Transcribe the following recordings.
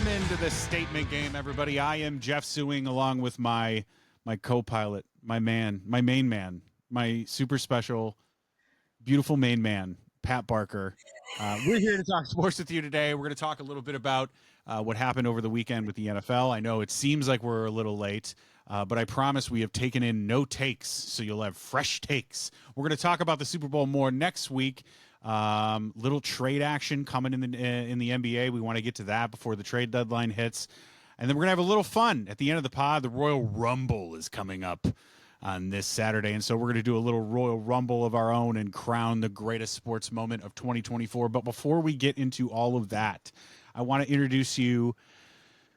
Welcome into the statement game, everybody. I am Jeff Sewing, along with my co-pilot, my main man, my super special, beautiful main man, Pat Barker. We're here to talk sports with you today. We're going to talk a little bit about what happened over the weekend with the NFL. I know it seems like we're a little late, but I promise we have taken in no takes, so you'll have fresh takes. We're going to talk about the Super Bowl more next week. Little trade action coming in the NBA. We want to get to that before the trade deadline hits. And then we're going to have a little fun at the end of the pod. The Royal Rumble is coming up on this Saturday. And so we're going to do a little Royal Rumble of our own and crown the greatest sports moment of 2024. But before we get into all of that, I want to introduce you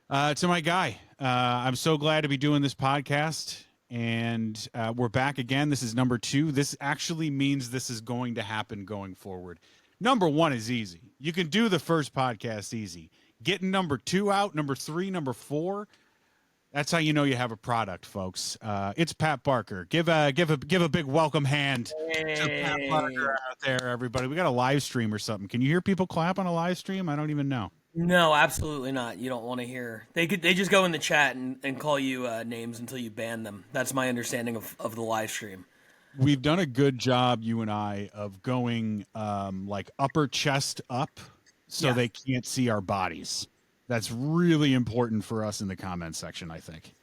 to my guy. I'm so glad to be doing this podcast. And we're back again. This is number 2. This actually means this is going to happen going forward. Number 1 is easy. You can do the first podcast easy. Getting number 2 out, number 3, number 4. That's how you know you have a product, folks. It's Pat Barker. Give a big welcome hand to Pat Barker out there, everybody. We got a live stream or something. Can you hear people clap on a live stream? I don't even know. No, absolutely not. You don't want to hear. They just go in the chat and call you names until you ban them. That's my understanding of the live stream. We've done a good job, you and I, of going like upper chest up so they can't see our bodies. That's really important for us in the comment section, I think.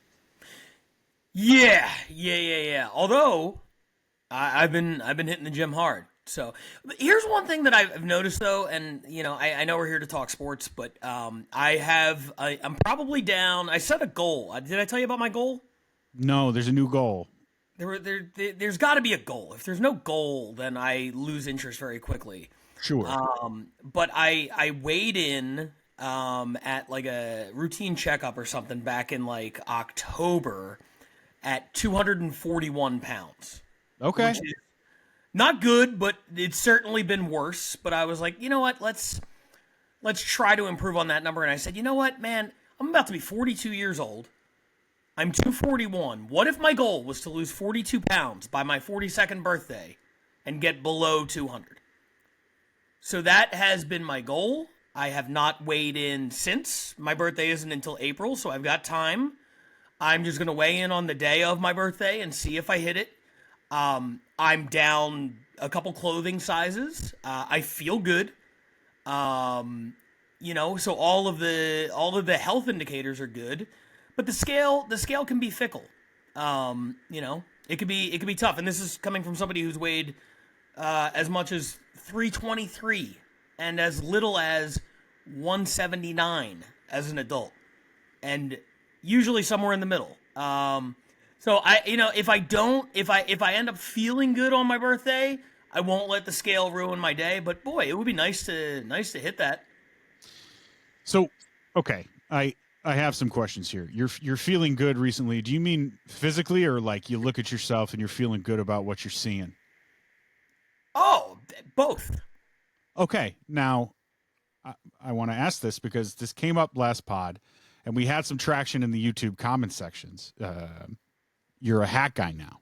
Yeah. Although I've been hitting the gym hard. So here's one thing that I've noticed though, and you know, I know we're here to talk sports, but I'm probably down. I set a goal. Did I tell you about my goal? No, there's a new goal. There's got to be a goal. If there's no goal, then I lose interest very quickly. Sure. But I weighed in at like a routine checkup or something back in like October at 241 pounds. Okay. Which is not good, but it's certainly been worse. But I was like, you know what? Let's try to improve on that number. And I said, you know what, man? I'm about to be 42 years old. I'm 241. What if my goal was to lose 42 pounds by my 42nd birthday and get below 200? So that has been my goal. I have not weighed in since. My birthday isn't until April, so I've got time. I'm just going to weigh in on the day of my birthday and see if I hit it. I'm down a couple clothing sizes. I feel good. You know, so all of the health indicators are good, but the scale can be fickle. You know, it could be tough. And this is coming from somebody who's weighed as much as 323 and as little as 179 as an adult, and usually somewhere in the middle. So if I end up feeling good on my birthday, I won't let the scale ruin my day. But boy, it would be nice to hit that. So, okay, I have some questions here. You're feeling good recently. Do you mean physically, or like you look at yourself and you're feeling good about what you're seeing? Oh, both. Okay, now I want to ask this because this came up last pod, and we had some traction in the YouTube comment sections. You're a hat guy now.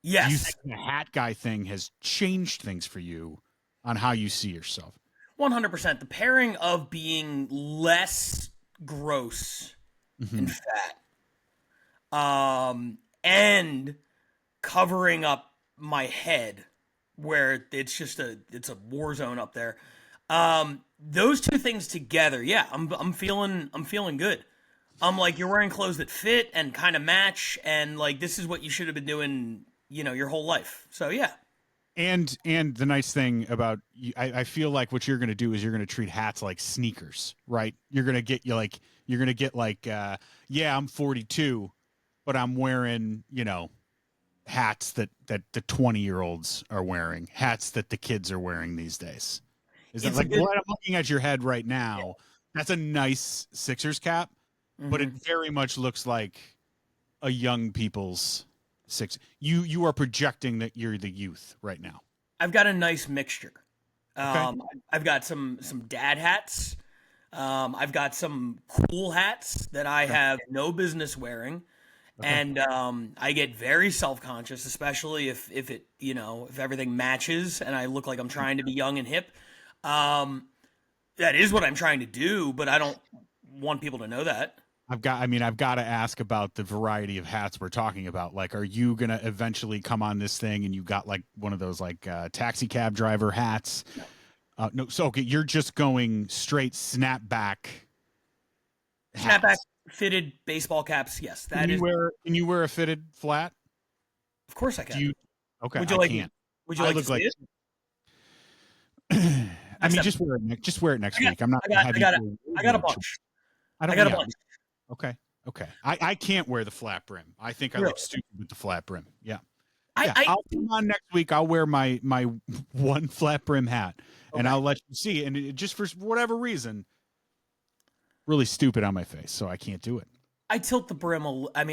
Yes. Do you think the hat guy thing has changed things for you on how you see yourself? 100%. The pairing of being less gross and fat, and covering up my head where it's a war zone up there. Those two things together, yeah, I'm feeling good. I'm like, you're wearing clothes that fit and kind of match, and like this is what you should have been doing, you know, your whole life. So yeah. And the nice thing about I feel like what you're going to do is you're going to treat hats like sneakers, right? You're going to get yeah, I'm 42, but I'm wearing, you know, hats that the 20-year-olds are wearing, hats that the kids are wearing these days. Is it like what I'm looking at your head right now? Yeah. That's a nice Sixers cap, but it very much looks like a young people's Six. You are projecting that you're the youth right now. I've got a nice mixture. Okay. I've got some dad hats. I've got some cool hats that I have no business wearing. Okay. And I get very self-conscious, especially if it, you know, if everything matches and I look like I'm trying to be young and hip. That is what I'm trying to do, but I don't want people to know that. I've got to ask about the variety of hats we're talking about. Like, are you going to eventually come on this thing and you got like one of those like taxi cab driver hats? No. No. So, okay, you're just going straight snapback Snapback hats. fitted baseball caps. Yes, Can you wear a fitted flat? Of course I can. Do you? Okay, Would you I like? can't. Would you like to see it? I mean, just wear it next week. I'm not. I got a bunch. I got a yeah. bunch. Okay. I can't wear the flat brim. I think I Really? look stupid with the flat brim. Yeah. I I'll come on next week. I'll wear my one flat brim hat, and I'll let you see. And it just for whatever reason, really stupid on my face, so I can't do it. I tilt the brim. I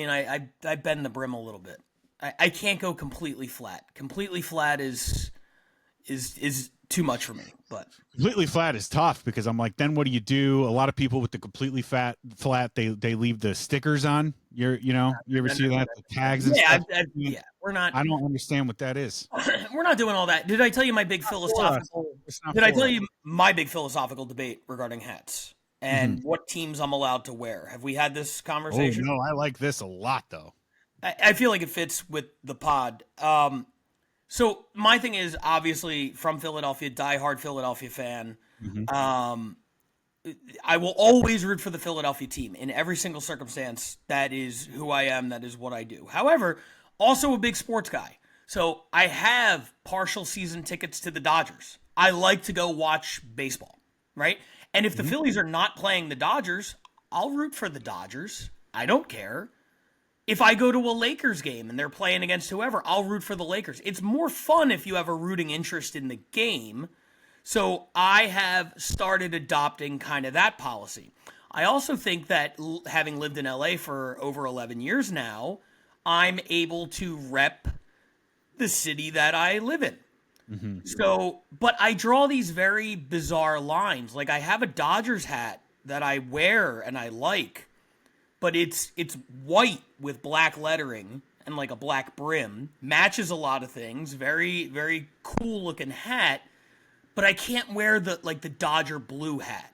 bend the brim a little bit. I can't go completely flat. Completely flat is too much for me. But completely flat is tough because I'm like, then what do you do? A lot of people with the completely flat, they leave the stickers on. You ever see that, the tags and stuff? We're not. I don't understand what that is. We're not doing all that. Did I tell you my big philosophical? Did I tell you my big philosophical debate regarding hats and what teams I'm allowed to wear? Have we had this conversation? Oh no, I like this a lot though. I feel like it fits with the pod. So my thing is obviously from Philadelphia, diehard Philadelphia fan. I will always root for the Philadelphia team in every single circumstance. That is who I am. That is what I do. However, also a big sports guy. So I have partial season tickets to the Dodgers. I like to go watch baseball, right? And if the Phillies are not playing the Dodgers, I'll root for the Dodgers. I don't care. If I go to a Lakers game and they're playing against whoever, I'll root for the Lakers. It's more fun if you have a rooting interest in the game. So I have started adopting kind of that policy. I also think that having lived in LA for over 11 years now, I'm able to rep the city that I live in. So, but I draw these very bizarre lines. Like I have a Dodgers hat that I wear and I like, but it's white with black lettering and like a black brim. Matches a lot of things. Very, very cool looking hat. But I can't wear the Dodger blue hat.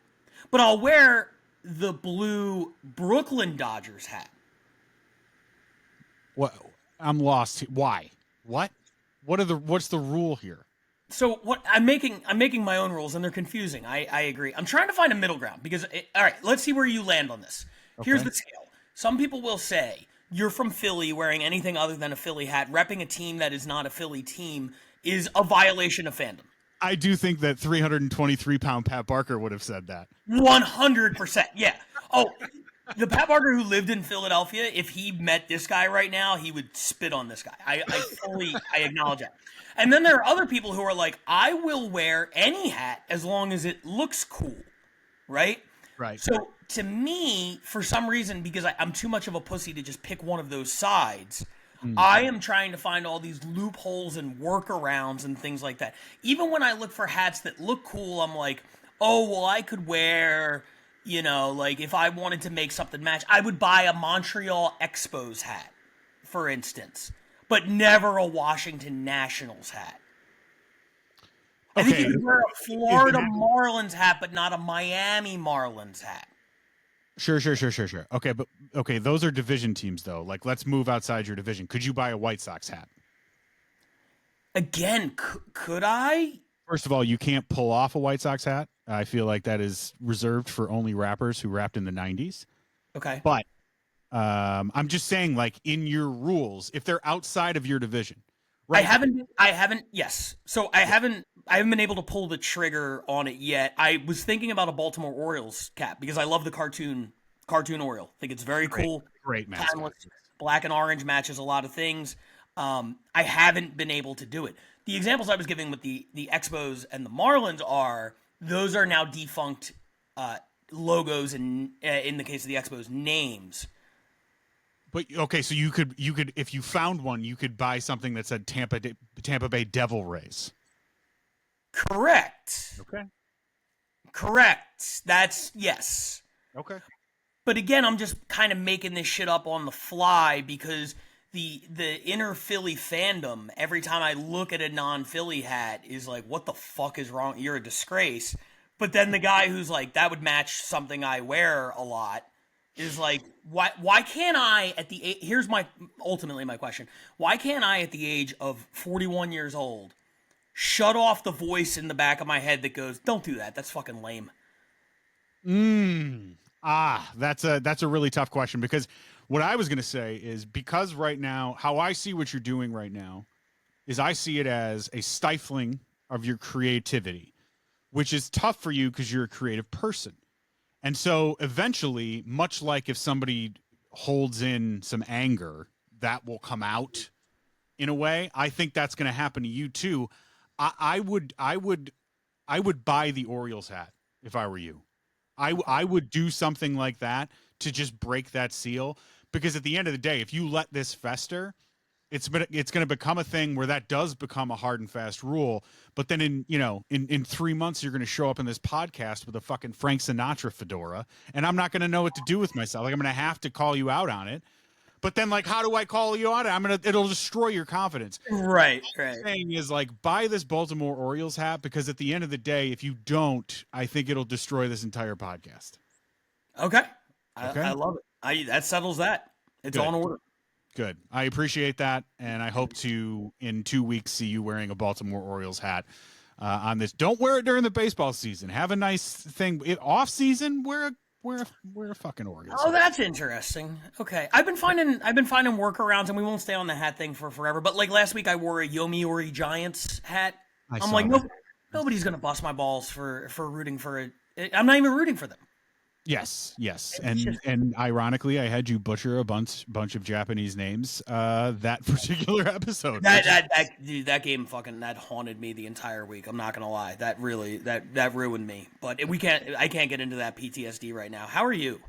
But I'll wear the blue Brooklyn Dodgers hat. What? I'm lost. Why? What? What's the rule here? So what I'm making my own rules and they're confusing. I agree. I'm trying to find a middle ground because all right, let's see where you land on this. Okay. Here's the scale. Some people will say you're from Philly wearing anything other than a Philly hat, repping a team that is not a Philly team is a violation of fandom. I do think that 323-pound Pat Barker would have said that. 100%. Yeah. Oh, the Pat Barker who lived in Philadelphia, if he met this guy right now, he would spit on this guy. I acknowledge that. And then there are other people who are like, I will wear any hat as long as it looks cool. Right? Right. So to me, for some reason, because I'm too much of a pussy to just pick one of those sides, I am trying to find all these loopholes and workarounds and things like that. Even when I look for hats that look cool, I'm like, oh, well, I could wear, like if I wanted to make something match, I would buy a Montreal Expos hat, for instance, but never a Washington Nationals hat. I think you could wear a Florida Marlins hat, but not a Miami Marlins hat. Sure. Okay, those are division teams, though. Like, let's move outside your division. Could you buy a White Sox hat? Again, could I? First of all, you can't pull off a White Sox hat. I feel like that is reserved for only rappers who rapped in the 90s. Okay. But I'm just saying, like, in your rules, if they're outside of your division. Right? I haven't, yes. So I haven't been able to pull the trigger on it yet. I was thinking about a Baltimore Orioles cap because I love the cartoon Oriole. I think it's very cool. Great mascot. Black and orange matches a lot of things. I haven't been able to do it. The examples I was giving with the Expos and the Marlins those are now defunct logos and in the case of the Expos, names. But okay, so you could if you found one, you could buy something that said Tampa Bay Devil Rays. Correct. Okay. Correct. That's yes. Okay. But again, I'm just kind of making this shit up on the fly because the inner Philly fandom, every time I look at a non-Philly hat, is like, what the fuck is wrong? You're a disgrace. But then the guy who's like, that would match something I wear a lot is like, why can't I at the here's ultimately my question. Why can't I at the age of 41 years old shut off the voice in the back of my head that goes, don't do that. That's fucking lame. That's a really tough question, because what I was going to say is, because right now, how I see what you're doing right now is I see it as a stifling of your creativity, which is tough for you because you're a creative person. And so eventually, much like if somebody holds in some anger, that will come out in a way. I think that's going to happen to you too. I would buy the Orioles hat if I were you. I would do something like that to just break that seal, because at the end of the day, if you let this fester, it's going to become a thing where that does become a hard and fast rule. But then in 3 months, you're going to show up in this podcast with a fucking Frank Sinatra fedora, and I'm not going to know what to do with myself. Like, I'm going to have to call you out on it. But then, like, how do I call you out? It'll destroy your confidence. Right. What I'm saying is, like, buy this Baltimore Orioles hat, because at the end of the day, if you don't, I think it'll destroy this entire podcast. Okay. I love it. That settles that. It's Good. on order. Good. I appreciate that, and I hope to, in 2 weeks, see you wearing a Baltimore Orioles hat on this. Don't wear it during the baseball season. Have a nice thing. Off season, wear a fucking Orioles Oh, hat. that's interesting. Okay. I've been finding workarounds, and we won't stay on the hat thing for forever. But like last week, I wore a Yomiuri Giants hat. I'm like, nobody's gonna bust my balls for rooting for it. I'm not even rooting for them. Yes, and ironically, I had you butcher a bunch of Japanese names that particular episode. That game that haunted me the entire week. I'm not gonna lie. That really that ruined me. But I can't get into that PTSD right now. How are you?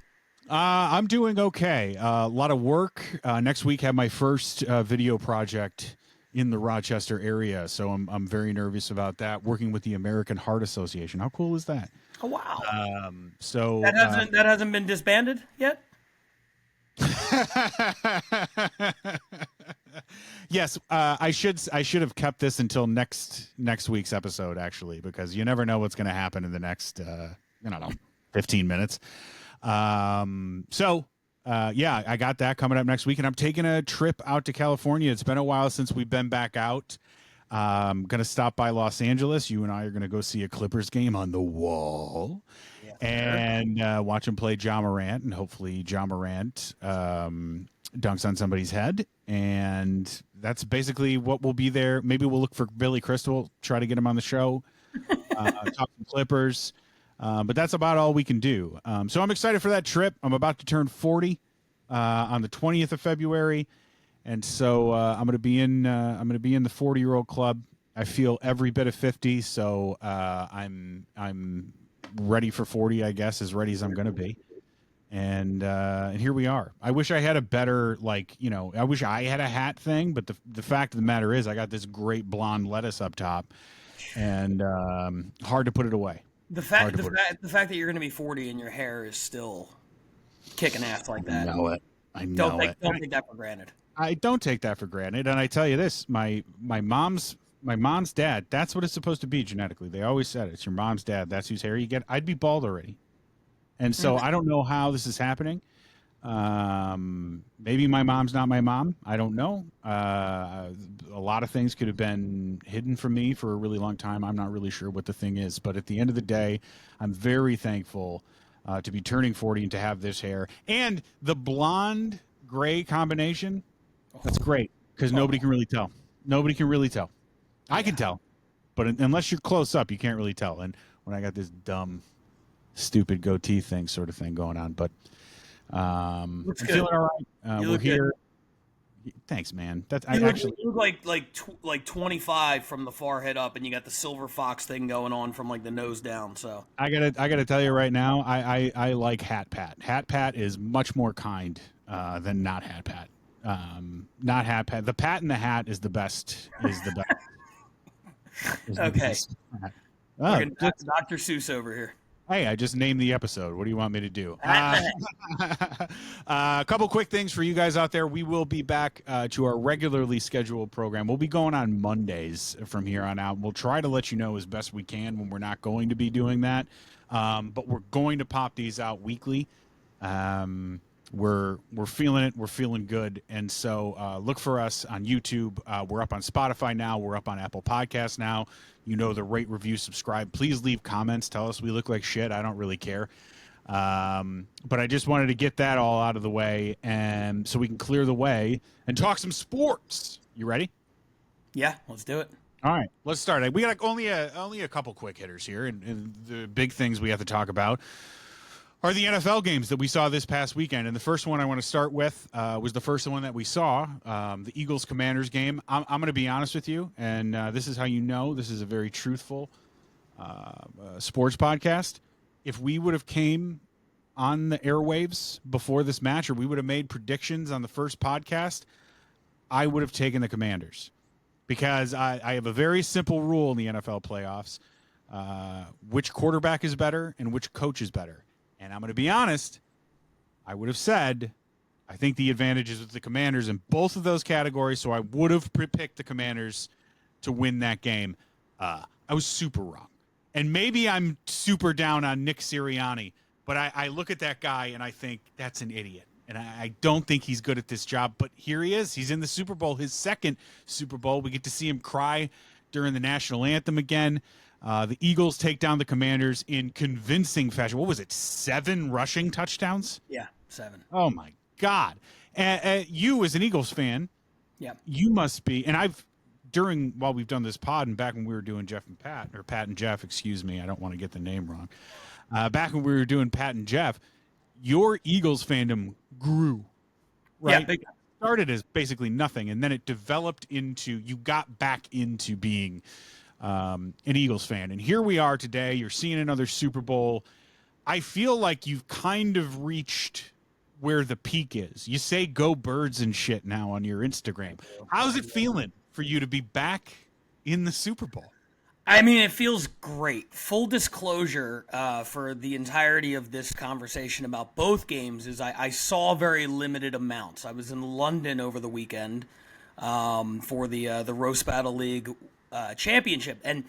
I'm doing okay. A lot of work. Next week, have my first video project in the Rochester area, so I'm very nervous about that. Working with the American Heart Association. How cool is that? Oh wow! So that hasn't been disbanded yet. Yes, I should have kept this until next week's episode, actually, because you never know what's going to happen in the next 15 minutes. Yeah, I got that coming up next week, and I'm taking a trip out to California. It's been a while since we've been back out. I'm going to stop by Los Angeles. You and I are going to go see a Clippers game on the wall, and watch him play Ja Morant, and hopefully Ja Morant dunks on somebody's head. And that's basically what will be there. Maybe we'll look for Billy Crystal, try to get him on the show, talk some Clippers. But that's about all we can do. So I'm excited for that trip. I'm about to turn 40 on the 20th of February. And so I'm going to be in the 40-year-old club. I feel every bit of 50, so I'm ready for 40, I guess, as ready as I'm going to be. And here we are. I wish I had a better, I wish I had a hat thing, but the fact of the matter is I got this great blonde lettuce up top, and hard to put it away. The fact that you're going to be 40 and your hair is still kicking ass like that. I know it. Don't take that for granted. I don't take that for granted, and I tell you this: my mom's dad. That's what it's supposed to be genetically. They always said it. It's your mom's dad. That's whose hair you get. I'd be bald already, and so I don't know how this is happening. Maybe my mom's not my mom. I don't know. A lot of things could have been hidden from me for a really long time. I'm not really sure what the thing is, but at the end of the day, I'm very thankful to be turning 40 and to have this hair and the blonde gray combination. That's great, because nobody can really tell. Nobody can really tell. I can tell, but unless you're close up, you can't really tell. And when I got this dumb, stupid goatee thing sort of thing going on, but I'm feeling all right. We're here. Good. Thanks, man. You look like 25 from the forehead up, and you got the silver fox thing going on from like the nose down. So I gotta tell you right now, I like Hat Pat. Hat Pat is much more kind than not Hat Pat. Not Hat Pat. The Pat in the hat is the best. Okay. Dr. Seuss over here. Hey, I just named the episode. What do you want me to do? A couple quick things for you guys out there. We will be back to our regularly scheduled program. We'll be going on Mondays from here on out. We'll try to let you know as best we can when we're not going to be doing that. But we're going to pop these out weekly. We're feeling it. We're feeling good. And so look for us on YouTube. We're up on Spotify now. We're up on Apple Podcasts now. You know the rate, review, subscribe. Please leave comments. Tell us we look like shit. I don't really care. But I just wanted to get that all out of the way, and so we can clear the way and talk some sports. You ready? Yeah, let's do it. All right, let's start. We got only a couple quick hitters here, and the big things we have to talk about are the NFL games that we saw this past weekend. And the first one I want to start with was the first one that we saw, the Eagles-Commanders game. I'm going to be honest with you, and this is how you know this is a very truthful sports podcast. If we would have came on the airwaves before this match, or we would have made predictions on the first podcast, I would have taken the Commanders. Because I have a very simple rule in the NFL playoffs. Which quarterback is better and which coach is better. And I'm going to be honest, I would have said, I think the advantage is with the Commanders in both of those categories, so I would have picked the Commanders to win that game. I was super wrong. And maybe I'm super down on Nick Sirianni, but I look at that guy and I think that's an idiot. And I don't think he's good at this job, but here he is. He's in the Super Bowl, his second Super Bowl. We get to see him cry during the national anthem again. The Eagles take down the Commanders in convincing fashion. What was it, 7 rushing touchdowns? Yeah, 7. Oh, my God. You, as an Eagles fan, yeah, you must be, and while we've done this pod and back when we were doing Jeff and Pat, or Pat and Jeff, excuse me, I don't want to get the name wrong. Back when we were doing Pat and Jeff, your Eagles fandom grew, right? Yeah, It started as basically nothing, and then it developed into, you got back into being an Eagles fan. And here we are today. You're seeing another Super Bowl. I feel like you've kind of reached where the peak is. You say go Birds and shit now on your Instagram. How's it feeling for you to be back in the Super Bowl? I mean, it feels great. Full disclosure for the entirety of this conversation about both games is I saw very limited amounts. I was in London over the weekend for the Roast Battle League championship. And,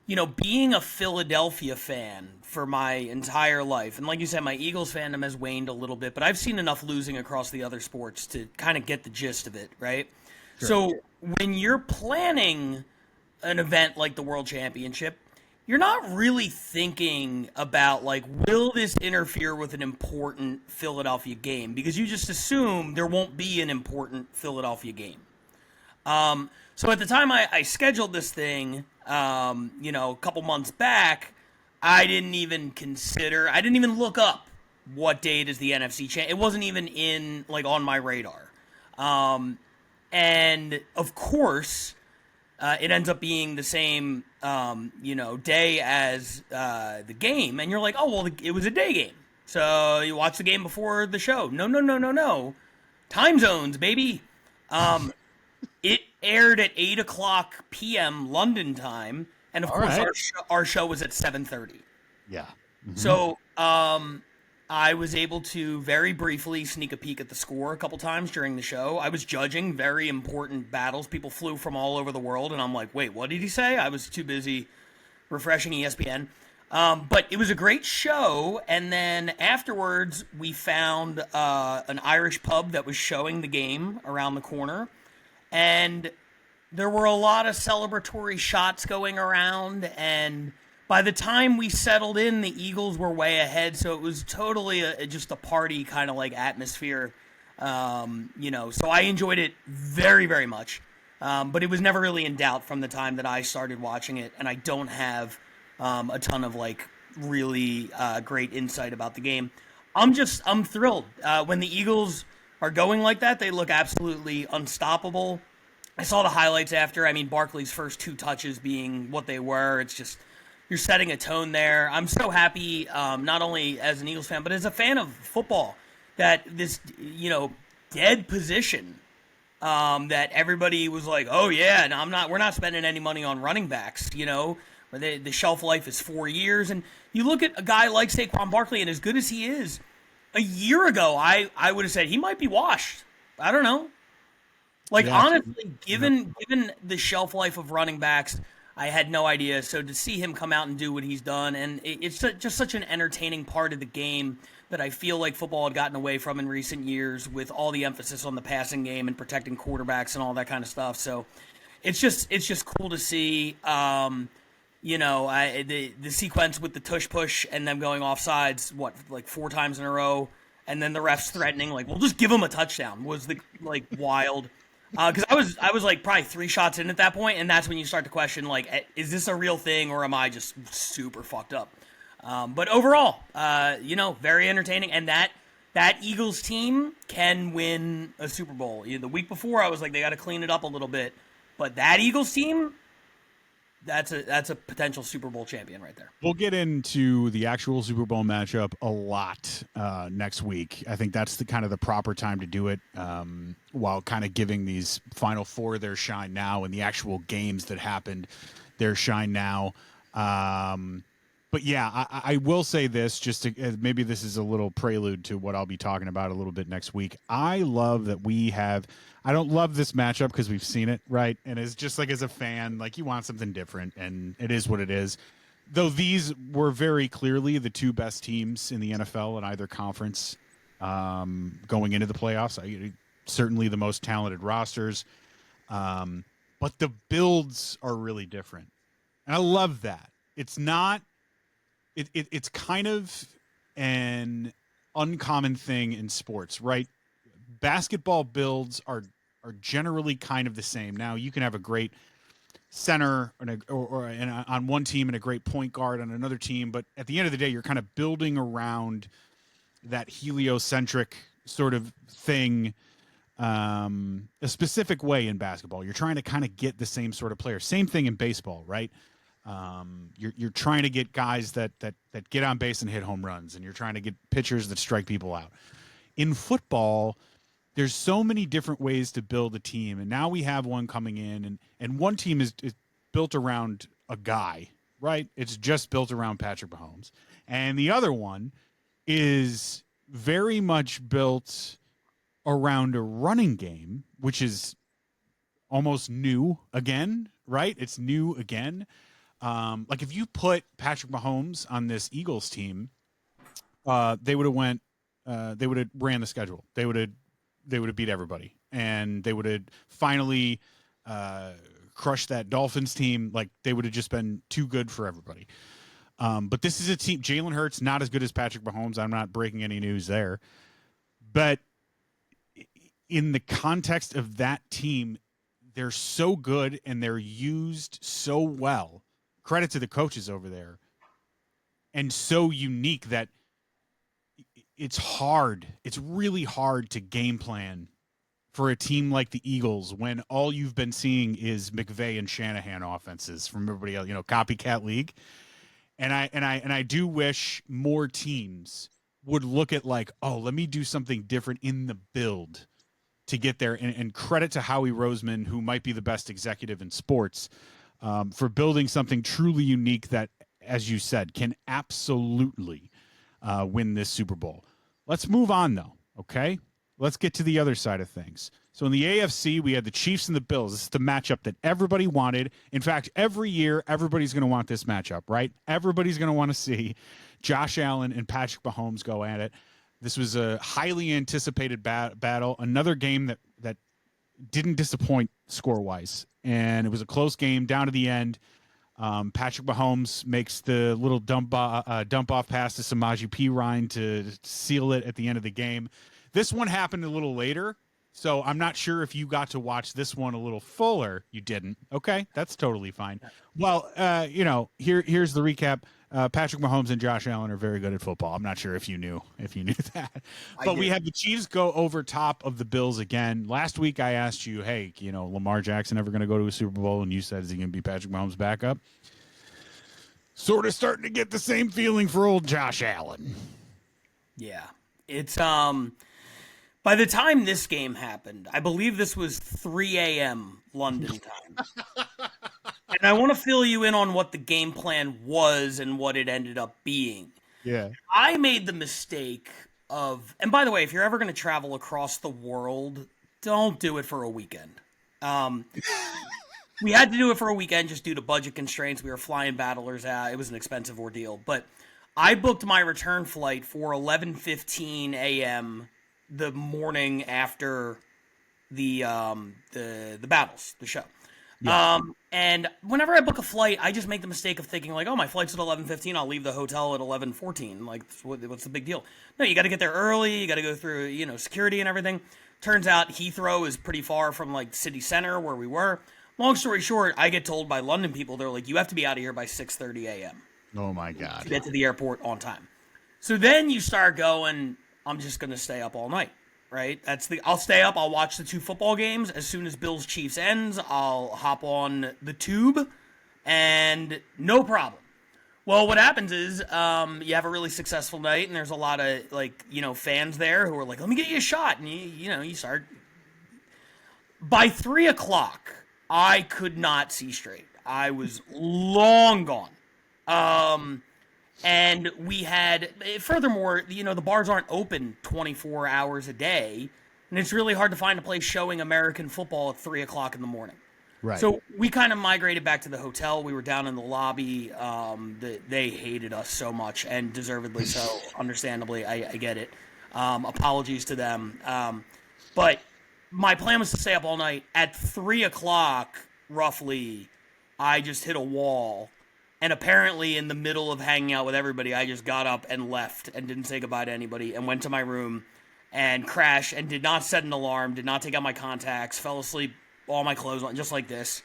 you know, being a Philadelphia fan for my entire life, and like you said, my Eagles fandom has waned a little bit, but I've seen enough losing across the other sports to kind of get the gist of it, right? Sure. So when you're planning an event like the World Championship, you're not really thinking about, like, will this interfere with an important Philadelphia game? Because you just assume there won't be an important Philadelphia game. So at the time I scheduled this thing, a couple months back, I didn't even look up what date is the NFC It wasn't even on my radar. And of course, it ends up being the same, day as the game. And you're like, oh, well, it was a day game. So you watch the game before the show. No. Time zones, baby. It aired at 8 o'clock p.m. London time. And, of course, right, our show was at 7:30. Yeah. Mm-hmm. So I was able to very briefly sneak a peek at the score a couple times during the show. I was judging very important battles. People flew from all over the world, and I'm like, wait, what did he say? I was too busy refreshing ESPN. But it was a great show, and then afterwards we found an Irish pub that was showing the game around the corner, and there were a lot of celebratory shots going around, and by the time we settled in, the Eagles were way ahead, so it was totally just a party kind of like atmosphere, so I enjoyed it very, very much, but it was never really in doubt from the time that I started watching it, and I don't have a ton of really great insight about the game. I'm thrilled. When the Eagles are going like that, they look absolutely unstoppable. I saw the highlights after. I mean, Barkley's first 2 touches being what they were. It's just, you're setting a tone there. I'm so happy, not only as an Eagles fan, but as a fan of football, that this, dead position, that everybody was like, oh yeah, no, we're not spending any money on running backs, where the shelf life is 4 years. And you look at a guy like Saquon Barkley, and as good as he is, a year ago, I would have said he might be washed. I don't know. Like, Yeah. honestly, given the shelf life of running backs, I had no idea. So to see him come out and do what he's done, and it's just such an entertaining part of the game that I feel like football had gotten away from in recent years with all the emphasis on the passing game and protecting quarterbacks and all that kind of stuff. So it's just cool to see. The sequence with the tush push and them going offsides, like 4 times in a row, and then the refs threatening, like, we'll just give them a touchdown, was wild. Because I was like probably 3 shots in at that point, and that's when you start to question, like, is this a real thing or am I just super fucked up? But overall, very entertaining, and that Eagles team can win a Super Bowl. The week before, I was like, they got to clean it up a little bit, but that Eagles team, that's a potential Super Bowl champion right there. We'll get into the actual Super Bowl matchup a lot next week. I think that's the kind of the proper time to do it, while kind of giving these Final Four their shine now and the actual games that happened their shine now. But yeah, I will say this, just to, maybe this is a little prelude to what I'll be talking about a little bit next week. I love that we have. I don't love this matchup because we've seen it, right? And it's just like, as a fan, like, you want something different, and it is what it is. Though these were very clearly the 2 best teams in the NFL in either conference going into the playoffs. Certainly the most talented rosters. But the builds are really different. And I love that. It's not – it's kind of an uncommon thing in sports, right? Basketball builds are generally kind of the same. Now, you can have a great center on one team and a great point guard on another team, but at the end of the day, you're kind of building around that heliocentric sort of thing, a specific way in basketball. You're trying to kind of get the same sort of player. Same thing in baseball, right? You're trying to get guys that get on base and hit home runs, and you're trying to get pitchers that strike people out. In football, there's so many different ways to build a team, and now we have one coming in, and one team is built around a guy, right? It's just built around Patrick Mahomes. And the other one is very much built around a running game, which is almost new again, right? It's new again. Like, if you put Patrick Mahomes on this Eagles team, they would have ran the schedule. They would have beat everybody, and they would have finally crushed that Dolphins team. Like, they would have just been too good for everybody. But this is a team. Jalen Hurts, not as good as Patrick Mahomes. I'm not breaking any news there. But in the context of that team, they're so good and they're used so well. Credit to the coaches over there. And so unique that it's hard. It's really hard to game plan for a team like the Eagles when all you've been seeing is McVay and Shanahan offenses from everybody else, copycat league. And I do wish more teams would look at, like, oh, let me do something different in the build to get there. And credit to Howie Roseman, who might be the best executive in sports, for building something truly unique that, as you said, can absolutely win this Super Bowl. Let's move on, though, okay? Let's get to the other side of things. So in the AFC, we had the Chiefs and the Bills. This is the matchup that everybody wanted. In fact, every year, everybody's going to want this matchup, right? Everybody's going to want to see Josh Allen and Patrick Mahomes go at it. This was a highly anticipated battle, another game that didn't disappoint score-wise. And it was a close game down to the end. Patrick Mahomes makes the little dump-off pass to Samaje Perine to seal it at the end of the game. This one happened a little later, so I'm not sure if you got to watch this one a little fuller. You didn't. Okay, that's totally fine. Well, here's the recap. Patrick Mahomes and Josh Allen are very good at football. I'm not sure if you knew that. But we have the Chiefs go over top of the Bills again. Last week I asked you, hey, Lamar Jackson ever going to go to a Super Bowl? And you said, is he going to be Patrick Mahomes' backup? Sort of starting to get the same feeling for old Josh Allen. Yeah. It's by the time this game happened, I believe this was 3 a.m. London time. And I want to fill you in on what the game plan was and what it ended up being. Yeah. I made the mistake of, and by the way, if you're ever going to travel across the world, don't do it for a weekend. We had to do it for a weekend just due to budget constraints. We were flying battlers out. It was an expensive ordeal. But I booked my return flight for 11:15 a.m. the morning after the battles, the show. Yeah. And whenever I book a flight, I just make the mistake of thinking like, oh, my flight's at 11:15. I'll leave the hotel at 11:14. Like, what's the big deal? No, you got to get there early. You got to go through, security and everything. Turns out Heathrow is pretty far from like city center where we were. Long story short, I get told by London people, they're like, you have to be out of here by 6:30 a.m. Oh my God. to get to the airport on time. So then you start going, I'm just going to stay up all night. Right? I'll stay up, I'll watch the 2 football games. As soon as Bills Chiefs ends, I'll hop on the tube and no problem. Well, what happens is, you have a really successful night and there's a lot of fans there who are like, let me get you a shot. And you start. By 3:00, I could not see straight. I was long gone. And we had, furthermore, the bars aren't open 24 hours a day, and it's really hard to find a place showing American football at 3:00 in the morning. Right. So we kind of migrated back to the hotel. We were down in the lobby. They hated us so much, and deservedly so, understandably. I get it. Apologies to them. But my plan was to stay up all night. At 3:00, roughly, I just hit a wall. And apparently in the middle of hanging out with everybody, I just got up and left and didn't say goodbye to anybody and went to my room and crashed and did not set an alarm, did not take out my contacts, fell asleep, all my clothes on, just like this.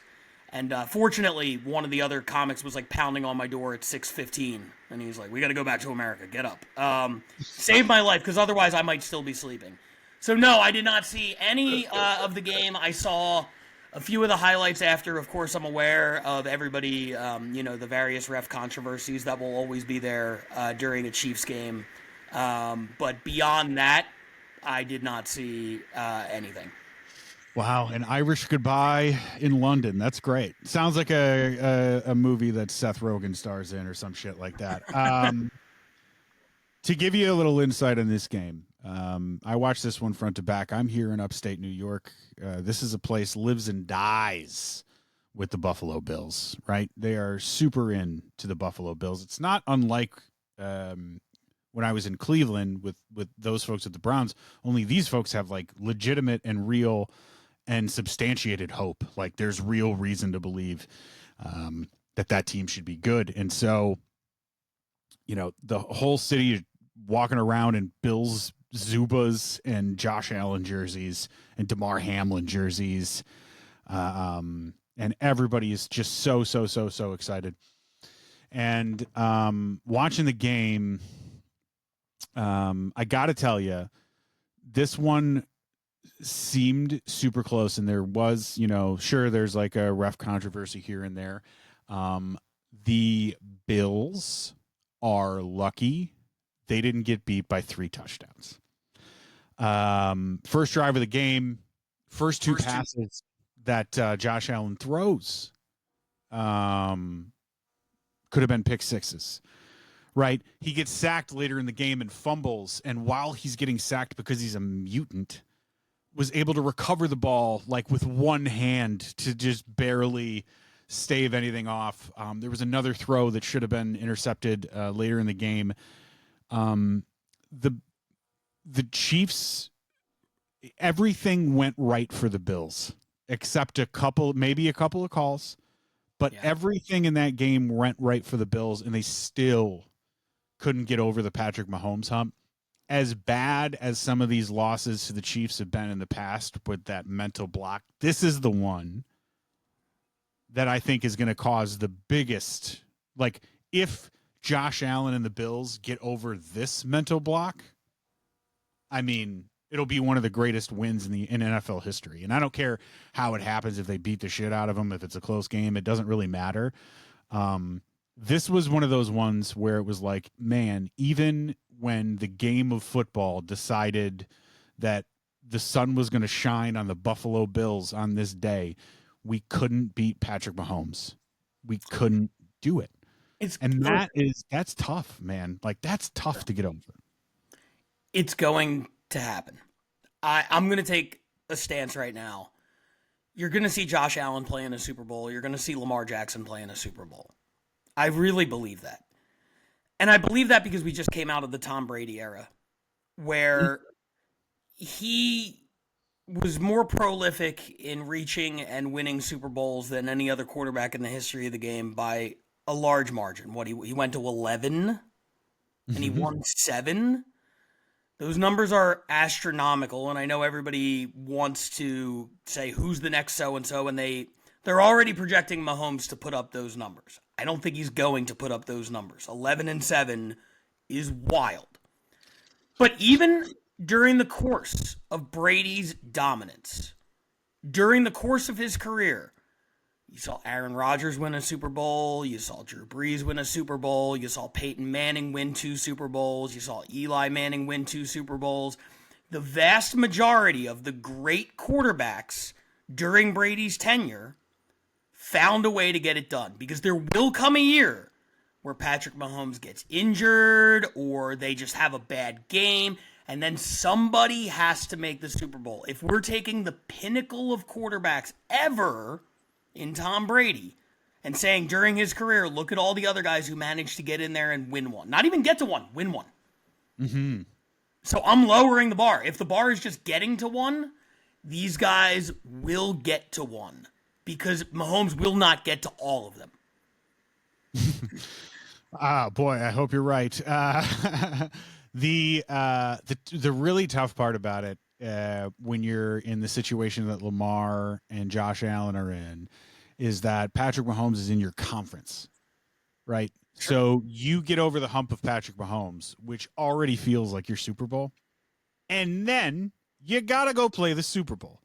And fortunately, one of the other comics was like pounding on my door at 6:15. And he was like, we got to go back to America. Get up. Saved my life because otherwise I might still be sleeping. So no, I did not see any of the game. I saw a few of the highlights after. Of course, I'm aware of everybody, the various ref controversies that will always be there during a Chiefs game. But beyond that, I did not see anything. Wow, an Irish goodbye in London. That's great. Sounds like a movie that Seth Rogen stars in or some shit like that. To give you a little insight on this game, I watched this one front to back. I'm here in upstate New York. This is a place lives and dies with the Buffalo Bills, right? They are super into the Buffalo Bills. It's not unlike when I was in Cleveland with those folks at the Browns, only these folks have like legitimate and real and substantiated hope. Like there's real reason to believe that team should be good. And so, the whole city walking around in Bills Zubas and Josh Allen jerseys and DeMar Hamlin jerseys. And everybody is just so excited. And watching the game, I got to tell you, this one seemed super close. And there was, sure, there's like a ref controversy here and there. The Bills are lucky they didn't get beat by 3 touchdowns. First drive of the game, first two passes that Josh Allen throws could have been pick sixes, right? He gets sacked later in the game and fumbles, and while he's getting sacked because he's a mutant, was able to recover the ball like with one hand to just barely stave anything off. There was another throw that should have been intercepted later in the game. The Chiefs, everything went right for the Bills, except maybe a couple of calls, but everything in that game went right for the Bills, and they still couldn't get over the Patrick Mahomes hump. As bad as some of these losses to the Chiefs have been in the past with that mental block, this is the one that I think is going to cause the biggest, like, if Josh Allen and the Bills get over this mental block, I mean, it'll be one of the greatest wins in NFL history. And I don't care how it happens, if they beat the shit out of them, if it's a close game, it doesn't really matter. This was one of those ones where it was like, man, even when the game of football decided that the sun was going to shine on the Buffalo Bills on this day, we couldn't beat Patrick Mahomes. we couldn't do it. And that's tough, man. Like, that's tough to get over. It's going to happen. I'm going to take a stance right now. You're going to see Josh Allen play in a Super Bowl. You're going to see Lamar Jackson play in a Super Bowl. I really believe that. And I believe that because we just came out of the Tom Brady era where he was more prolific in reaching and winning Super Bowls than any other quarterback in the history of the game by a large margin. He went to 11 and he won 7. Those numbers are astronomical, and I know everybody wants to say who's the next so-and-so, and they're already projecting Mahomes to put up those numbers. I don't think he's going to put up those numbers. 11-7 is wild. But even during the course of Brady's dominance, during the course of his career, you saw Aaron Rodgers win a Super Bowl. You saw Drew Brees win a Super Bowl. You saw Peyton Manning win 2 Super Bowls. You saw Eli Manning win 2 Super Bowls. The vast majority of the great quarterbacks during Brady's tenure found a way to get it done, because there will come a year where Patrick Mahomes gets injured or they just have a bad game, and then somebody has to make the Super Bowl. If we're taking the pinnacle of quarterbacks ever in Tom Brady and saying during his career, look at all the other guys who managed to get in there and win one. Not even get to one, win one. Mm-hmm. So I'm lowering the bar. If the bar is just getting to one, these guys will get to one, because Mahomes will not get to all of them. Boy, I hope you're right. The really tough part about it, when you're in the situation that Lamar and Josh Allen are in, is that Patrick Mahomes is in your conference, right? Sure. So you get over the hump of Patrick Mahomes, which already feels like your Super Bowl, and then you got to go play the Super Bowl.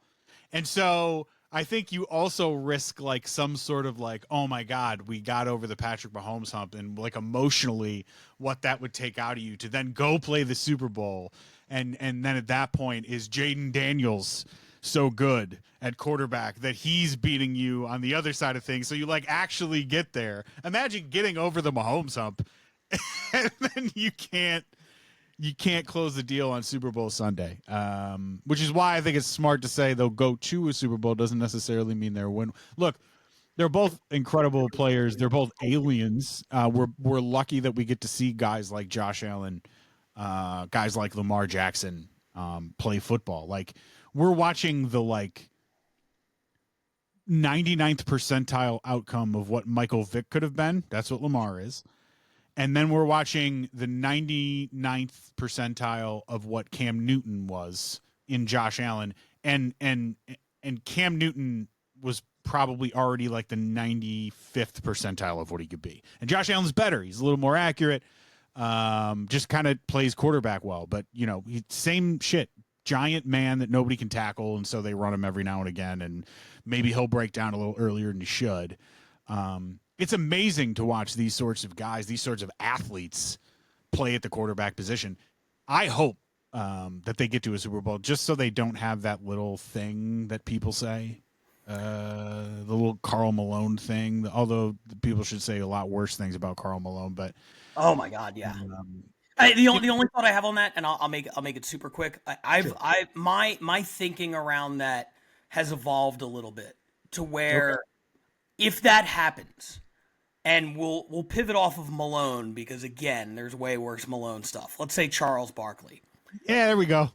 And so I think you also risk like some sort of like, oh my God, we got over the Patrick Mahomes hump, and like emotionally what that would take out of you to then go play the Super Bowl. And then at that point, is Jaden Daniels so good at quarterback that he's beating you on the other side of things? So you like actually get there. Imagine getting over the Mahomes hump and then you can't close the deal on Super Bowl Sunday, which is why I think it's smart to say they'll go to a Super Bowl. Doesn't necessarily mean they're win. Look, they're both incredible players. They're both aliens. We're lucky that we get to see guys like Josh Allen, guys like Lamar Jackson play football. Like, we're watching the like 99th percentile outcome of what Michael Vick could have been. That's what Lamar is. And then we're watching the 99th percentile of what Cam Newton was in Josh Allen. And Cam Newton was probably already like the 95th percentile of what he could be. And Josh Allen's better. He's a little more accurate. Just kind of plays quarterback well. But, you know, same shit. Giant man that nobody can tackle, and so they run him every now and again, and maybe he'll break down a little earlier than he should. It's amazing to watch these sorts of guys, these sorts of athletes play at the quarterback position. I hope that they get to a Super Bowl just so they don't have that little thing that people say, the little Karl Malone thing, although people should say a lot worse things about Karl Malone. But oh my God, yeah. The only thought I have on that, and I'll make it super quick. My thinking around that has evolved a little bit to where if that happens, and we'll pivot off of Malone, because again, there's way worse Malone stuff. Let's say Charles Barkley. Yeah, there we go.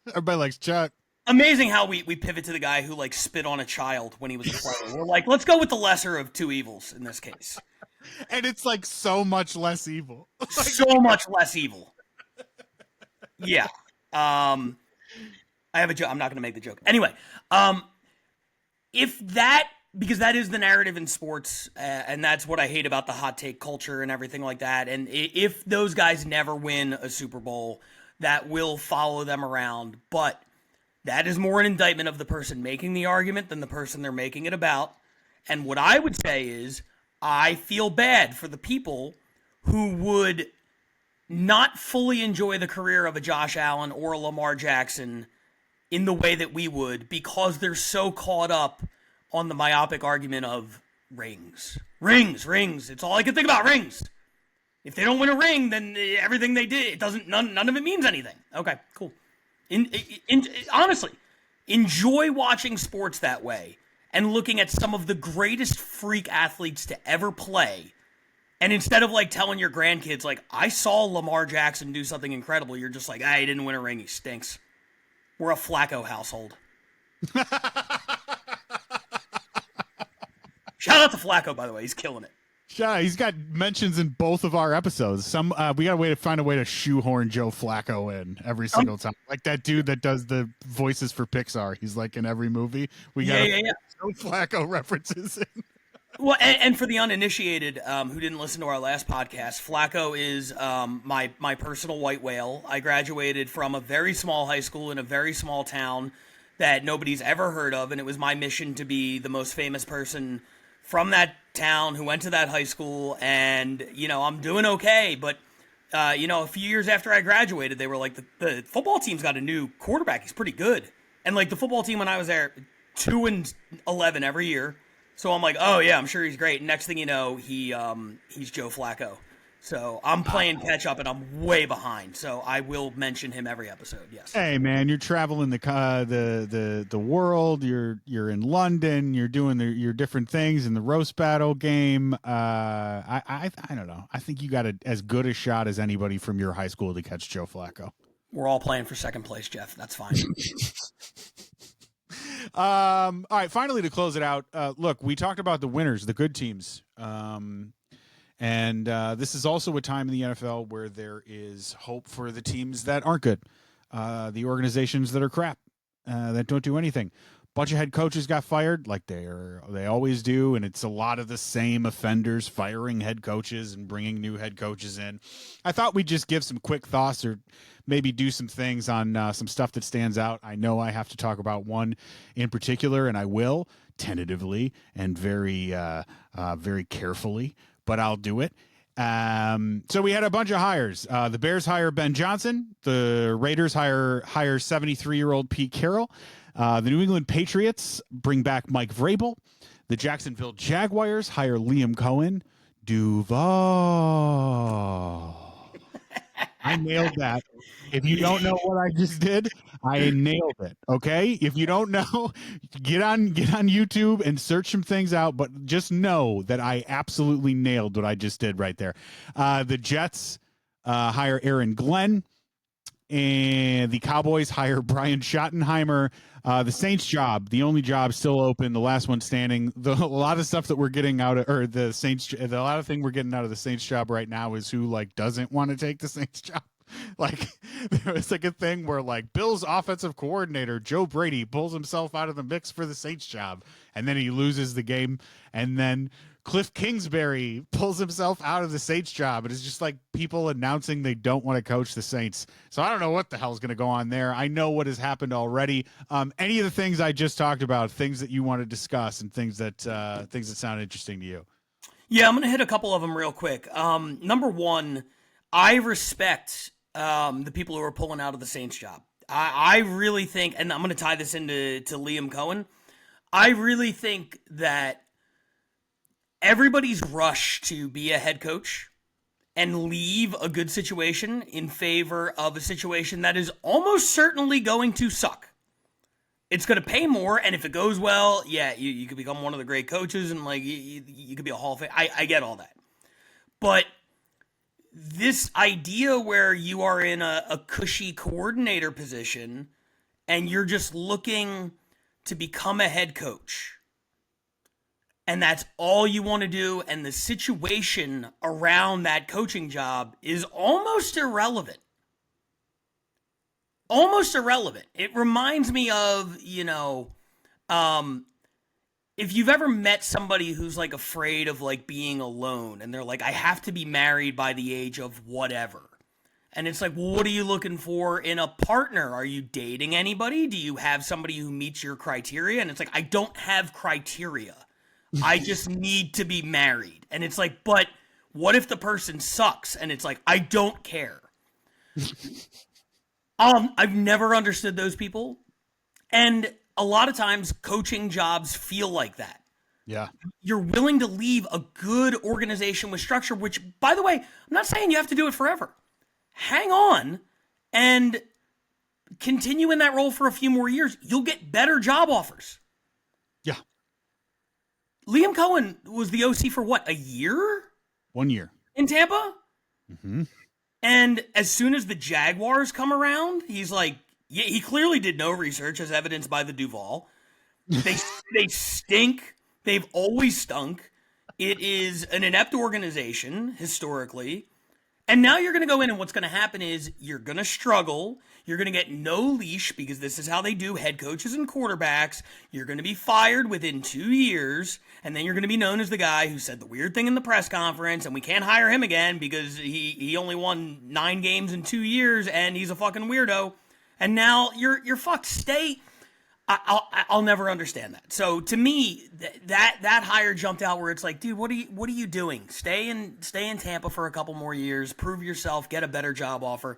Everybody likes Chuck. Amazing how we pivot to the guy who like spit on a child when he was a player. We're like, let's go with the lesser of two evils in this case. And it's like so much less evil. So much less evil. Yeah. I have a joke. I'm not going to make the joke. Anyway, because that is the narrative in sports, and that's what I hate about the hot take culture and everything like that. And if those guys never win a Super Bowl, that will follow them around. But that is more an indictment of the person making the argument than the person they're making it about. And what I would say is, I feel bad for the people who would not fully enjoy the career of a Josh Allen or a Lamar Jackson in the way that we would, because they're so caught up on the myopic argument of Rings. Rings. It's all I can think about, rings. If they don't win a ring, then everything they did, none of it means anything. Okay, cool. Honestly, enjoy watching sports that way and looking at some of the greatest freak athletes to ever play. And instead of like telling your grandkids, like, I saw Lamar Jackson do something incredible, you're just like, he didn't win a ring, he stinks. We're a Flacco household. Shout out to Flacco, by the way. He's killing it. Yeah, he's got mentions in both of our episodes. We got to find a way to shoehorn Joe Flacco in every single time. Like that dude that does the voices for Pixar. He's like in every movie. We got Joe Flacco references in. Well, and for the uninitiated who didn't listen to our last podcast, Flacco is my personal white whale. I graduated from a very small high school in a very small town that nobody's ever heard of, and it was my mission to be the most famous person from that town who went to that high school. And, I'm doing okay, but, a few years after I graduated, they were like, the football team's got a new quarterback. He's pretty good. And, like, the football team when I was there, 2-11 every year. So I'm like, oh yeah, I'm sure he's great. Next thing you know, he's Joe Flacco. So I'm playing catch up, and I'm way behind. So I will mention him every episode. Yes. Hey man, you're traveling the world. You're in London. You're doing your different things in the roast battle game. I don't know. I think you got as good a shot as anybody from your high school to catch Joe Flacco. We're all playing for second place, Jeff. That's fine. All right, finally to close it out, look, we talked about the winners, the good teams, and this is also a time in the NFL where there is hope for the teams that aren't good, the organizations that are crap, that don't do anything. Bunch of head coaches got fired, like they always do, and it's a lot of the same offenders firing head coaches and bringing new head coaches in. I thought we'd just give some quick thoughts, or maybe do some things on some stuff that stands out. I know I have to talk about one in particular, and I will tentatively and very carefully, but I'll do it. So we had a bunch of hires. The Bears hire Ben Johnson. The Raiders hire 73-year-old Pete Carroll. The New England Patriots bring back Mike Vrabel. The Jacksonville Jaguars hire Liam Cohen. Duval. I nailed that. If you don't know what I just did, I nailed it. Okay? If you don't know, get on YouTube and search some things out, but just know that I absolutely nailed what I just did right there. The Jets hire Aaron Glenn, and the Cowboys hire Brian Schottenheimer. The Saints job, the only job still open, the last one standing. A lot of stuff that we're getting out of, or the Saints, a lot of thing we're getting out of the Saints job right now is who doesn't want to take the Saints job. There was a thing where Bill's offensive coordinator Joe Brady pulls himself out of the mix for the Saints job, and then he loses the game, and then Cliff Kingsbury pulls himself out of the Saints job. It is just people announcing they don't want to coach the Saints. So I don't know what the hell is going to go on there. I know what has happened already. Any of the things I just talked about, things that you want to discuss, and things that sound interesting to you. Yeah, I'm going to hit a couple of them real quick. Number one, I respect the people who are pulling out of the Saints job. I really think, and I'm going to tie this into Liam Cohen, I really think that everybody's rush to be a head coach and leave a good situation in favor of a situation that is almost certainly going to suck. It's going to pay more, and if it goes well, yeah, you could become one of the great coaches, and you could be a Hall of Fame. I get all that. But this idea where you are in a cushy coordinator position and you're just looking to become a head coach, and that's all you want to do, and the situation around that coaching job is almost irrelevant. Almost irrelevant. It reminds me of, if you've ever met somebody who's afraid of being alone, and they're I have to be married by the age of whatever. And it's well, what are you looking for in a partner? Are you dating anybody? Do you have somebody who meets your criteria? And it's I don't have criteria. I just need to be married. And it's but what if the person sucks? And it's I don't care. I've never understood those people. And a lot of times coaching jobs feel like that. Yeah. You're willing to leave a good organization with structure, which, by the way, I'm not saying you have to do it forever. Hang on and continue in that role for a few more years. You'll get better job offers. Yeah. Liam Cohen was the OC for what, a year? 1 year. In Tampa? Mm-hmm. And as soon as the Jaguars come around, he's like, yeah, he clearly did no research, as evidenced by the Duval. They stink. They've always stunk. It is an inept organization, historically. And now you're going to go in, and what's going to happen is you're going to struggle. You're going to get no leash, because this is how they do head coaches and quarterbacks. You're going to be fired within 2 years, and then you're going to be known as the guy who said the weird thing in the press conference, and we can't hire him again because he only won 9 games in 2 years, and he's a fucking weirdo. And now you're fucked. Stay. I'll never understand that. So to me, that hire jumped out where it's like, dude, what are you doing? Stay in Tampa for a couple more years, prove yourself, get a better job offer.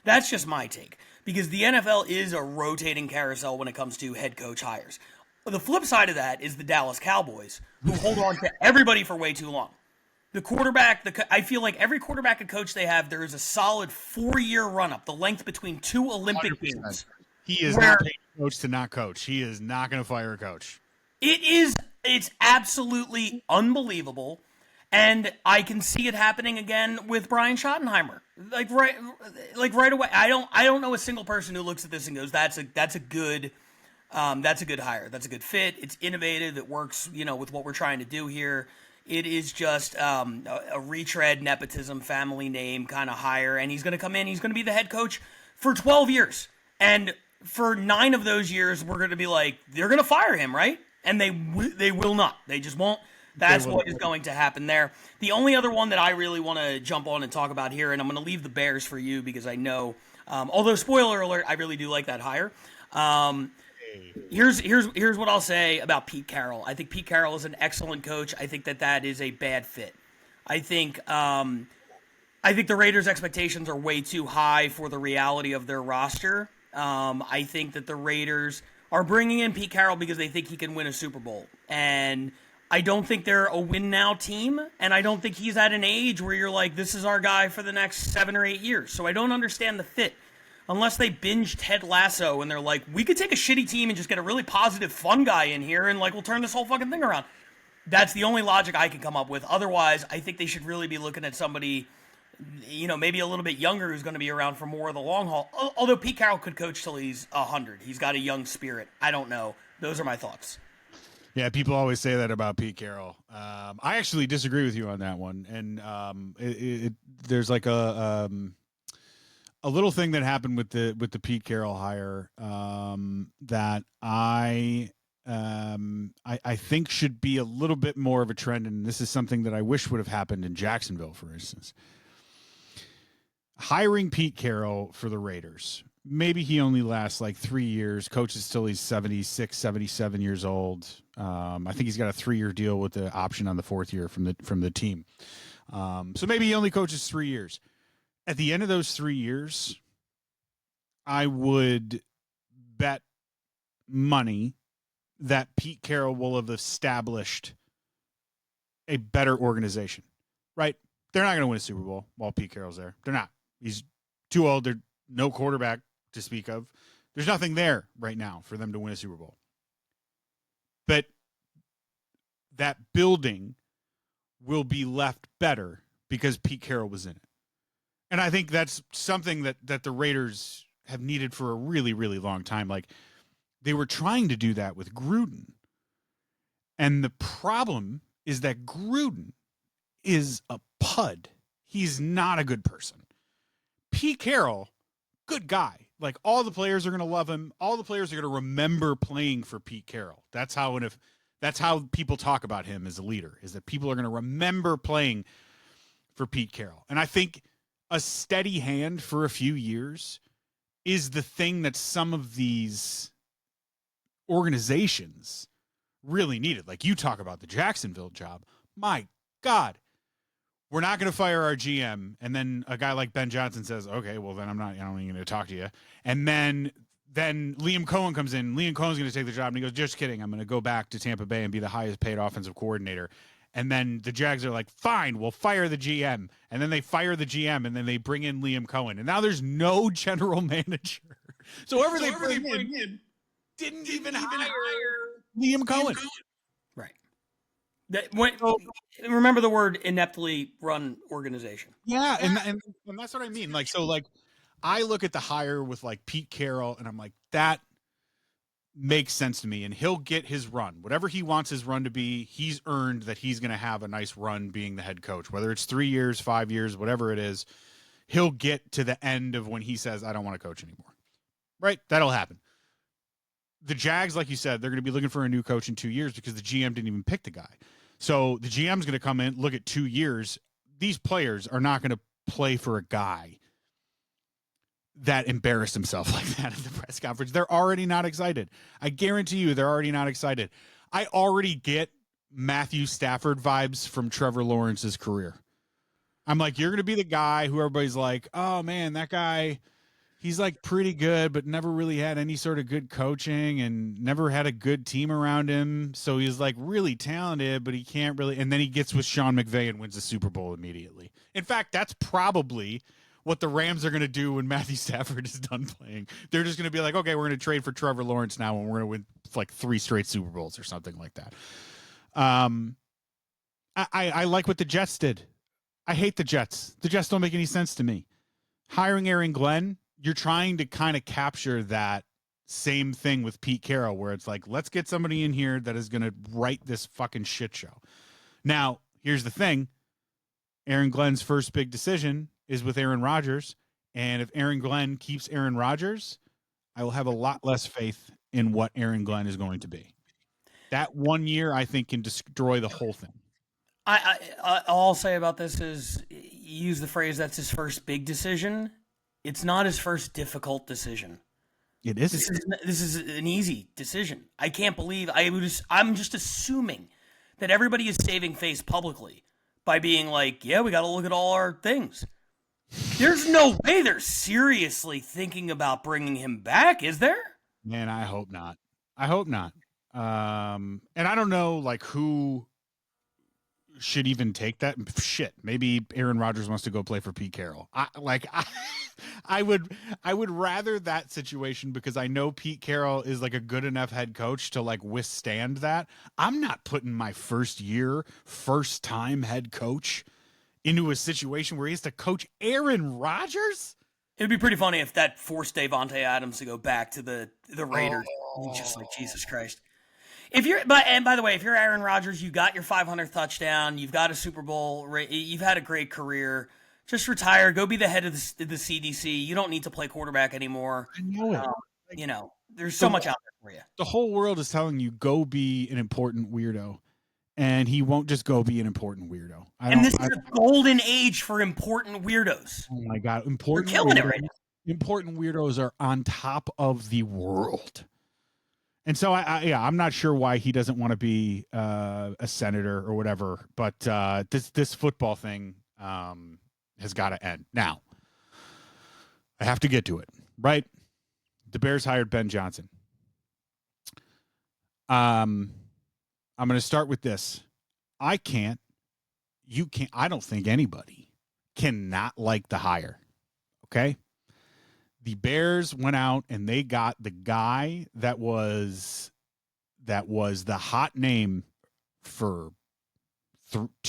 That's just my take, because the NFL is a rotating carousel when it comes to head coach hires. The flip side of that is the Dallas Cowboys, who hold on to everybody for way too long. The quarterback, I feel like every quarterback and coach they have, there is a solid 4-year run up, the length between 2 Olympic 100%. games. He is not paying a coach to not coach. He is not going to fire a coach. It's absolutely unbelievable. And I can see it happening again with Brian Schottenheimer. Like right away. I don't know a single person who looks at this and goes, that's a good hire. That's a good fit. It's innovative. It works, with what we're trying to do here. It is just a retread, nepotism, family name kind of hire. And he's going to come in. He's going to be the head coach for 12 years. And for 9 of those years, we're going to be like, they're going to fire him, right? And they will not. They just won't. That's what is going to happen there. The only other one that I really want to jump on and talk about here, and I'm going to leave the Bears for you because I know, although spoiler alert, I really do like that hire. Here's what I'll say about Pete Carroll. I think Pete Carroll is an excellent coach. I think that is a bad fit. I think the Raiders' expectations are way too high for the reality of their roster. I think that the Raiders are bringing in Pete Carroll because they think he can win a Super Bowl. And I don't think they're a win-now team, and I don't think he's at an age where you're like, this is our guy for the next 7 or 8 years. So I don't understand the fit. Unless they binge Ted Lasso and they're like, we could take a shitty team and just get a really positive, fun guy in here and we'll turn this whole fucking thing around. That's the only logic I can come up with. Otherwise, I think they should really be looking at somebody, maybe a little bit younger who's going to be around for more of the long haul. Although Pete Carroll could coach till he's 100. He's got a young spirit. I don't know. Those are my thoughts. Yeah, people always say that about Pete Carroll. I actually disagree with you on that one. And there's like a little thing that happened with the Pete Carroll hire that I think should be a little bit more of a trend, and this is something that I wish would have happened in Jacksonville, for instance. Hiring Pete Carroll for the Raiders. Maybe he only lasts like 3 years, coaches till he's 76, 77 years old. I think he's got a 3-year deal with the option on the 4th year from the team. So maybe he only coaches 3 years. At the end of those 3 years, I would bet money that Pete Carroll will have established a better organization, right? They're not going to win a Super Bowl while Pete Carroll's there. They're not. He's too old. There's no quarterback to speak of. There's nothing there right now for them to win a Super Bowl. But that building will be left better because Pete Carroll was in it. And I think that's something that the Raiders have needed for a really, really long time. Like, they were trying to do that with Gruden. And the problem is that Gruden is a pud. He's not a good person. Pete Carroll, good guy. Like, all the players are going to love him. All the players are going to remember playing for Pete Carroll. That's how people talk about him as a leader, is that people are going to remember playing for Pete Carroll. And I think a steady hand for a few years is the thing that some of these organizations really needed. Like, you talk about the Jacksonville job. My God, we're not going to fire our GM. And then a guy like Ben Johnson says, okay, well, then I'm not even going to talk to you. And then then Liam Cohen comes in. Liam Cohen's going to take the job, and he goes, just kidding. I'm going to go back to Tampa Bay and be the highest paid offensive coordinator. And then the Jags are like, fine, we'll fire the GM. And then they fire the GM, and then they bring in Liam Cohen. And now there's no general manager. So whoever they bring in didn't even hire Liam Cohen. Right. Remember the word ineptly run organization. Yeah, and that's what I mean. Like, so, like, I look at the hire with, like, Pete Carroll, and I'm like, that makes sense to me, and he'll get his run. Whatever he wants his run to be, he's earned that he's going to have a nice run being the head coach. Whether it's 3 years, 5 years, whatever it is, he'll get to the end of when he says, I don't want to coach anymore. Right? That'll happen. The Jags, like you said, they're going to be looking for a new coach in 2 years because the GM didn't even pick the guy. So the GM's going to come in, look at 2 years. These players are not going to play for a guy that embarrassed himself like that at the press conference. They're already not excited. I guarantee you they're already not excited. I already get Matthew Stafford vibes from Trevor Lawrence's career. I'm like, you're going to be the guy who everybody's like, oh man, that guy, he's like pretty good, but never really had any sort of good coaching and never had a good team around him. So he's like really talented, but he can't really. And then he gets with Sean McVay and wins the Super Bowl immediately. In fact, that's probably what the Rams are going to do when Matthew Stafford is done playing. They're just going to be like, okay, we're going to trade for Trevor Lawrence now, and we're going to win like 3 straight Super Bowls or something like that. I like what the Jets did. I hate the Jets. The Jets don't make any sense to me. Hiring Aaron Glenn, you're trying to kind of capture that same thing with Pete Carroll, where it's like, let's get somebody in here that is going to write this fucking shit show. Now, here's the thing. Aaron Glenn's first big decision is with Aaron Rodgers. And if Aaron Glenn keeps Aaron Rodgers, I will have a lot less faith in what Aaron Glenn is going to be. That 1 year, I think, can destroy the whole thing. All I'll say about this is you use the phrase that's his first big decision. It's not his first difficult decision. It is. This is an easy decision. I can't believe I'm just assuming that everybody is saving face publicly by being like, yeah, we got to look at all our things. There's no way they're seriously thinking about bringing him back, is there? Man, I hope not. I hope not. And I don't know, like, who should even take that. Shit, maybe Aaron Rodgers wants to go play for Pete Carroll. I would rather that situation, because I know Pete Carroll is like a good enough head coach to like withstand that. I'm not putting my first time head coach into a situation where he has to coach Aaron Rodgers. It'd be pretty funny if that forced Davante Adams to go back to the Raiders. Just like, Jesus Christ. By the way, if you're Aaron Rodgers, you got your 500th touchdown, you've got a Super Bowl, you've had a great career. Just retire, go be the head of the CDC. You don't need to play quarterback anymore. I know it. There's so much out there for you. The whole world is telling you, go be an important weirdo. And he won't just go be an important weirdo. This is a golden age for important weirdos. Oh my God. We're killing it right now. Important weirdos are on top of the world. And so I'm not sure why he doesn't want to be a senator or whatever, but this football thing has got to end. Now, I have to get to it, right? The Bears hired Ben Johnson. I'm going to start with this. I don't think anybody cannot like the hire. Okay? The Bears went out and they got the guy that was the hot name for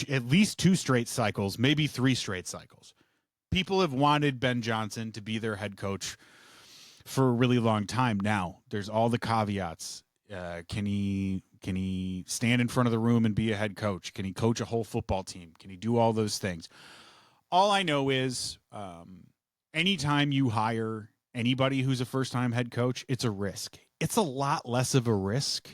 at least 2 straight cycles, maybe 3 straight cycles. People have wanted Ben Johnson to be their head coach for a really long time. Now, there's all the caveats. Can he stand in front of the room and be a head coach? Can he coach a whole football team? Can he do all those things? All I know is anytime you hire anybody who's a first-time head coach, it's a risk. It's a lot less of a risk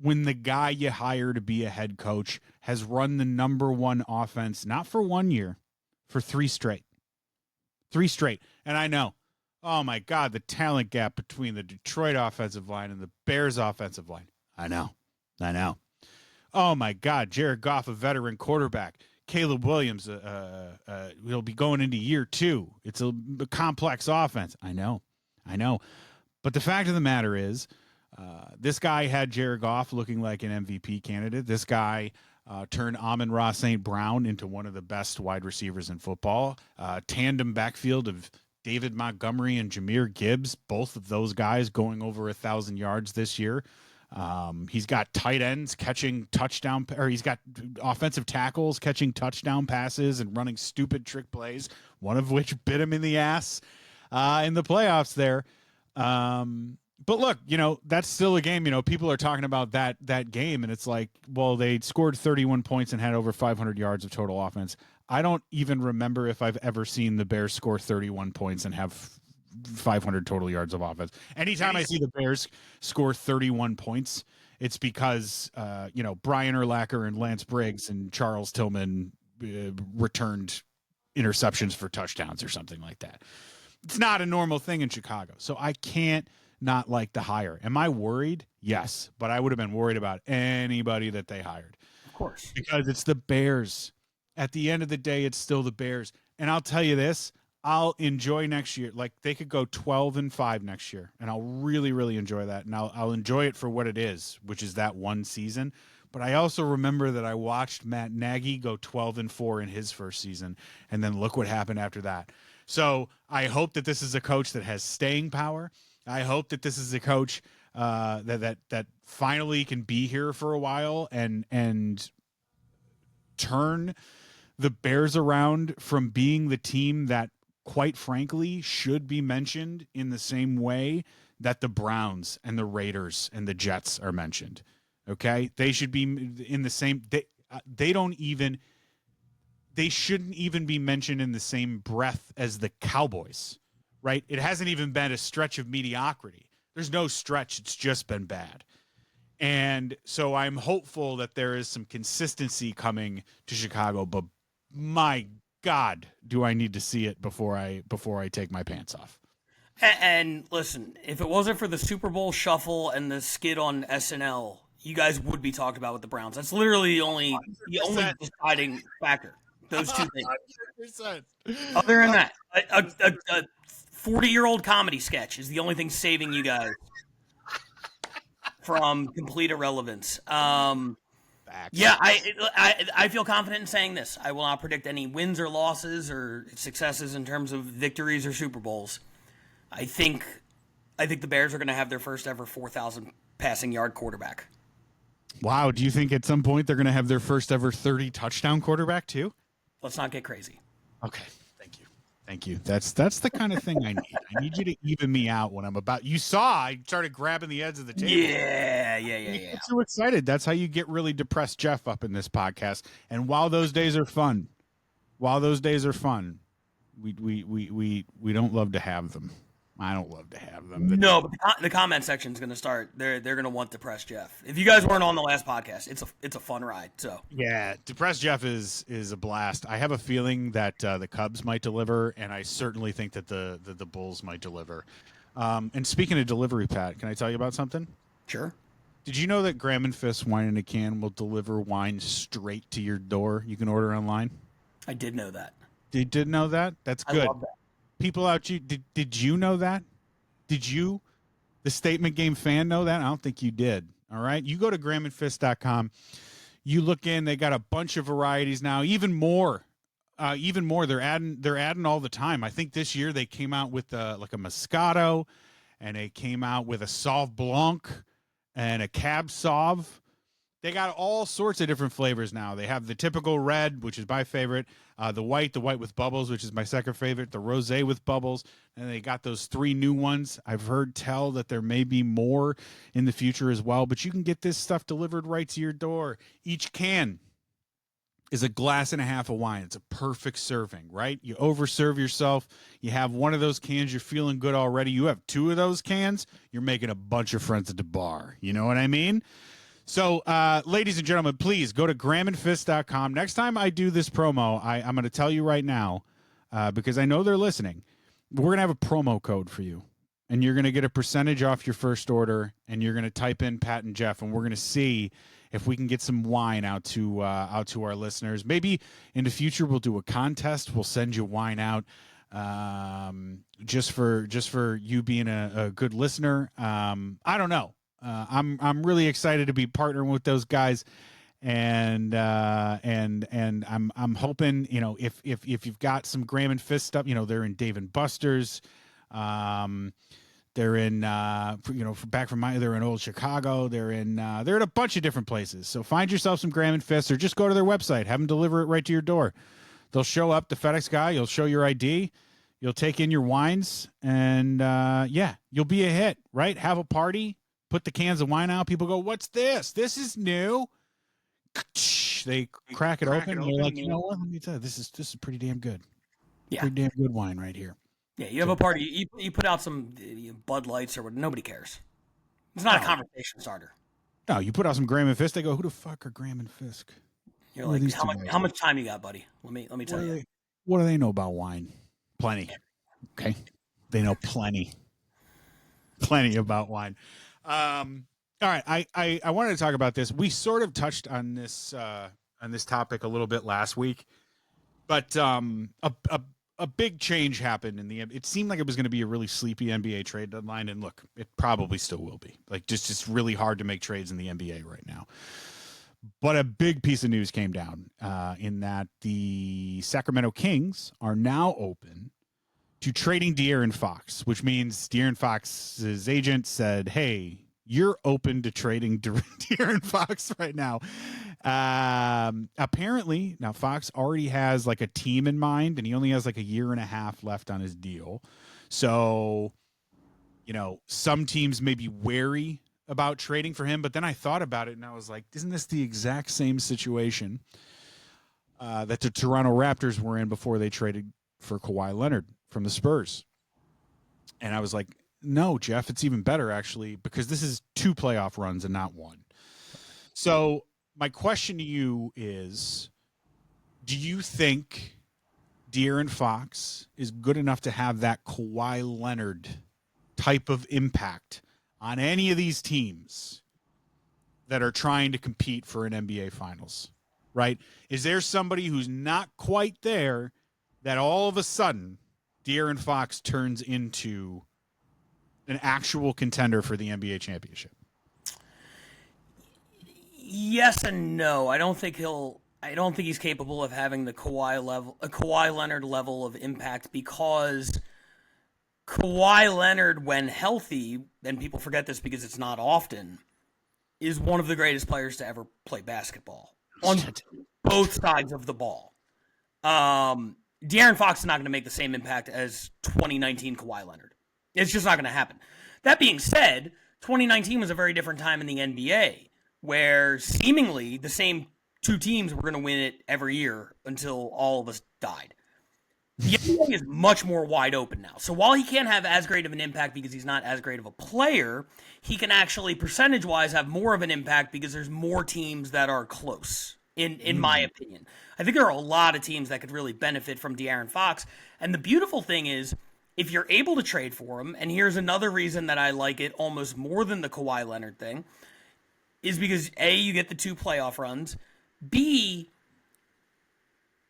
when the guy you hire to be a head coach has run the number 1 offense, not for 1 year, for 3 straight. 3 straight. And I know, oh my God, the talent gap between the Detroit offensive line and the Bears offensive line. I know. Oh my God, Jared Goff, a veteran quarterback. Caleb Williams, will be going into year 2. It's a complex offense. I know. But the fact of the matter is, this guy had Jared Goff looking like an MVP candidate. This guy turned Amon-Ra St. Brown into one of the best wide receivers in football. Tandem backfield of David Montgomery and Jahmyr Gibbs, both of those guys going over 1,000 yards this year. He's got tight ends catching touchdown, or he's got offensive tackles catching touchdown passes and running stupid trick plays, one of which bit him in the ass in the playoffs there. But look, that's still a game. People are talking about that game, and it's like, well, they scored 31 points and had over 500 yards of total offense. I don't even remember if I've ever seen the Bears score 31 points and have 500 total yards of offense. Anytime I see the Bears score 31 points, it's because, Brian Urlacher and Lance Briggs and Charles Tillman returned interceptions for touchdowns or something like that. It's not a normal thing in Chicago. So I can't not like the hire. Am I worried? Yes. But I would have been worried about anybody that they hired. Of course. Because it's the Bears. At the end of the day, it's still the Bears. And I'll tell you this, I'll enjoy next year. Like, they could go 12-5 next year, and I'll really, really enjoy that. And I'll enjoy it for what it is, which is that one season. But I also remember that I watched Matt Nagy go 12-4 in his first season, and then look what happened after that. So I hope that this is a coach that has staying power. I hope that this is a coach that finally can be here for a while and turn the Bears around from being the team that, quite frankly, should be mentioned in the same way that the Browns and the Raiders and the Jets are mentioned. Okay? They should be in the same they shouldn't even be mentioned in the same breath as the Cowboys, right? It hasn't even been a stretch of mediocrity. There's no stretch. It's just been bad. And so I'm hopeful that there is some consistency coming to Chicago, but my God, do I need to see it before I take my pants off. And listen, if it wasn't for the Super Bowl shuffle and the skit on SNL, you guys would be talked about with the Browns. That's literally the only deciding factor. Those two things. 100%. Other than that, a 40-year-old comedy sketch is the only thing saving you guys from complete irrelevance. Yeah, I feel confident in saying this. I will not predict any wins or losses or successes in terms of victories or Super Bowls. I think the Bears are going to have their first ever 4,000 passing yard quarterback. Wow, do you think at some point they're going to have their first ever 30 touchdown quarterback too? Let's not get crazy. Okay. Thank you. That's the kind of thing I need. I need you to even me out when I'm about. You saw I started grabbing the edge of the table. Yeah. I'm so excited. That's how you get really depressed Jeff up in this podcast. And while those days are fun, we don't love to have them. I don't love to have them. No, but the comment section is going to start. They're going to want depressed Jeff. If you guys weren't on the last podcast, it's a fun ride. So yeah, depressed Jeff is a blast. I have a feeling that the Cubs might deliver, and I certainly think that the Bulls might deliver. And speaking of delivery, Pat, can I tell you about something? Sure. Did you know that Graham and Fist Wine in a Can will deliver wine straight to your door? You can order online. I did know that. You did know that? That's good. I love that. People out you did you know that? Did you, the Statement Game fan, know that? I don't think you did. All right. You go to grahamandfist.com. You look in, they got a bunch of varieties now, even more. They're adding all the time. I think this year they came out with like a Moscato, and they came out with a Sauv Blanc and a Cab Sauv. They got all sorts of different flavors now. They have the typical red, which is my favorite, the white with bubbles, which is my second favorite, the rosé with bubbles, and they got those 3 new ones. I've heard tell that there may be more in the future as well, but you can get this stuff delivered right to your door. Each can is a glass and a half of wine. It's a perfect serving, right? You overserve yourself. You have one of those cans, you're feeling good already. You have 2 of those cans, you're making a bunch of friends at the bar. You know what I mean? So, ladies and gentlemen, please go to grahamandfist.com. Next time I do this promo, I'm going to tell you right now, because I know they're listening, we're going to have a promo code for you. And you're going to get a percentage off your first order, and you're going to type in Pat and Jeff, and we're going to see if we can get some wine out to our listeners. Maybe in the future we'll do a contest. We'll send you wine out. just for you being a good listener. I don't know. I'm really excited to be partnering with those guys, and I'm hoping, if you've got some Graham and Fist stuff, they're in Dave and Buster's. They're in, they're in Old Chicago. They're in a bunch of different places. So find yourself some Graham and Fists, or just go to their website. Have them deliver it right to your door. They'll show up, the FedEx guy. You'll show your ID. You'll take in your wines, and you'll be a hit, right? Have a party. Put the cans of wine out. People go, "What's this? This is new." They crack it open. And you're like, you know what? Let me tell you, this is pretty damn good. Yeah. Pretty damn good wine right here. Yeah, you have a party. You put out some Bud Lights or what? Nobody cares. It's not a conversation starter. No, you put out some Graham and Fisk. They go, "Who the fuck are Graham and Fisk?" You're like, how much time you got, buddy? Let me tell you. What do they know about wine? Plenty. Okay, they know plenty about wine. All right, I wanted to talk about this. We sort of touched on this topic a little bit last week, but a big change happened in the. It seemed like it was going to be a really sleepy NBA trade deadline, and look, it probably still will be. Like, just really hard to make trades in the NBA right now. But a big piece of news came down in that the Sacramento Kings are now open to trading De'Aaron Fox, which means De'Aaron Fox's agent said, "Hey, you're open to trading De'Aaron Fox right now." Apparently, now Fox already has like a team in mind, and he only has like a year and a half left on his deal. So, some teams may be wary about trading for him. But then I thought about it, and I was like, isn't this the exact same situation that the Toronto Raptors were in before they traded for Kawhi Leonard from the Spurs? And I was like, no, Jeff, it's even better, actually, because this is 2 playoff runs and not 1. So my question to you is, do you think De'Aaron Fox is good enough to have that Kawhi Leonard type of impact on any of these teams that are trying to compete for an NBA Finals, right? Is there somebody who's not quite there that all of a sudden De'Aaron Fox turns into an actual contender for the NBA championship? Yes and no. I don't think he's capable of having the Kawhi Leonard level of impact, because Kawhi Leonard, when healthy, and people forget this because it's not often, is one of the greatest players to ever play basketball on both sides of the ball. De'Aaron Fox is not going to make the same impact as 2019 Kawhi Leonard. It's just not going to happen. That being said, 2019 was a very different time in the NBA, where seemingly the same 2 teams were going to win it every year until all of us died. The NBA is much more wide open now. So while he can't have as great of an impact because he's not as great of a player, he can actually, percentage-wise, have more of an impact because there's more teams that are close, in my opinion. I think there are a lot of teams that could really benefit from De'Aaron Fox. And the beautiful thing is, if you're able to trade for him, and here's another reason that I like it almost more than the Kawhi Leonard thing, is because A, you get the 2 playoff runs, B,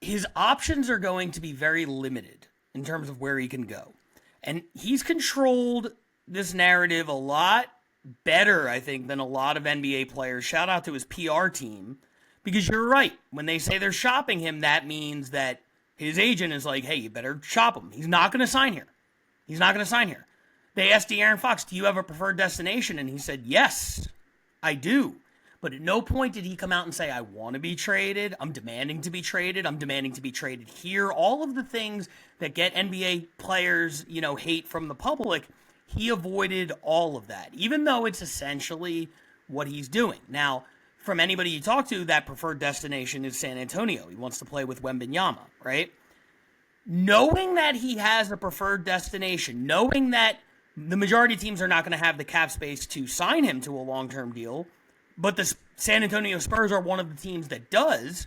his options are going to be very limited in terms of where he can go. And he's controlled this narrative a lot better, I think, than a lot of NBA players. Shout out to his PR team, because you're right. When they say they're shopping him, that means that his agent is like, hey, you better shop him. He's not going to sign here. He's not going to sign here. They asked De'Aaron Fox, do you have a preferred destination? And he said, yes, I do. But at no point did he come out and say, I want to be traded. I'm demanding to be traded. I'm demanding to be traded here. All of the things that get NBA players, hate from the public, he avoided all of that, even though it's essentially what he's doing. Now, from anybody you talk to, that preferred destination is San Antonio. He wants to play with Wembanyama, right? Knowing that he has a preferred destination, knowing that the majority of teams are not going to have the cap space to sign him to a long-term deal, but the San Antonio Spurs are one of the teams that does,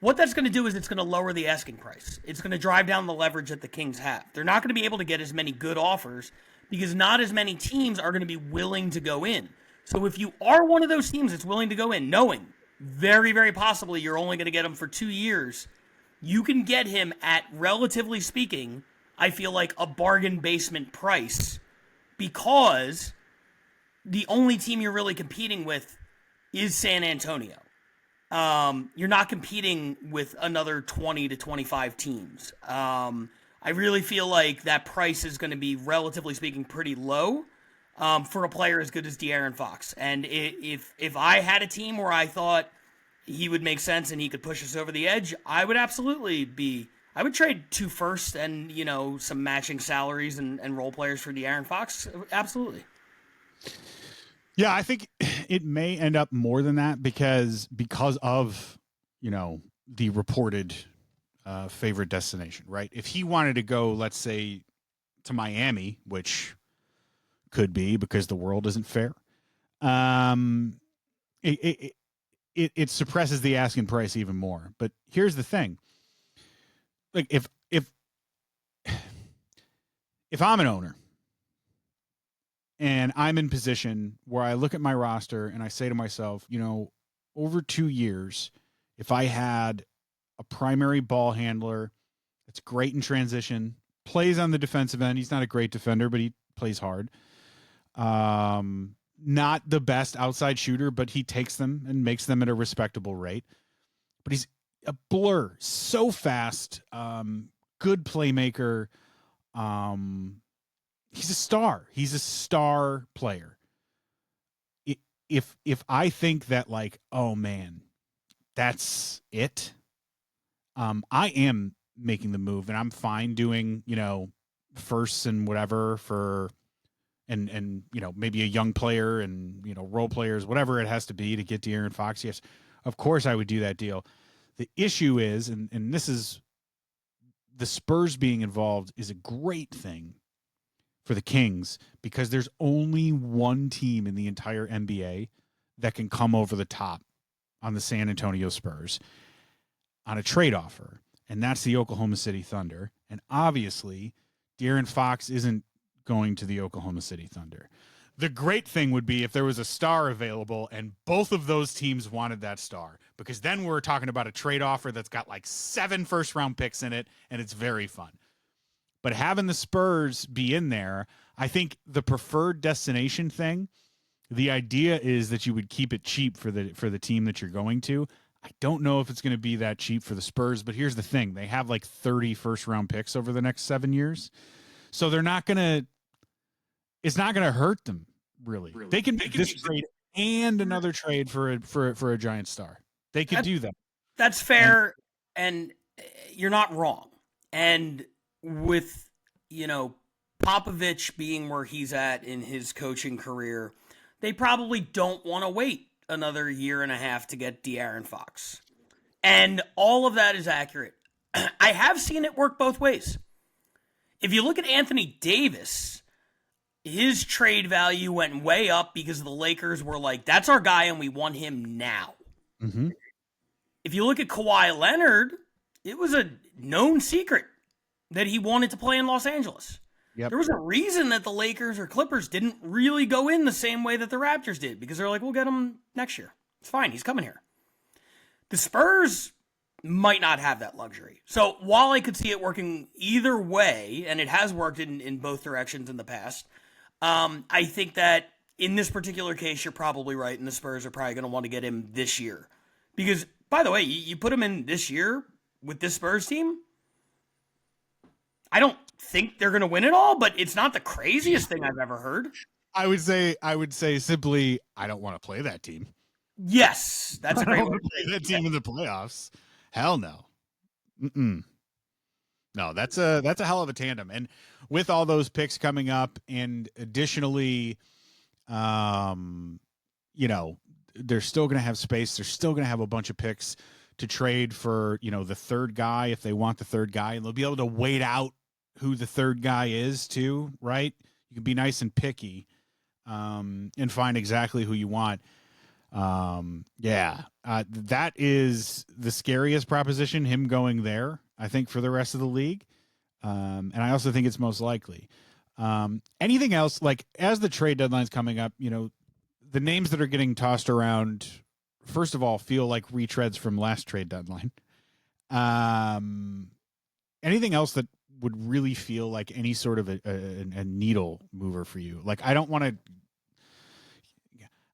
what that's going to do is it's going to lower the asking price. It's going to drive down the leverage that the Kings have. They're not going to be able to get as many good offers because not as many teams are going to be willing to go in. So if you are one of those teams that's willing to go in, knowing very, very possibly you're only going to get him for 2 years, you can get him at, relatively speaking, I feel like a bargain basement price because the only team you're really competing with is San Antonio. You're not competing with another 20 to 25 teams. I really feel like that price is going to be, relatively speaking, pretty low for a player as good as De'Aaron Fox. And if I had a team where I thought he would make sense and he could push us over the edge, I would absolutely be. I would trade 2 firsts and some matching salaries and role players for De'Aaron Fox. Absolutely. Yeah, I think it may end up more than that because of the reported favorite destination, right? If he wanted to go, let's say, to Miami, which could be because the world isn't fair, it suppresses the asking price even more. But here's the thing: like if I'm an owner and I'm in position where I look at my roster and I say to myself, over 2 years, if I had a primary ball handler that's great in transition, plays on the defensive end, he's not a great defender, but he plays hard. Not the best outside shooter, but he takes them and makes them at a respectable rate. But he's a blur, so fast, good playmaker. He's a star. He's a star player. If I think that, like, oh man, that's it, I am making the move, and I'm fine doing firsts and whatever for and maybe a young player and role players, whatever it has to be to get De'Aaron Fox. Yes, of course I would do that deal. The issue is, and this is the Spurs being involved is a great thing for the Kings because there's only one team in the entire NBA that can come over the top on the San Antonio Spurs on a trade offer, and that's the Oklahoma City Thunder. And obviously, De'Aaron Fox isn't going to the Oklahoma City Thunder. The great thing would be if there was a star available and both of those teams wanted that star, because then we're talking about a trade offer that's got like 7 first-round picks in it, and it's very fun. But having the Spurs be in there, I think the preferred destination thing, the idea is that you would keep it cheap for the team that you're going to. I don't know if it's going to be that cheap for the Spurs, but here's the thing. They have like 30 first-round picks over the next 7 years. So they're not going to – it's not going to hurt them, really. They can make this trade and another trade for a giant star. They could do that. That's fair, and you're not wrong. And with, Popovich being where he's at in his coaching career, they probably don't want to wait another year and a half to get De'Aaron Fox. And all of that is accurate. I have seen it work both ways. If you look at Anthony Davis, his trade value went way up because the Lakers were like, that's our guy and we want him now. Mm-hmm. If you look at Kawhi Leonard, it was a known secret that he wanted to play in Los Angeles. Yep. There was a reason that the Lakers or Clippers didn't really go in the same way that the Raptors did, because they're like, we'll get him next year. It's fine. He's coming here. The Spurs might not have that luxury. So while I could see it working either way, and it has worked in both directions in the past, I think that in this particular case, you're probably right, and the Spurs are probably going to want to get him this year. Because, by the way, you put him in this year with this Spurs team, I don't think they're going to win it all, but it's not the craziest thing I've ever heard. I would say simply, I don't want to play that team. Yes, that's a great way to play that team in the playoffs. Hell no. Mm-mm. No, that's a hell of a tandem. And with all those picks coming up, and additionally, they're still going to have space. They're still going to have a bunch of picks to trade for, the third guy if they want the third guy, and they'll be able to wait out who the third guy is too, right? You can be nice and picky and find exactly who you want. That is the scariest proposition, him going there, I think, for the rest of the league. And I also think it's most likely. Anything else, like as the trade deadline's coming up, the names that are getting tossed around, first of all, feel like retreads from last trade deadline. Anything else that would really feel like any sort of a needle mover for you? Like, I don't want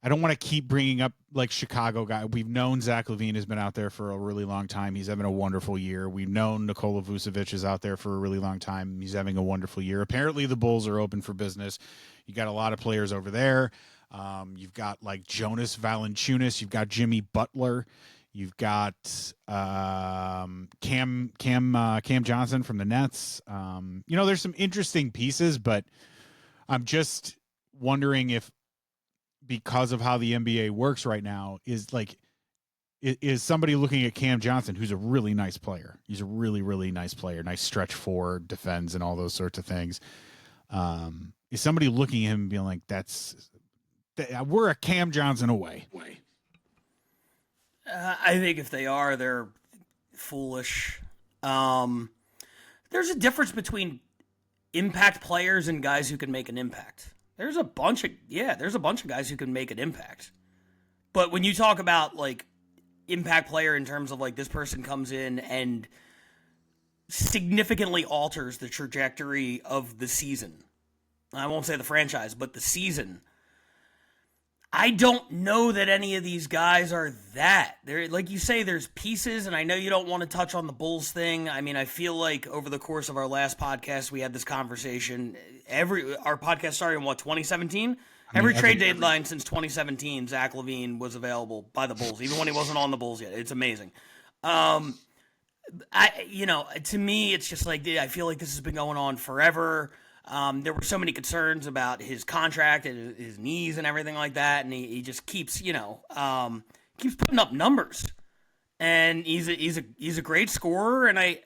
to keep bringing up like Chicago guy. We've known Zach LaVine has been out there for a really long time. He's having a wonderful year. We've known Nikola Vucevic is out there for a really long time. He's having a wonderful year. Apparently the Bulls are open for business. You got a lot of players over there. You've got like Jonas Valanciunas. You've got Jimmy Butler. You've got Cam Johnson from the Nets. There's some interesting pieces, but I'm just wondering if, because of how the NBA works right now, is somebody looking at Cam Johnson, who's a really nice player. He's a really, really nice player, nice stretch four, defends, and all those sorts of things. Is somebody looking at him and being like, we're a Cam Johnson away? I think if they are, they're foolish. There's a difference between impact players and guys who can make an impact. There's a bunch of guys who can make an impact. But when you talk about like impact player in terms of like this person comes in and significantly alters the trajectory of the season, I won't say the franchise, but the season, I don't know that any of these guys are that. There, like you say, there's pieces, and I know you don't want to touch on the Bulls thing. I mean, I feel like over the course of our last podcast, we had this conversation. Our podcast started in 2017? Every trade deadline since 2017, Zach LaVine was available by the Bulls, even when he wasn't on the Bulls yet. It's amazing. To me, it's just like, I feel like this has been going on forever. There were so many concerns about his contract and his knees and everything like that, and he just keeps putting up numbers, and he's a great scorer, and I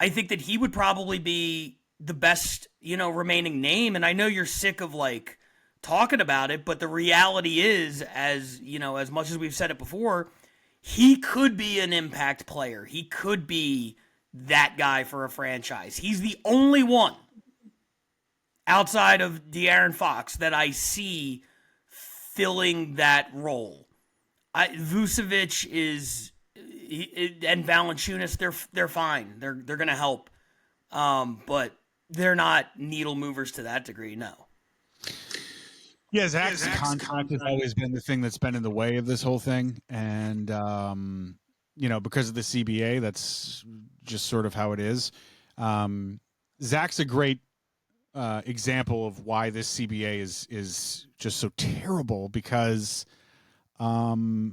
think that he would probably be the best remaining name. And I know you're sick of like talking about it, but the reality is, as much as we've said it before, he could be an impact player. He could be that guy for a franchise. He's the only one outside of De'Aaron Fox that I see filling that role. Vucevic and Valanciunas, they're fine. They're going to help, but they're not needle movers to that degree. No. Yeah, Zach's contract has always been the thing that's been in the way of this whole thing, and because of the CBA, that's just sort of how it is. Zach's a great example of why this CBA is just so terrible, because he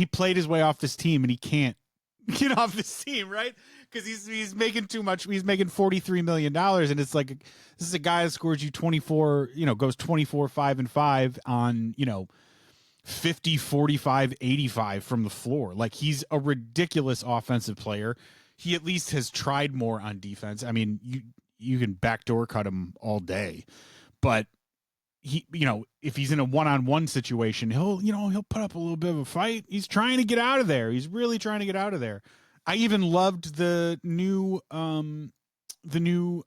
played his way off this team, and he can't get off this team, right? Because he's making too much. He's making $43 million, and it's like, this is a guy that scores you 24, goes 24, 5 and 5 on 50, 45, 85 from the floor. Like, he's a ridiculous offensive player. He at least has tried more on defense. I mean, you can backdoor cut him all day, but he, if he's in a one-on-one situation, he'll put up a little bit of a fight. He's trying to get out of there. He's really trying to get out of there. I even loved the new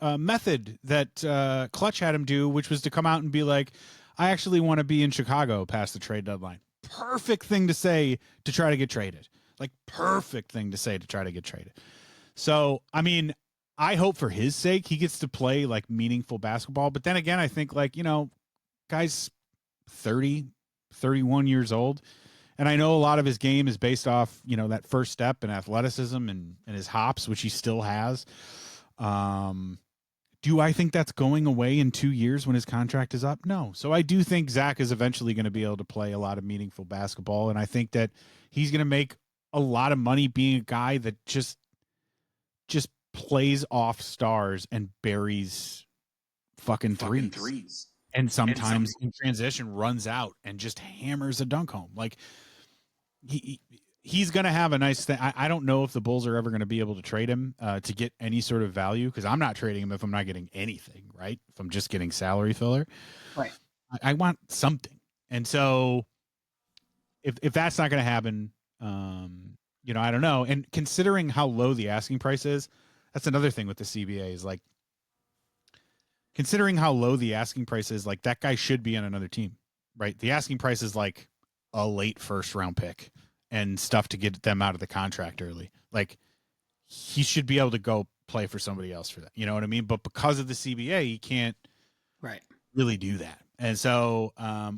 method that Clutch had him do, which was to come out and be like, I actually want to be in Chicago past the trade deadline. Perfect thing to say to try to get traded. Like, perfect thing to say to try to get traded. So, I mean, I hope for his sake he gets to play like meaningful basketball. But then again, I think guy's 30, 31 years old. And I know a lot of his game is based off, that first step and athleticism and his hops, which he still has. Do I think that's going away in 2 years when his contract is up? No. So I do think Zach is eventually going to be able to play a lot of meaningful basketball. And I think that he's going to make a lot of money being a guy that just plays off stars and buries fucking threes. And sometimes in transition runs out and just hammers a dunk home. Like, he's going to have a nice thing. I don't know if the Bulls are ever going to be able to trade him to get any sort of value, because I'm not trading him if I'm not getting anything, right? If I'm just getting salary filler. Right. I want something. And so if that's not going to happen, I don't know. And considering how low the asking price is, that's another thing with the CBA is like, considering how low the asking price is, like, that guy should be on another team, right? The asking price is like a late first round pick and stuff to get them out of the contract early. Like, he should be able to go play for somebody else for that. You know what I mean? But because of the CBA, he can't really do that. And so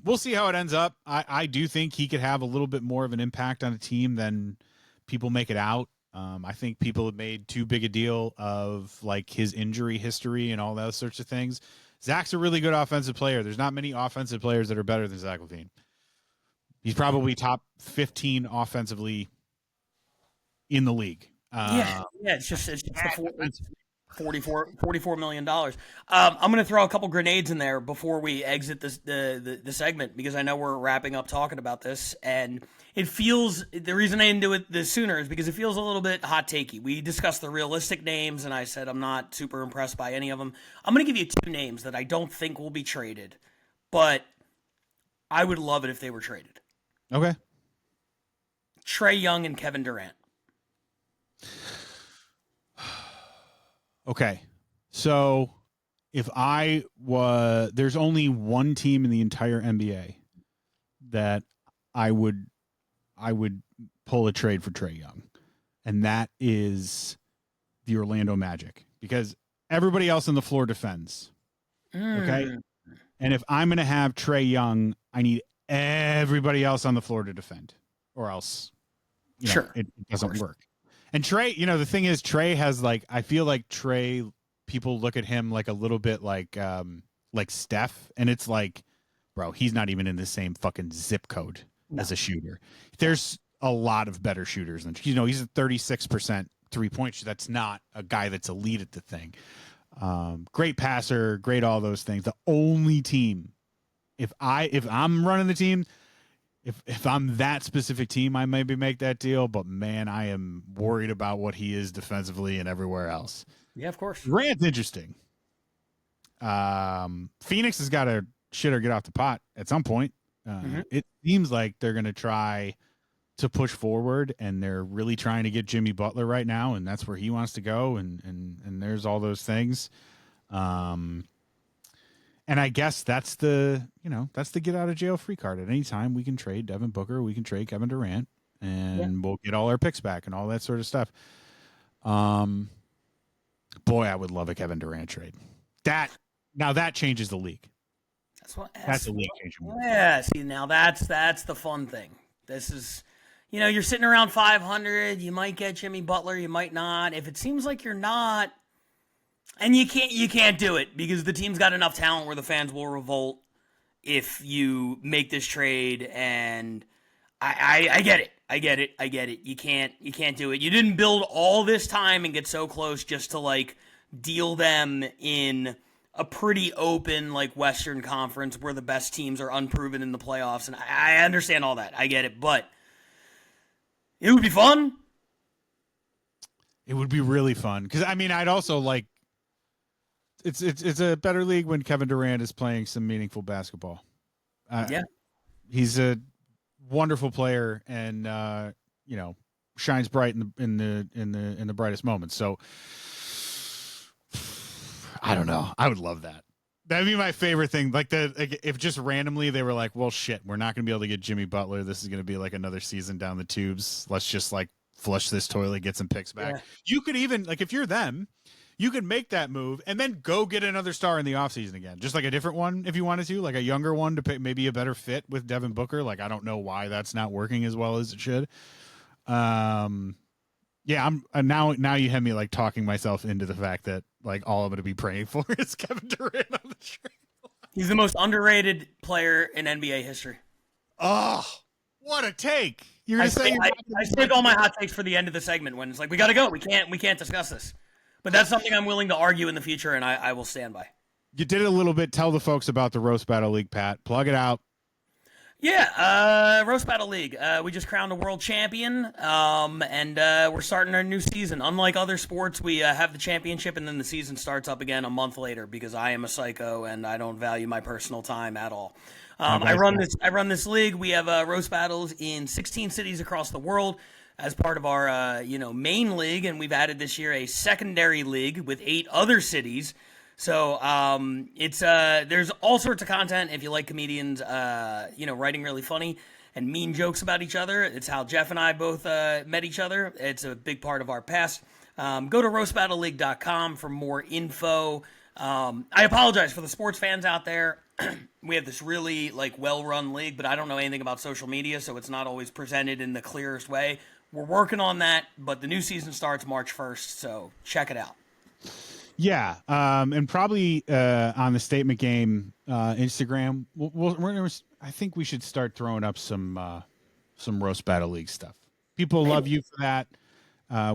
we'll see how it ends up. I do think he could have a little bit more of an impact on a team than people make it out. I think people have made too big a deal of like his injury history and all those sorts of things. Zach's a really good offensive player. There's not many offensive players that are better than Zach LaVine. He's probably top 15 offensively in the league. It's just $44 million. I'm going to throw a couple grenades in there before we exit the segment, because I know we're wrapping up talking about this, and it feels, the reason I didn't do it this sooner is because it feels a little bit hot takey. We discussed the realistic names, and I said I'm not super impressed by any of them. I'm going to give you two names that I don't think will be traded, but I would love it if they were traded. Okay. Trae Young and Kevin Durant. Okay. So if there's only one team in the entire NBA that I would pull a trade for Trae Young, and that is the Orlando Magic, because everybody else on the floor defends. Okay. And if I'm going to have Trae Young, I need everybody else on the floor to defend, or else it doesn't work. And Trae, the thing is, Trae has I feel like Trae, people look at him like a little bit like Steph, and it's like, bro, he's not even in the same fucking zip code as a shooter. There's a lot of better shooters than, he's a 36% 3-point shooter. That's not a guy that's elite at the thing. Great passer, great all those things. The only team, if I'm running the team, if I'm that specific team, I maybe make that deal. But man, I am worried about what he is defensively and everywhere else. Yeah, of course. Durant's interesting. Phoenix has got to shit or get off the pot at some point. It seems like they're going to try to push forward, and they're really trying to get Jimmy Butler right now, and that's where he wants to go. And there's all those things. And I guess that's the get out of jail free card. At any time we can trade Devin Booker, we can trade Kevin Durant, and we'll get all our picks back and all that sort of stuff. Boy, I would love a Kevin Durant trade. That changes the league. That's a league changing. Yeah, see, now that's the fun thing. This is, you're sitting around 500. You might get Jimmy Butler, you might not. If it seems like you're not, and you can't do it because the team's got enough talent where the fans will revolt if you make this trade. And I get it. I get it. You can't do it. You didn't build all this time and get so close just to deal them in a pretty open Western Conference where the best teams are unproven in the playoffs. And I understand all that. I get it, but it would be fun. It would be really fun because I'd also it's a better league when Kevin Durant is playing some meaningful basketball. He's a wonderful player, and shines bright in the brightest moments. So I don't know. I would love that. That'd be my favorite thing. If just randomly they were like, well, shit, we're not going to be able to get Jimmy Butler. This is going to be another season down the tubes. Let's just flush this toilet, get some picks back. Yeah. You could even if you're them, you could make that move and then go get another star in the offseason again. Just a different one if you wanted to, a younger one to pick, maybe a better fit with Devin Booker. I don't know why that's not working as well as it should. I'm now you have me talking myself into the fact that all I'm going to be praying for is Kevin Durant on the trade. He's the most underrated player in NBA history. Oh, what a take. You're I saved all my hot takes for the end of the segment when it's we got to go. We can't discuss this. But that's something I'm willing to argue in the future, and I will stand by. You did it a little bit. Tell the folks about the Roast Battle League, Pat. Plug it out. Yeah, Roast Battle League. We just crowned a world champion, and we're starting our new season. Unlike other sports, we have the championship, and then the season starts up again a month later because I am a psycho, and I don't value my personal time at all. I run this league. We have roast battles in 16 cities across the world as part of our main league, and we've added this year a secondary league with 8 other cities. So it's there's all sorts of content if you like comedians writing really funny and mean jokes about each other. It's how Jeff and I both met each other. It's a big part of our past. Go to roastbattleleague.com for more info. I apologize for the sports fans out there. We have this really well-run league, but I don't know anything about social media, so it's not always presented in the clearest way. We're working on that, but the new season starts March 1st, so check it out. Yeah, and probably on the Statement Game Instagram, I think we should start throwing up some Roast Battle League stuff. People love you for that.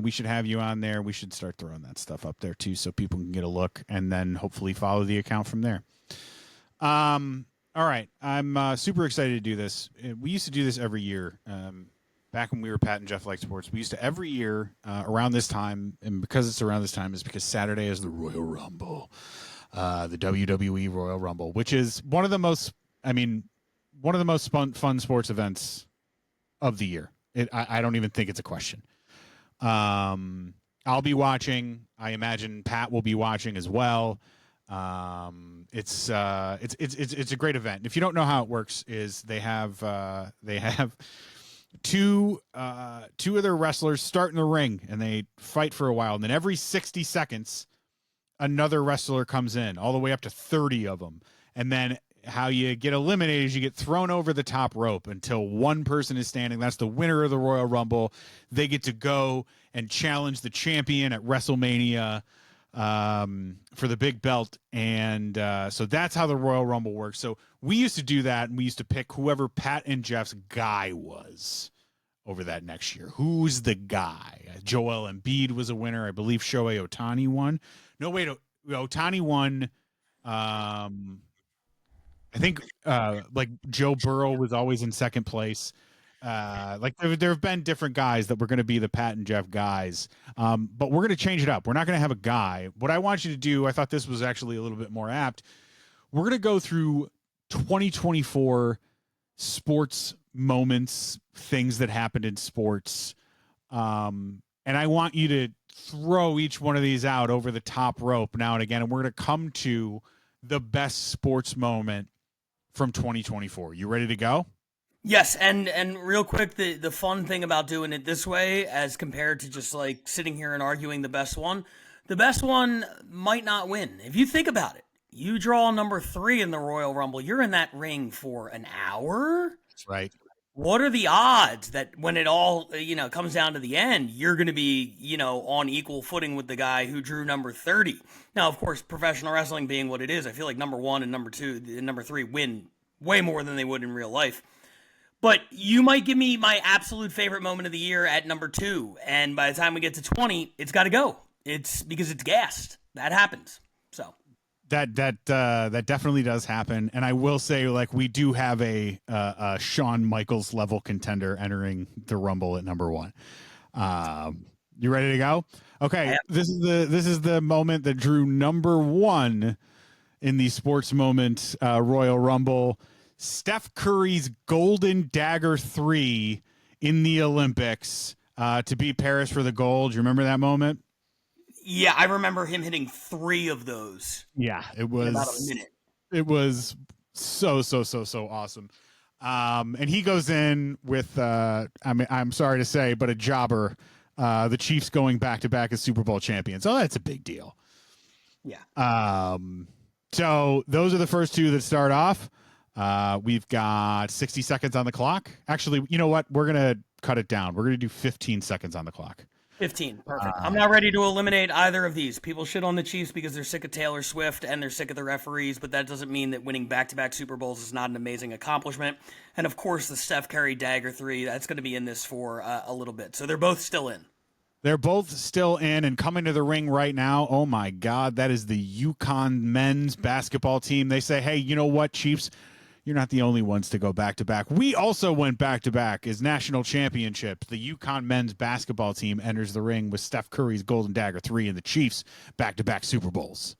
We should have you on there. We should start throwing that stuff up there too, so people can get a look and then hopefully follow the account from there. All right, I'm super excited to do this. We used to do this every year. Back when we were Pat and Jeff Like Sports, we used to every year around this time, and because it's around this time is because Saturday is the Royal Rumble, the WWE Royal Rumble, which is one of the most fun sports events of the year. I don't even think it's a question. I'll be watching. I imagine Pat will be watching as well. It's a great event. If you don't know how it works, is they have two of their wrestlers start in the ring and they fight for a while, and then every 60 seconds another wrestler comes in, all the way up to 30 of them. And then how you get eliminated is you get thrown over the top rope until one person is standing. That's the winner of the Royal Rumble. They get to go and challenge the champion at WrestleMania for the big belt. And so that's how the Royal Rumble works. So we used to do that, and we used to pick whoever Pat and Jeff's guy was over that next year. Who's the guy? Joel Embiid was a winner. I believe Shohei Ohtani won. No, wait, Ohtani won. I think Joe Burrow was always in second place. There have been different guys that were going to be the Pat and Jeff guys, but we're going to change it up. We're not going to have a guy. What I want you to do, I thought this was actually a little bit more apt. We're going to go through 2024 sports moments, things that happened in sports, and I want you to throw each one of these out over the top rope now and again, and we're going to come to the best sports moment from 2024. You ready to go? Yes, and real quick, the fun thing about doing it this way as compared to just sitting here and arguing the best one might not win. If you think about it, you draw number 3 in the Royal Rumble, you're in that ring for an hour? That's right. What are the odds that when it all, comes down to the end, you're going to be, on equal footing with the guy who drew number 30? Now, of course, professional wrestling being what it is, I feel like number 1 and number 2 and number 3 win way more than they would in real life. But you might give me my absolute favorite moment of the year at number 2, and by the time we get to 20, it's got to go. It's because it's gassed. That happens. So that definitely does happen, and I will say, we do have a Shawn Michaels level contender entering the Rumble at number 1. You ready to go? Okay, this is the moment that drew number 1 in the sports moment Royal Rumble. Steph Curry's Golden Dagger 3 in the Olympics to beat Paris for the gold. Do you remember that moment? Yeah, I remember him hitting 3 of those. Yeah, it was in about a minute. It was so awesome. And he goes in with I'm sorry to say, but a jobber. The Chiefs going back to back as Super Bowl champions. Oh, that's a big deal. Yeah. So those are the first 2 that start off. We've got 60 seconds on the clock. Actually, you know what? We're going to cut it down. We're going to do 15 seconds on the clock. 15. Perfect. I'm not ready to eliminate either of these. People shit on the Chiefs because they're sick of Taylor Swift and they're sick of the referees, but that doesn't mean that winning back-to-back Super Bowls is not an amazing accomplishment. And, of course, the Steph Curry Dagger 3, that's going to be in this for a little bit. So they're both still in. They're both still in and coming to the ring right now. Oh, my God. That is the UConn men's basketball team. They say, hey, you know what, Chiefs? You're not the only ones to go back-to-back. We also went back-to-back as national championships. The UConn men's basketball team enters the ring with Steph Curry's Golden Dagger 3 and the Chiefs back-to-back Super Bowls.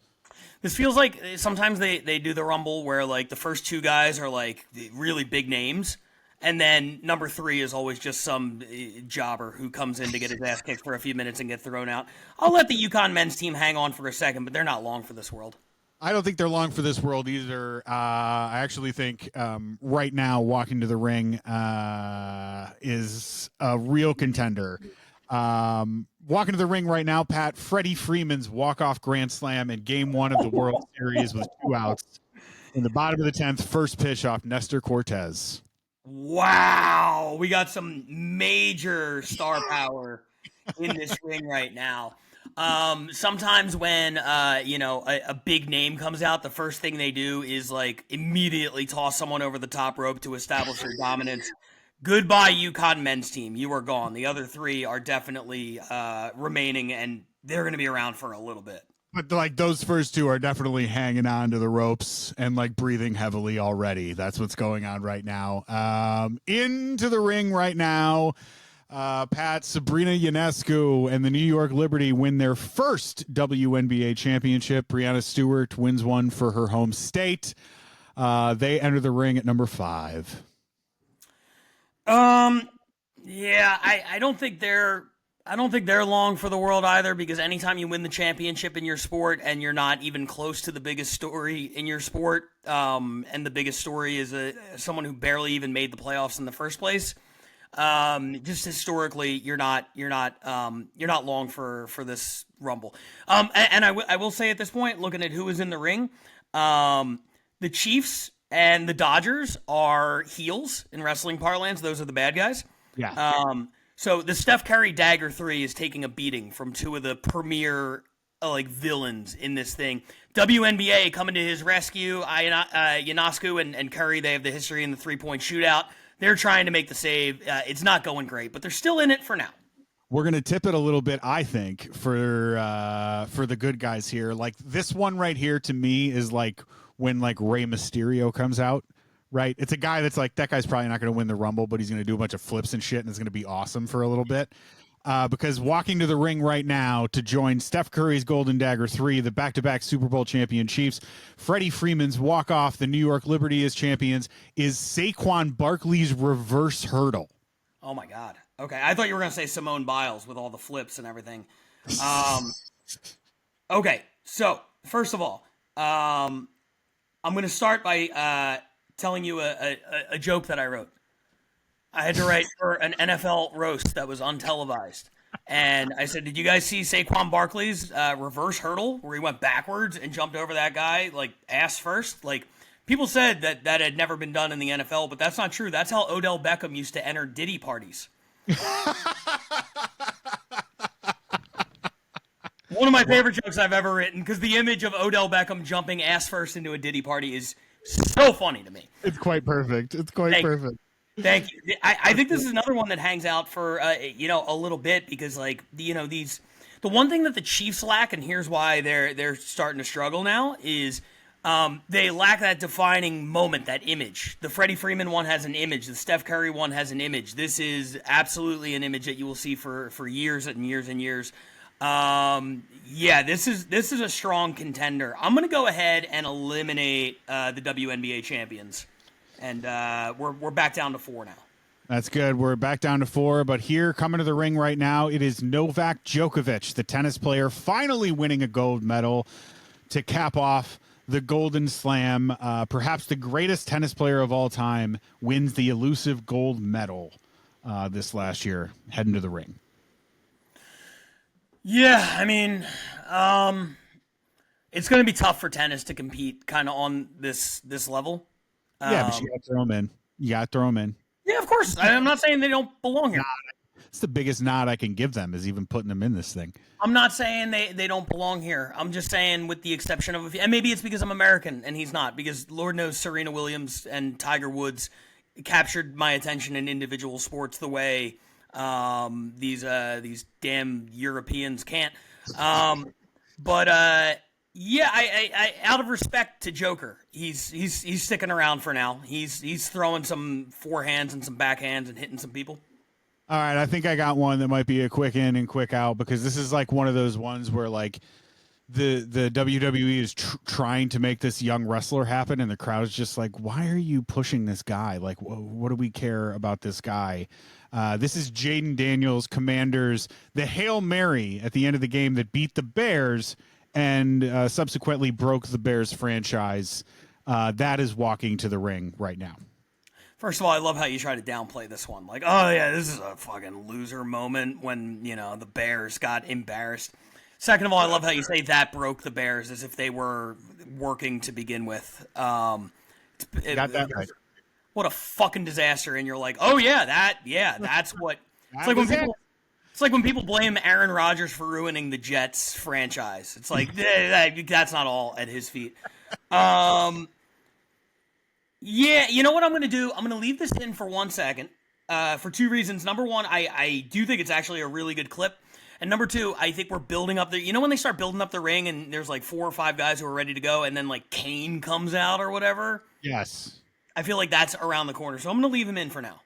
This feels like sometimes they do the Rumble where, the first 2 guys are, really big names, and then number 3 is always just some jobber who comes in to get his ass kicked for a few minutes and get thrown out. I'll let the UConn men's team hang on for a second, but they're not long for this world. I don't think they're long for this world either. I actually think right now walking to the ring is a real contender. Walking to the ring right now, Pat, Freddie Freeman's walk-off grand slam in Game 1 of the World Series with 2 outs. In the bottom of the 10th, first pitch off Nestor Cortez. Wow, we got some major star power in this ring right now. Sometimes when a big name comes out, the first thing they do is like immediately toss someone over the top rope to establish their dominance. Goodbye, UConn men's team. You are gone. The other 3 are definitely remaining, and they're going to be around for a little bit. But like those first 2 are definitely hanging on to the ropes and like breathing heavily already. That's what's going on right now. Into the ring right now. Pat, Sabrina Ionescu and the New York Liberty win their first WNBA championship. Breanna Stewart wins one for her home state. They enter the ring at number 5. Yeah, I don't think they're long for the world either, because anytime you win the championship in your sport and you're not even close to the biggest story in your sport, and the biggest story is someone who barely even made the playoffs in the first place, just historically, you're not long for this Rumble. And I will say at this point, looking at who is in the ring, the Chiefs and the Dodgers are heels in wrestling parlance. Those are the bad guys. Yeah. So the Steph Curry Dagger 3 is taking a beating from 2 of the premier villains in this thing. WNBA coming to his rescue. Ionescu and Curry, they have the history in the 3-point shootout. They're trying to make the save. It's not going great, but they're still in it for now. We're going to tip it a little bit, I think, for the good guys here. Like this one right here to me is like when like Rey Mysterio comes out, right? It's a guy that's like, that guy's probably not going to win the Rumble, but he's going to do a bunch of flips and shit, and it's going to be awesome for a little bit. Because walking to the ring right now to join Steph Curry's Golden Dagger 3, the back-to-back Super Bowl champion Chiefs, Freddie Freeman's walk-off, the New York Liberty as champions, is Saquon Barkley's reverse hurdle. Oh, my God. Okay, I thought you were going to say Simone Biles with all the flips and everything. Okay, so, first of all, I'm going to start by telling you a joke that I wrote. I had to write for an NFL roast that was untelevised. And I said, did you guys see Saquon Barkley's reverse hurdle where he went backwards and jumped over that guy, like, ass first? Like, people said that had never been done in the NFL, but that's not true. That's how Odell Beckham used to enter Diddy parties. One of my favorite jokes I've ever written, because the image of Odell Beckham jumping ass first into a Diddy party is so funny to me. It's quite perfect. It's quite perfect. Thank you. I think this is another one that hangs out for a little bit, because the one thing that the Chiefs lack, and here's why they're starting to struggle now, is they lack that defining moment, that image. The Freddie Freeman one has an image. The Steph Curry one has an image. This is absolutely an image that you will see for years and years and years. This is a strong contender. I'm going to go ahead and eliminate the WNBA champions. And we're back down to 4 now. That's good. We're back down to 4. But here, coming to the ring right now, it is Novak Djokovic, the tennis player, finally winning a gold medal to cap off the Golden Slam. Perhaps the greatest tennis player of all time wins the elusive gold medal this last year, heading to the ring. Yeah, I mean, it's going to be tough for tennis to compete kind of on this level. Yeah, but you got to throw them in. Yeah, of course. I'm not saying they don't belong here. It's the biggest nod I can give them is even putting them in this thing. I'm not saying they don't belong here. I'm just saying, with the exception of, and maybe it's because I'm American and he's not, because Lord knows Serena Williams and Tiger Woods captured my attention in individual sports the way these damn Europeans can't. Yeah, I out of respect to Joker, he's sticking around for now. He's throwing some forehands and some backhands and hitting some people. All right, I think I got one that might be a quick in and quick out, because this is like one of those ones where like the WWE is trying to make this young wrestler happen, and the crowd's just like, why are you pushing this guy? Like, what do we care about this guy? This is Jaden Daniels, Commanders, the Hail Mary at the end of the game that beat the Bears and subsequently broke the Bears franchise. That is walking to the ring right now. First of all, I love how you try to downplay this one. Like, oh yeah, this is a fucking loser moment when, the Bears got embarrassed. Second of all, I love how you say that broke the Bears as if they were working to begin with. Got that right. What a fucking disaster. And you're like, oh yeah, that's what. It's like when people blame Aaron Rodgers for ruining the Jets franchise. It's like, that's not all at his feet. Yeah, you know what I'm going to do? I'm going to leave this in for 1 second for two reasons. Number one, I do think it's actually a really good clip. And number two, I think we're building up when they start building up the ring and there's like 4 or 5 guys who are ready to go and then like Kane comes out or whatever. Yes. I feel like that's around the corner. So I'm going to leave him in for now.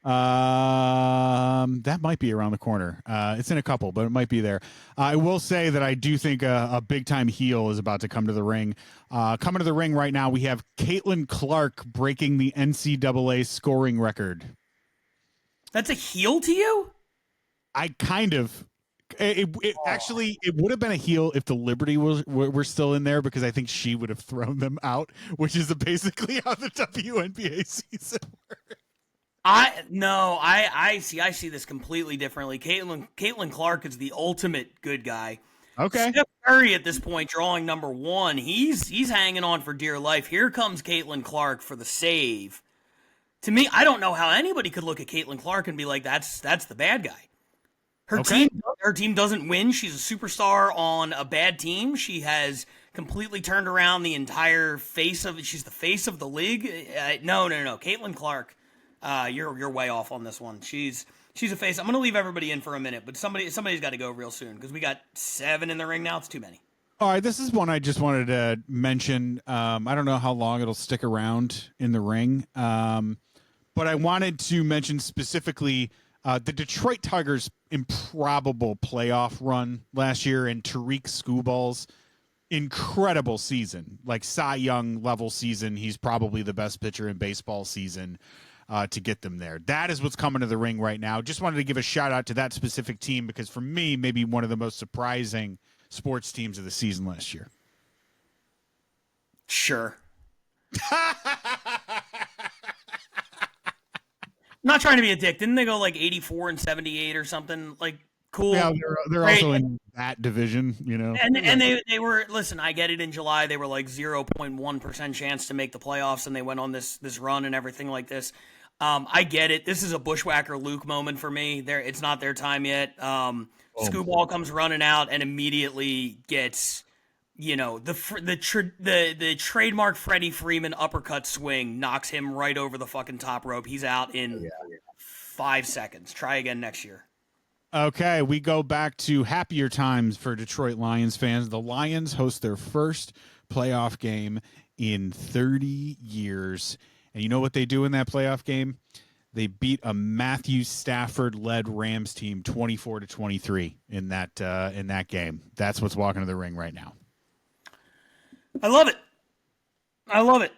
That might be around the corner. It's in a couple, but it might be there. I will say that I do think a big time heel is about to come to the ring. Coming to the ring right now, we have Caitlin Clark breaking the NCAA scoring record. That's a heel to you? I kind of. Actually, it would have been a heel if the Liberty were still in there because I think she would have thrown them out, which is basically how the WNBA season works. I see this completely differently. Caitlin Clark is the ultimate good guy. Okay. Steph Curry at this point drawing number 1. He's hanging on for dear life. Here comes Caitlin Clark for the save. To me, I don't know how anybody could look at Caitlin Clark and be like, that's the bad guy. Her team doesn't win. She's a superstar on a bad team. She has completely turned around the entire face of it. She's the face of the league. No. Caitlin Clark. You're way off on this one. She's a face. I'm gonna leave everybody in for a minute, but somebody's got to go real soon because we got 7 in the ring now. It's too many. All right, this is one I just wanted to mention. I don't know how long it'll stick around in the ring, but I wanted to mention specifically the Detroit Tigers' improbable playoff run last year and Tariq Skubbal's incredible season, like Cy Young level season. He's probably the best pitcher in baseball season. To get them there. That is what's coming to the ring right now. Just wanted to give a shout out to that specific team because for me, maybe one of the most surprising sports teams of the season last year. Sure. I'm not trying to be a dick. Didn't they go like 84 and 78 or something? Like, cool. Yeah, they're also in that division, And they were, listen, I get it in July. They were like 0.1% chance to make the playoffs and they went on this run and everything like this. I get it. This is a Bushwhacker Luke moment for me. It's not their time yet. Skubal comes running out and immediately gets, the trademark Freddie Freeman uppercut swing knocks him right over the fucking top rope. He's out in 5 seconds. Try again next year. Okay, we go back to happier times for Detroit Lions fans. The Lions host their first playoff game in 30 years. And you know what they do in that playoff game? They beat a Matthew Stafford-led Rams team 24-23 in that game. That's what's walking to the ring right now. I love it.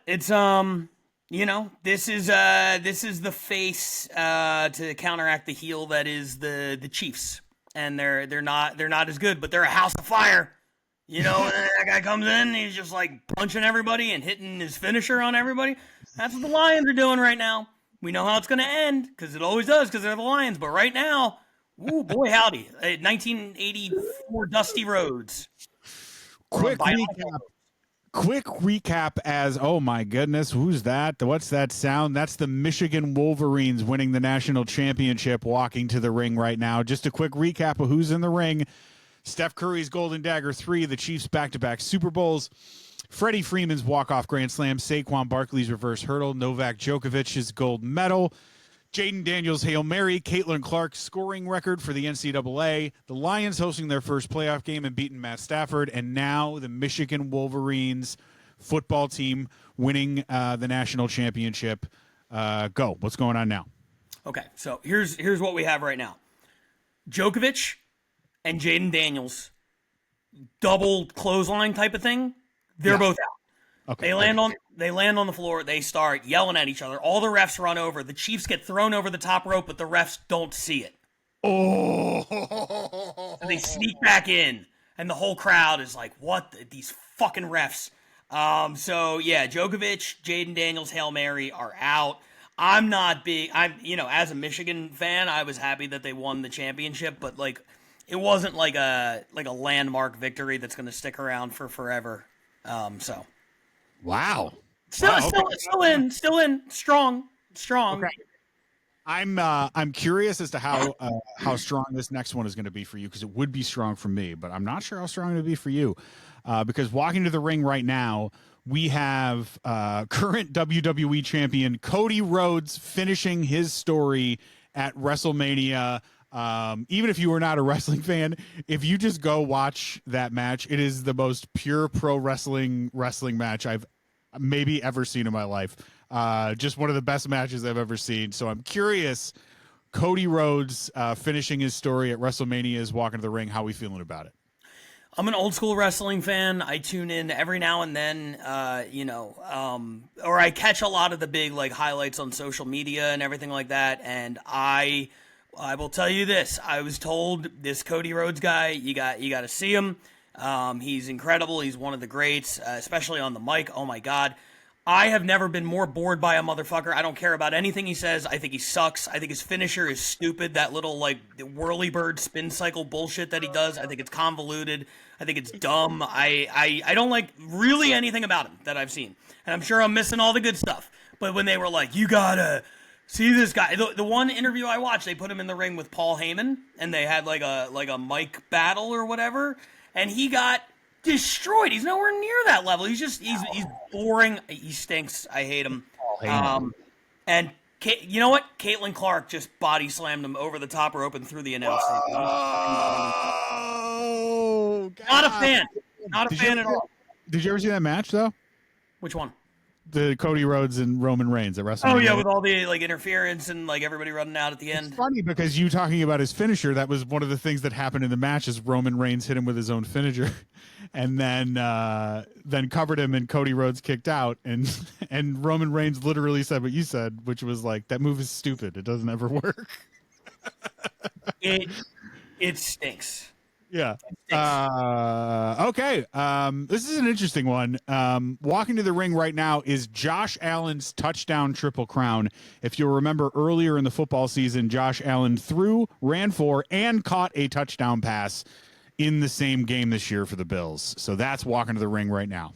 It's this is the face to counteract the heel that is the Chiefs, and they're not as good, but they're a house of fire. And that guy comes in, he's just like punching everybody and hitting his finisher on everybody. That's what the Lions are doing right now. We know how it's going to end because it always does because they're the Lions. But right now, ooh boy howdy, 1984 dusty roads. Quick recap as, oh my goodness, who's that? What's that sound? That's the Michigan Wolverines winning the national championship, walking to the ring right now. Just a quick recap of who's in the ring. Steph Curry's Golden Dagger 3, the Chiefs' back-to-back Super Bowls, Freddie Freeman's walk-off grand slam, Saquon Barkley's reverse hurdle, Novak Djokovic's gold medal, Jaden Daniels' Hail Mary, Caitlin Clark's scoring record for the NCAA, the Lions hosting their first playoff game and beating Matt Stafford, and now the Michigan Wolverines football team winning the national championship. Go. What's going on now? Okay, so here's what we have right now. Djokovic and Jaden Daniels, double clothesline type of thing. They're both out. Okay. They land on the floor. They start yelling at each other. All the refs run over. The Chiefs get thrown over the top rope, but the refs don't see it. Oh! So they sneak back in, and the whole crowd is like, "What? These fucking refs!" So yeah, Djokovic, Jaden Daniels, Hail Mary are out. I'm not big. As a Michigan fan, I was happy that they won the championship, but like, it wasn't like a landmark victory that's going to stick around for forever. So Wow. still in, strong. Okay. I'm curious as to how strong this next one is going to be for you, because it would be strong for me, but I'm not sure how strong it would be for you. Because walking to the ring right now, we have current WWE champion Cody Rhodes finishing his story at WrestleMania. Even if you are not a wrestling fan, if you just go watch that match, it is the most pure pro wrestling match I've maybe ever seen in my life. Just one of the best matches I've ever seen. So I'm curious, Cody Rhodes finishing his story at WrestleMania is walking to the ring. How are we feeling about it? I'm an old school wrestling fan. I tune in every now and then, or I catch a lot of the big like highlights on social media and everything like that. And I will tell you this: I was told this Cody Rhodes guy, you got to see him. He's incredible. He's one of the greats, especially on the mic. Oh my God. I have never been more bored by a motherfucker. I don't care about anything he says. I think he sucks. I think his finisher is stupid. That little, like, whirly bird spin cycle bullshit that he does, I think it's convoluted. I think it's dumb. I don't like really anything about him that I've seen. And I'm sure I'm missing all the good stuff. But when they were like, you gotta see this guy. The one interview I watched, they put him in the ring with Paul Heyman, and they had, like a mic battle or whatever. And he got destroyed. He's nowhere near that level. He's boring. He stinks. I hate him. And you know what? Caitlin Clark just body slammed him over the top rope and through the announce table. Oh, God. Not a fan. Not a fan at all. Did you ever see that match though? Which one? The Cody Rhodes and Roman Reigns at WrestleMania. Oh yeah, with all the like interference and like everybody running out at the end. It's funny because you talking about his finisher, that was one of the things that happened in the match is Roman Reigns hit him with his own finisher and then covered him and Cody Rhodes kicked out and Roman Reigns literally said what you said, which was like, that move is stupid. It doesn't ever work. It stinks. Yeah. Okay. This is an interesting one. Walking to the ring right now is Josh Allen's touchdown triple crown. If you'll remember earlier in the football season, Josh Allen threw, ran for, and caught a touchdown pass in the same game this year for the Bills. So that's walking to the ring right now.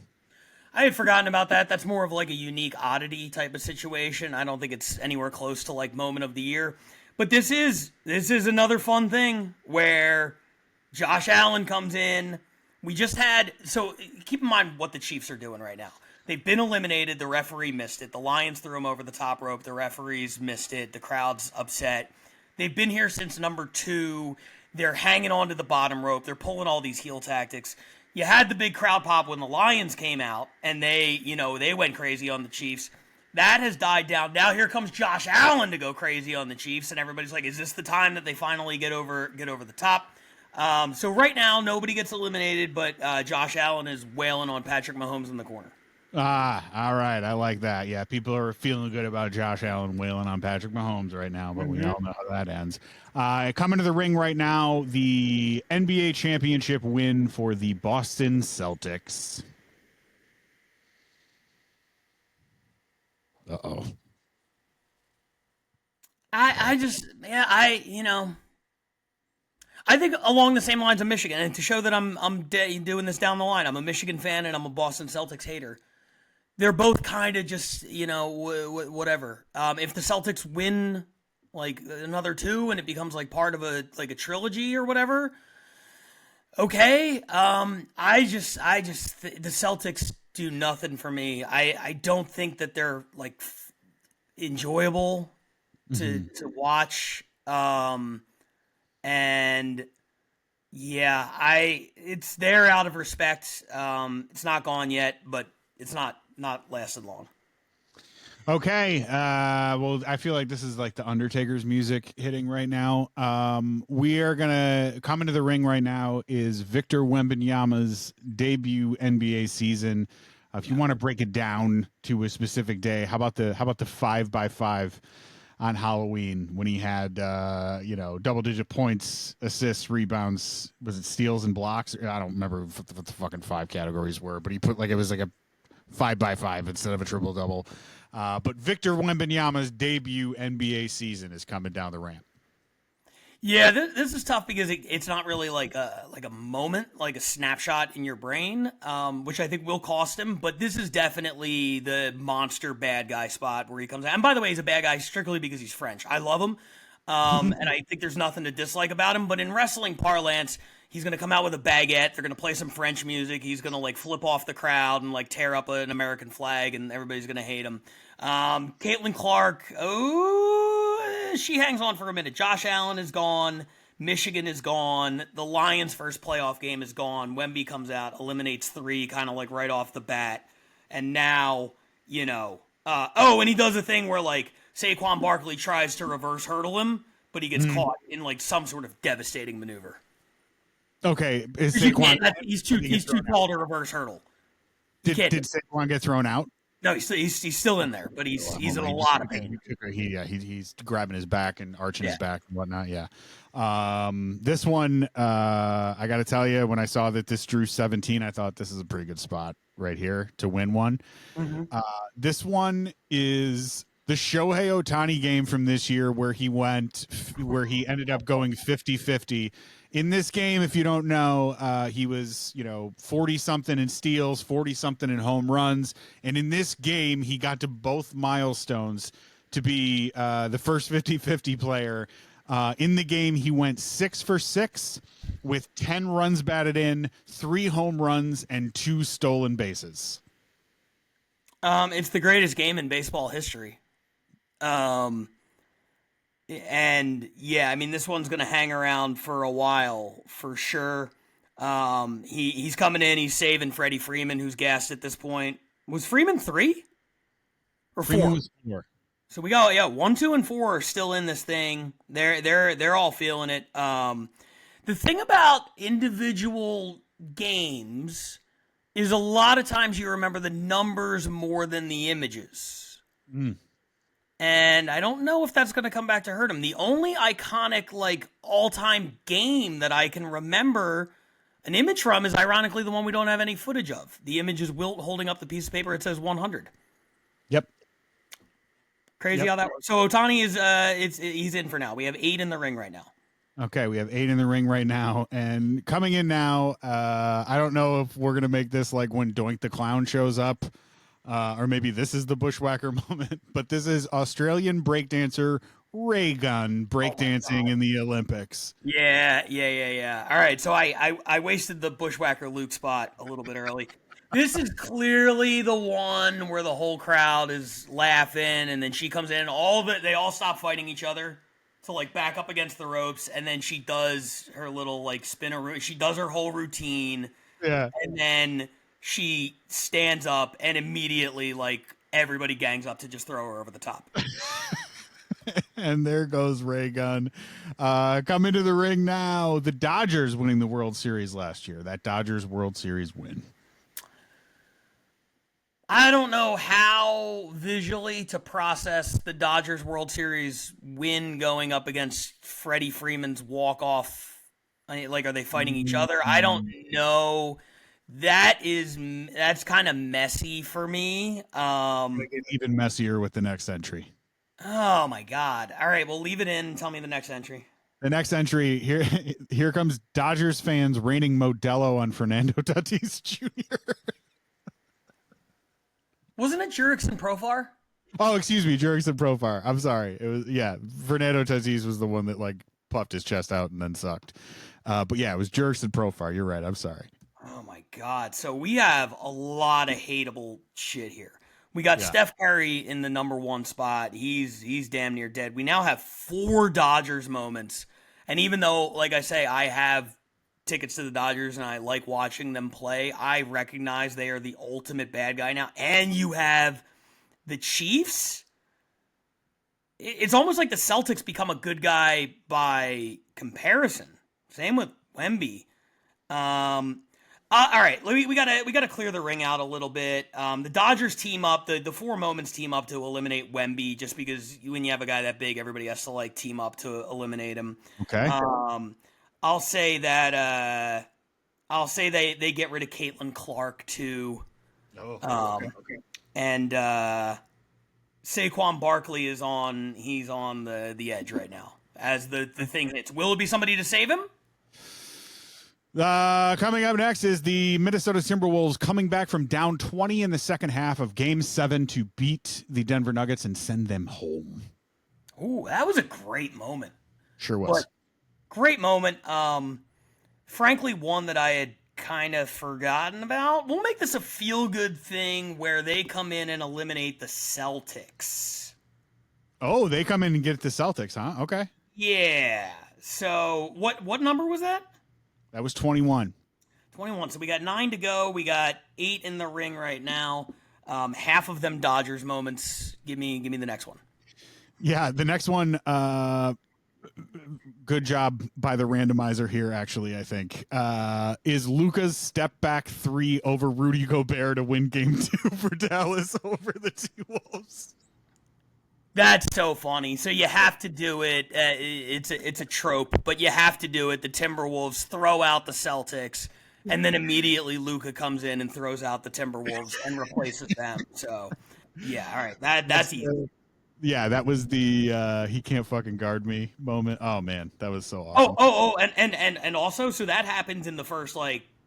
I had forgotten about that. That's more of like a unique oddity type of situation. I don't think it's anywhere close to like moment of the year. But this is another fun thing where Josh Allen comes in. So keep in mind what the Chiefs are doing right now. They've been eliminated. The referee missed it. The Lions threw him over the top rope. The referees missed it. The crowd's upset. They've been here since number 2. They're hanging on to the bottom rope. They're pulling all these heel tactics. You had the big crowd pop when the Lions came out, and they went crazy on the Chiefs. That has died down. Now here comes Josh Allen to go crazy on the Chiefs, and everybody's like, is this the time that they finally get over the top? So right now, nobody gets eliminated, but Josh Allen is wailing on Patrick Mahomes in the corner. All right. I like that. Yeah, people are feeling good about Josh Allen wailing on Patrick Mahomes right now, but we all know how that ends. Coming to the ring right now, the NBA championship win for the Boston Celtics. Uh-oh. I think along the same lines of Michigan, and to show that I'm doing this down the line, I'm a Michigan fan and I'm a Boston Celtics hater. They're both kind of just, whatever. If the Celtics win like another 2 and it becomes like part of a trilogy or whatever, okay. The Celtics do nothing for me. I don't think that they're like enjoyable to watch. And yeah, it's there out of respect. It's not gone yet, but it's not lasted long. Okay. Well, I feel like this is like the Undertaker's music hitting right now. We are going to come into the ring right now is Victor Wembanyama's debut NBA season. If you want to break it down to a specific day, how about the 5x5 on Halloween when he had, double-digit points, assists, rebounds, was it steals and blocks? I don't remember what the fucking 5 categories were, but he put it was like a 5x5 instead of a triple-double. But Victor Wembanyama's debut NBA season is coming down the ramp. Yeah, this is tough because it's not really like a moment, like a snapshot in your brain, which I think will cost him. But this is definitely the monster bad guy spot where he comes out. And by the way, he's a bad guy strictly because he's French. I love him, and I think there's nothing to dislike about him. But in wrestling parlance, he's going to come out with a baguette. They're going to play some French music. He's going to like flip off the crowd and like tear up an American flag, and everybody's going to hate him. Caitlin Clark, she hangs on for a minute. Josh Allen is gone. Michigan is gone. The Lions' first playoff game is gone. Wemby comes out, eliminates 3, kind of like right off the bat. And now, and he does a thing where like Saquon Barkley tries to reverse hurdle him, but he gets caught in like some sort of devastating maneuver. Okay, is Saquon? He's too tall to reverse hurdle. Did Saquon get thrown out? No, he's still in there, but he's in a lot of pain. He's grabbing his back and arching his back and whatnot. Yeah. This one, I got to tell you, when I saw that this drew 17, I thought this is a pretty good spot right here to win one. Mm-hmm. This one is the Shohei Ohtani game from this year where he ended up going 50-50. In this game, if you don't know, he was, 40-something in steals, 40-something in home runs. And in this game, he got to both milestones to be the first 50-50 player. In the game, he went 6 for 6 with 10 runs batted in, 3 home runs, and 2 stolen bases. It's the greatest game in baseball history. And yeah, I mean, this one's going to hang around for a while for sure. He's coming in, he's saving Freddie Freeman, who's gassed at this point. Was Freeman 3 or 4? Freeman was 4. So we got 1, 2, and 4 are still in this thing. They're all feeling it. The thing about individual games is a lot of times you remember the numbers more than the images. And I don't know if that's going to come back to hurt him. The only iconic, like, all-time game that I can remember an image from is, ironically, the one we don't have any footage of. The image is Wilt holding up the piece of paper. It says 100. Yep. Crazy how that works. So Ohtani is, he's in for now. We have 8 in the ring right now. Okay, we have 8 in the ring right now. And coming in now, I don't know if we're going to make this like when Doink the Clown shows up. Or maybe this is the bushwhacker moment, but this is Australian breakdancer Ray Gunn breakdancing in the Olympics. Yeah. All right, so I wasted the bushwhacker Luke spot a little bit early. This is clearly the one where the whole crowd is laughing, and then she comes in, and they all stop fighting each other to like back up against the ropes, and then she does her little like spinner. She does her whole routine, and then she stands up, and immediately, like, everybody gangs up to just throw her over the top. And there goes Ray Gunn. Come into the ring now. The Dodgers winning the World Series last year. That Dodgers World Series win. I don't know how visually to process the Dodgers World Series win going up against Freddie Freeman's walk-off. Like, are they fighting each other? I don't know. That's kind of messy for me. Even messier with the next entry. Oh my God! All right, well, leave it in. Tell me the next entry. The next entry here comes Dodgers fans raining Modelo on Fernando Tatis Jr. Wasn't it Jurickson Profar? Oh, excuse me, Jurickson Profar. I'm sorry. It was Fernando Tatis was the one that like puffed his chest out and then sucked. But yeah, it was Jurickson Profar. You're right. I'm sorry. Oh my God. So we have a lot of hateable shit here. We got Steph Curry in the number 1 spot. He's damn near dead. We now have 4 Dodgers moments. And even though, like I say, I have tickets to the Dodgers and I like watching them play, I recognize they are the ultimate bad guy now. And you have the Chiefs. It's almost like the Celtics become a good guy by comparison. Same with Wemby. All right, we gotta clear the ring out a little bit. The Dodgers team up, the 4 moments team up to eliminate Wemby, just because when you have a guy that big, everybody has to like team up to eliminate him. Okay. I'll say that they get rid of Caitlin Clark too. Okay. And Saquon Barkley is on the edge right now as the thing hits. Will it be somebody to save him? Coming up next is the Minnesota Timberwolves coming back from down 20 in the second half of Game 7 to beat the Denver Nuggets and send them home. Ooh, that was a great moment. Sure was. But great moment. Frankly, one that I had kind of forgotten about. We'll make this a feel-good thing where they come in and eliminate the Celtics. Oh, they come in and get the Celtics, huh? Okay. Yeah. So what number was that? That was 21. 21. So we got 9 to go. We got 8 in the ring right now. Half of them Dodgers moments. Give me the next one. Yeah, the next one, good job by the randomizer here, actually, I think, is Luka's step back 3 over Rudy Gobert to win Game 2 for Dallas over the T-Wolves. That's so funny. So you have to do it. It's a trope, but you have to do it. The Timberwolves throw out the Celtics, and then immediately Luka comes in and throws out the Timberwolves and replaces them. So, yeah, all right. That's easy. Yeah, that was the he can't fucking guard me moment. Oh man, that was so awesome. And also, so that happens in the first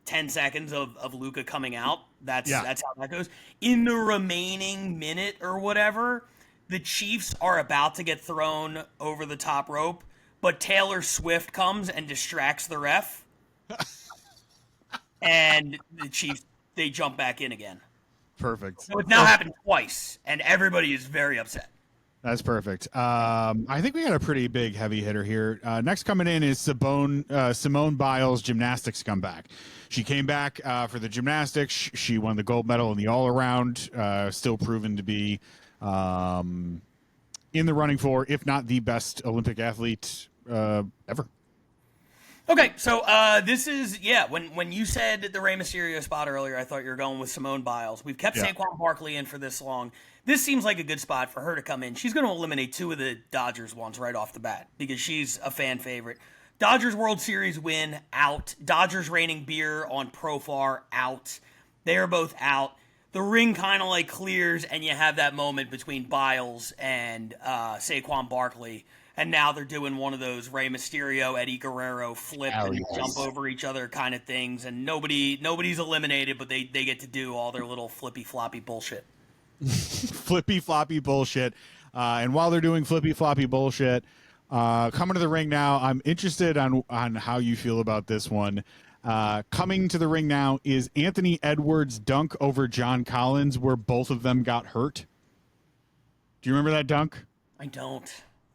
10 seconds of Luka coming out. That's how that goes. In the remaining minute or whatever, the Chiefs are about to get thrown over the top rope, but Taylor Swift comes and distracts the ref. And the Chiefs, they jump back in again. Perfect. So it's now happened twice, and everybody is very upset. That's perfect. I think we got a pretty big heavy hitter here. Next coming in is Simone Biles, gymnastics comeback. She came back for the gymnastics. She won the gold medal in the all-around, still proven to be in the running for, if not the best Olympic athlete ever. Okay, so this is, when you said the Rey Mysterio spot earlier, I thought you were going with Simone Biles. We've kept Saquon Barkley in for this long. This seems like a good spot for her to come in. She's going to eliminate 2 of the Dodgers ones right off the bat because she's a fan favorite. Dodgers World Series win, out. Dodgers reigning beer on Profar, out. They are both out. The ring kind of clears, and you have that moment between Biles and Saquon Barkley. And now they're doing one of those Rey Mysterio, Eddie Guerrero flip and jump over each other kind of things. And nobody's eliminated, but they get to do all their little flippy floppy bullshit. Flippy floppy bullshit. And while they're doing flippy floppy bullshit, coming to the ring now, I'm interested on how you feel about this one. Coming to the ring now is Anthony Edwards' dunk over John Collins, where both of them got hurt. Do you remember that dunk? I don't.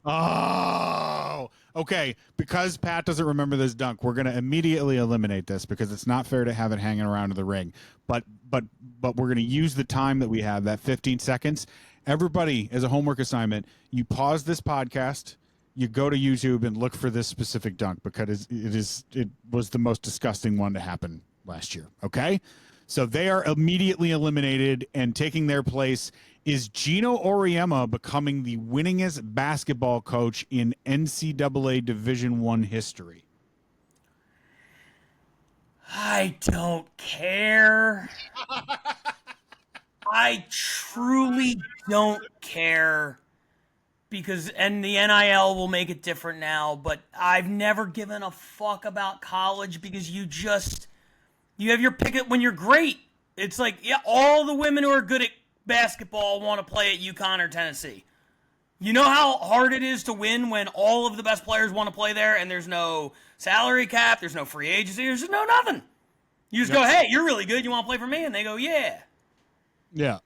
Oh, okay. Because Pat doesn't remember this dunk, we're going to immediately eliminate this because it's not fair to have it hanging around in the ring. But we're going to use the time that we have, that 15 seconds. Everybody, as a homework assignment, you pause this podcast, you go to YouTube and look for this specific dunk because it was the most disgusting one to happen last year. Okay? So they are immediately eliminated, and taking their place is Gino Auriemma becoming the winningest basketball coach in NCAA Division I history. I don't care. I truly don't care because, and the NIL will make it different now, but I've never given a fuck about college because you have your pick when you're great. It's all the women who are good at basketball want to play at UConn or Tennessee. You know how hard it is to win when all of the best players want to play there and there's no salary cap, there's no free agency, there's no nothing. You just go, hey, you're really good, you want to play for me? And they go, yeah. Yeah.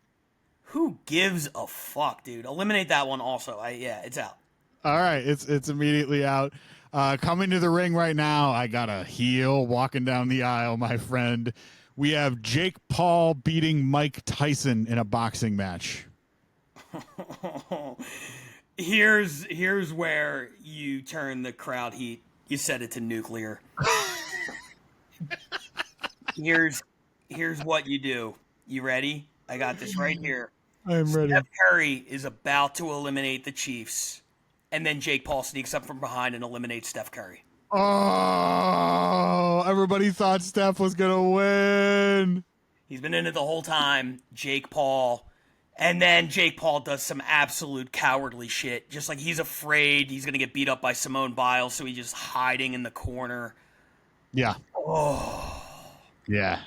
Who gives a fuck, dude? Eliminate that one also. It's out. All right, it's immediately out. Coming to the ring right now, I got a heel walking down the aisle, my friend. We have Jake Paul beating Mike Tyson in a boxing match. Here's where you turn the crowd heat. You set it to nuclear. Here's what you do. You ready? I got this right here. I'm ready. Steph Curry is about to eliminate the Chiefs, and then Jake Paul sneaks up from behind and eliminates Steph Curry. Oh, everybody thought Steph was going to win. He's been in it the whole time. Jake Paul And then Jake Paul does some absolute cowardly shit. Just like he's afraid he's going to get beat up by Simone Biles, so he's just hiding in the corner. Yeah. Oh. Yeah.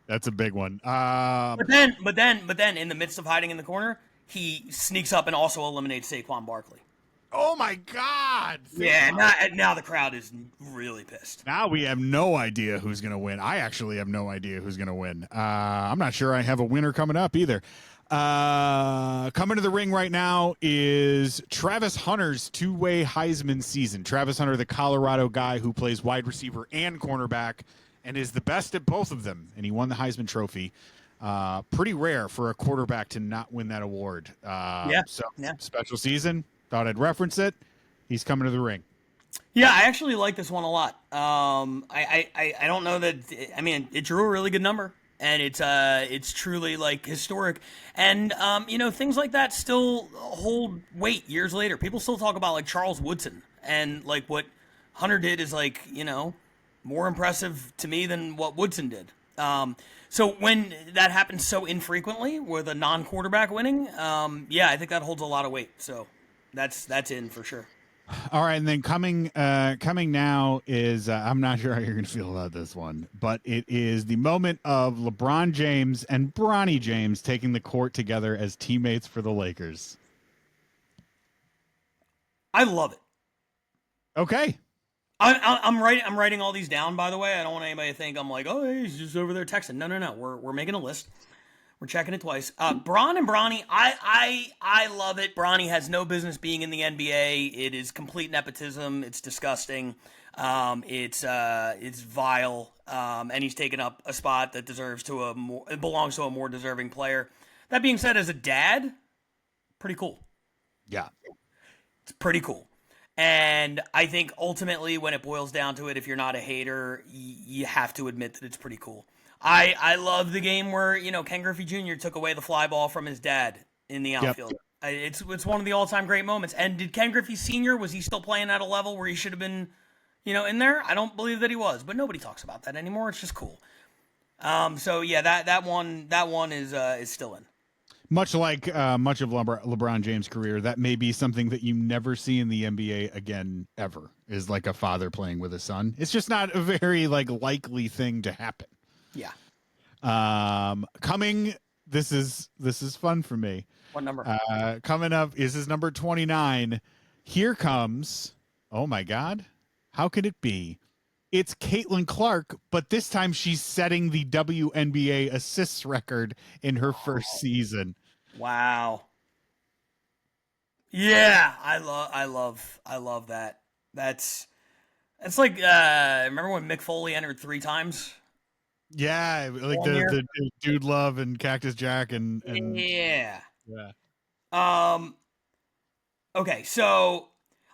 That's a big one. But then, in the midst of hiding in the corner, he sneaks up and also eliminates Saquon Barkley. Oh my God! Yeah, now the crowd is really pissed. Now we have no idea who's going to win. I actually have no idea who's going to win. I'm not sure I have a winner coming up either. Coming to the ring right now is Travis Hunter's two-way Heisman season. Travis Hunter, the Colorado guy who plays wide receiver and cornerback and is the best at both of them, and he won the Heisman Trophy. Pretty rare for a quarterback to not win that award. Special season. Thought I'd reference it. He's coming to the ring. Yeah, I actually like this one a lot. I don't know that. I mean, it drew a really good number, and it's truly like historic. And things like that still hold weight years later. People still talk about like Charles Woodson, and like what Hunter did is like more impressive to me than what Woodson did. So when that happens so infrequently with a non-quarterback winning, I think that holds a lot of weight. So. That's in for sure. All right, and then coming now is I'm not sure how you're going to feel about this one, but it is the moment of LeBron James and Bronny James taking the court together as teammates for the Lakers. I love it. Okay. I'm writing all these down. By the way, I don't want anybody to think I'm like, oh, he's just over there texting. No. We're making a list. We're checking it twice. Bron and Bronny, I love it. Bronny has no business being in the NBA. It is complete nepotism. It's disgusting. It's vile. And he's taken up a spot that it belongs to a more deserving player. That being said, as a dad, pretty cool. Yeah. It's pretty cool. And I think ultimately when it boils down to it, if you're not a hater, you have to admit that it's pretty cool. I love the game where, Ken Griffey Jr. took away the fly ball from his dad in the outfield. Yep. It's one of the all-time great moments. And did Ken Griffey Sr., was he still playing at a level where he should have been, in there? I don't believe that he was, but nobody talks about that anymore. It's just cool. That one is still in. Much like much of LeBron James' career, that may be something that you never see in the NBA again ever, is like a father playing with a son. It's just not a very likely thing to happen. Yeah. This is fun for me. What number? Coming up is number 29. Here comes, oh my God, how could it be? It's Caitlin Clark, but this time she's setting the WNBA assists record in her first season. Wow. Yeah, I love that. That's like remember when Mick Foley entered 3 times? Yeah, like the Dude Love and Cactus Jack and yeah. Okay, so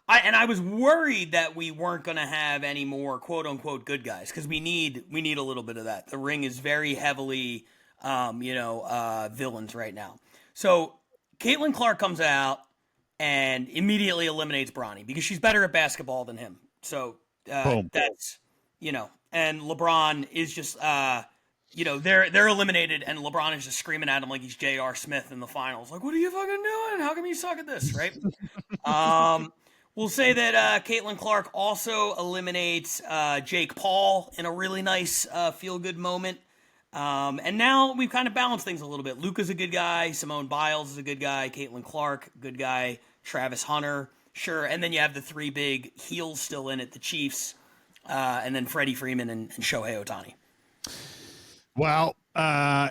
I was worried that we weren't going to have any more quote unquote good guys because we need a little bit of that. The ring is very heavily villains right now. So Caitlin Clark comes out and immediately eliminates Bronny because she's better at basketball than him. So that's and LeBron is just they're eliminated and LeBron is just screaming at him like he's J.R. Smith in the finals. Like, what are you fucking doing? How come you suck at this, right? We'll say that Caitlin Clark also eliminates Jake Paul in a really nice feel-good moment. And now we've kind of balanced things a little bit. Luka's a good guy. Simone Biles is a good guy. Caitlin Clark, good guy. Travis Hunter, sure. And then you have the 3 big heels still in it, the Chiefs, and then Freddie Freeman and Shohei Ohtani. Well,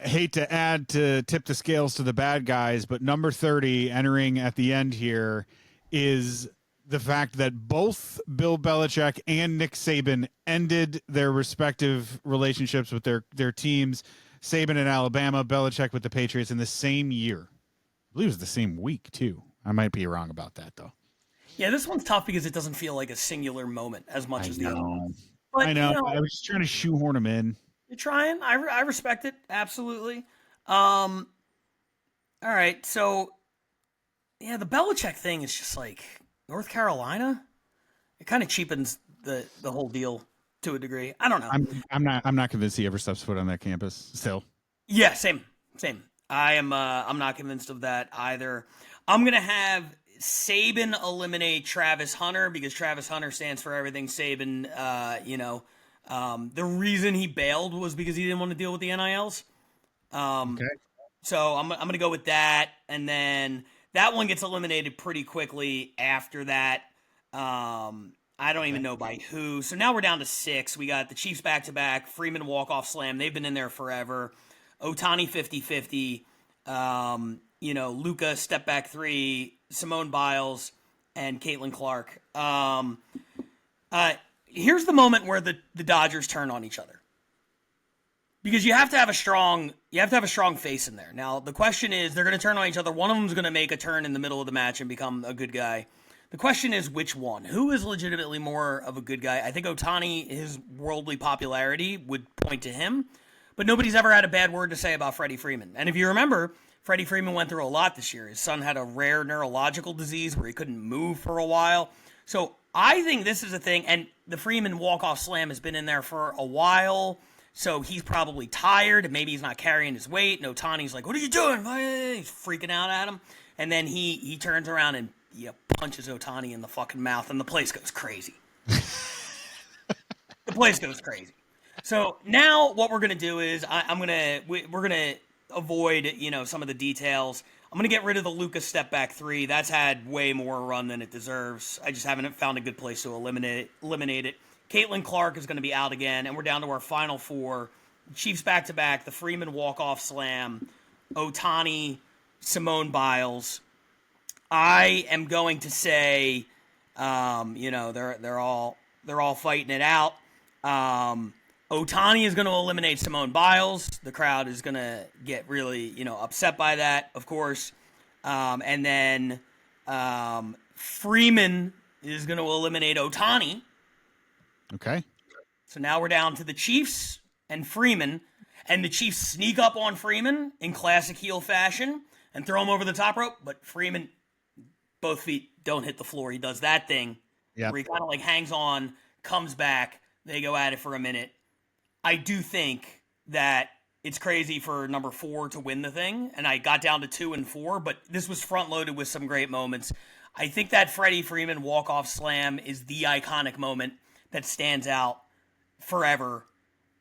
hate to add to tip the scales to the bad guys, but number 30 entering at the end here is the fact that both Bill Belichick and Nick Saban ended their respective relationships with their teams. Saban in Alabama, Belichick with the Patriots in the same year. I believe it was the same week, too. I might be wrong about that, though. Yeah, this one's tough because it doesn't feel like a singular moment as much as the other one. But, I know. I was just trying to shoehorn them in. You're trying. I respect it. Absolutely. All right. So, yeah, the Belichick thing is just like North Carolina. It kind of cheapens the whole deal to a degree. I don't know. I'm not convinced he ever steps foot on that campus still. Yeah, same. I'm not convinced of that either. I'm gonna have Saban eliminate Travis Hunter because Travis Hunter stands for everything Saban. The reason he bailed was because he didn't want to deal with the NILs. Okay. So I'm gonna go with that, and then that one gets eliminated pretty quickly after that. I don't even know by who. So now we're down to 6. We got the Chiefs back-to-back, Freeman walk-off slam. They've been in there forever. Otani 50-50. Luka step back 3, Simone Biles, and Caitlin Clark. Here's the moment where the Dodgers turn on each other. Because you have to have a strong face in there. Now, the question is, they're going to turn on each other. One of them is going to make a turn in the middle of the match and become a good guy. The question is, which one? Who is legitimately more of a good guy? I think Otani, his worldly popularity would point to him, but nobody's ever had a bad word to say about Freddie Freeman. And if you remember, Freddie Freeman went through a lot this year. His son had a rare neurological disease where he couldn't move for a while. So I think this is a thing, and the Freeman walk-off slam has been in there for a while, so he's probably tired, and maybe he's not carrying his weight, and Otani's like, what are you doing? He's freaking out at him. And then he turns around and punches Otani in the fucking mouth, and the place goes crazy. The place goes crazy. So now what we're gonna do is we're gonna avoid some of the details. I'm gonna get rid of the Lucas step back 3. That's had way more run than it deserves. I just haven't found a good place to eliminate it. Caitlin Clark is gonna be out again, and we're down to our final 4. Chiefs back to back. The Freeman walk off slam. Otani, Simone Biles. I am going to say, they're all fighting it out. Otani is going to eliminate Simone Biles. The crowd is going to get really, upset by that, of course. And then Freeman is going to eliminate Otani. Okay. So now we're down to the Chiefs and Freeman, and the Chiefs sneak up on Freeman in classic heel fashion and throw him over the top rope, but Freeman, both feet don't hit the floor. He does that thing where he kind of like hangs on, comes back, they go at it for a minute. I do think that it's crazy for number 4 to win the thing, and I got down to 2 and 4, but this was front-loaded with some great moments. I think that Freddie Freeman walk-off slam is the iconic moment that stands out forever.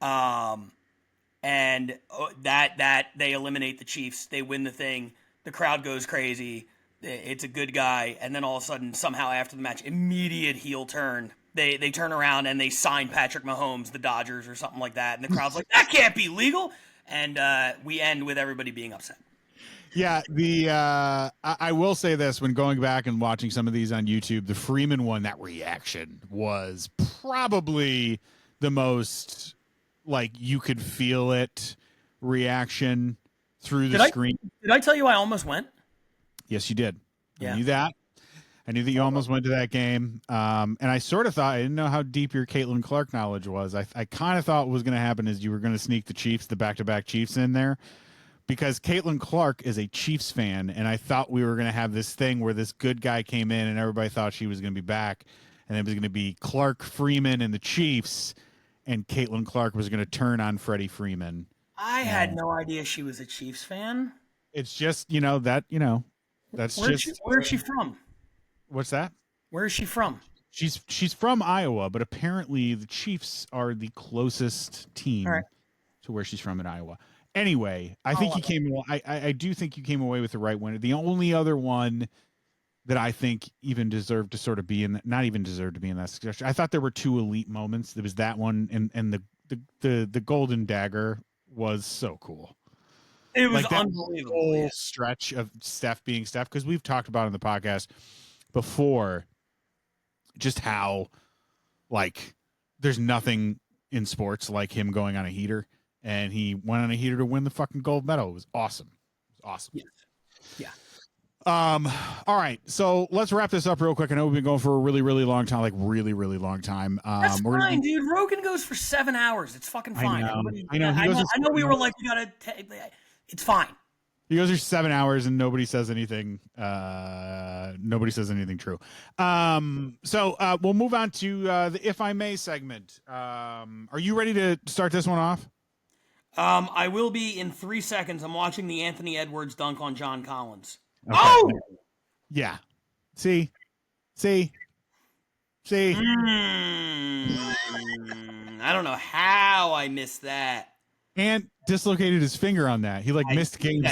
And that they eliminate the Chiefs, they win the thing, the crowd goes crazy, it's a good guy, and then all of a sudden, somehow after the match, immediate heel turn. They turn around and they sign Patrick Mahomes, the Dodgers, or something like that, and the crowd's like, that can't be legal, and we end with everybody being upset. Yeah, I will say this, when going back and watching some of these on YouTube, the Freeman one, that reaction was probably the most, like, you could feel it reaction through the screen. Did I tell you I almost went? Yes, you did. Yeah. I knew that. I knew that you almost went to that game. And I sort of thought, I didn't know how deep your Caitlin Clark knowledge was. I kind of thought what was going to happen is you were going to sneak the Chiefs, the back-to-back Chiefs in there, because Caitlin Clark is a Chiefs fan, and I thought we were going to have this thing where this good guy came in and everybody thought she was going to be back, and it was going to be Clark, Freeman, and the Chiefs, and Caitlin Clark was going to turn on Freddie Freeman. I had no idea she was a Chiefs fan. It's just, that's where is she from? What's that? Where is she from? She's from Iowa, but apparently the Chiefs are the closest team to where she's from in Iowa. Anyway, I think you came. I do think you came away with the right winner. The only other one that I think even deserved to sort of be in, not even deserved to be in that discussion. I thought there were 2 elite moments. There was that one, and the golden dagger was so cool. It was like that unbelievable. Whole stretch of Steph being Steph, because we've talked about on the podcast before just how, like, there's nothing in sports like him going on a heater, and he went on a heater to win the fucking gold medal. It was awesome. Yes. Yeah. All right, so let's wrap this up real quick. I know we've been going for a really, really long time, like really, really long time. That's fine, dude. Rogan goes for 7 hours. It's fucking fine. I know. I know we were like, you gotta. It's fine. He goes for 7 hours and nobody says anything. Nobody says anything true. So we'll move on to the If I May segment. Are you ready to start this one off? I will be in 3 seconds. I'm watching the Anthony Edwards dunk on John Collins. Okay. Oh! Yeah. See? See? See? I don't know how I missed that. And dislocated his finger on that. He like missed games.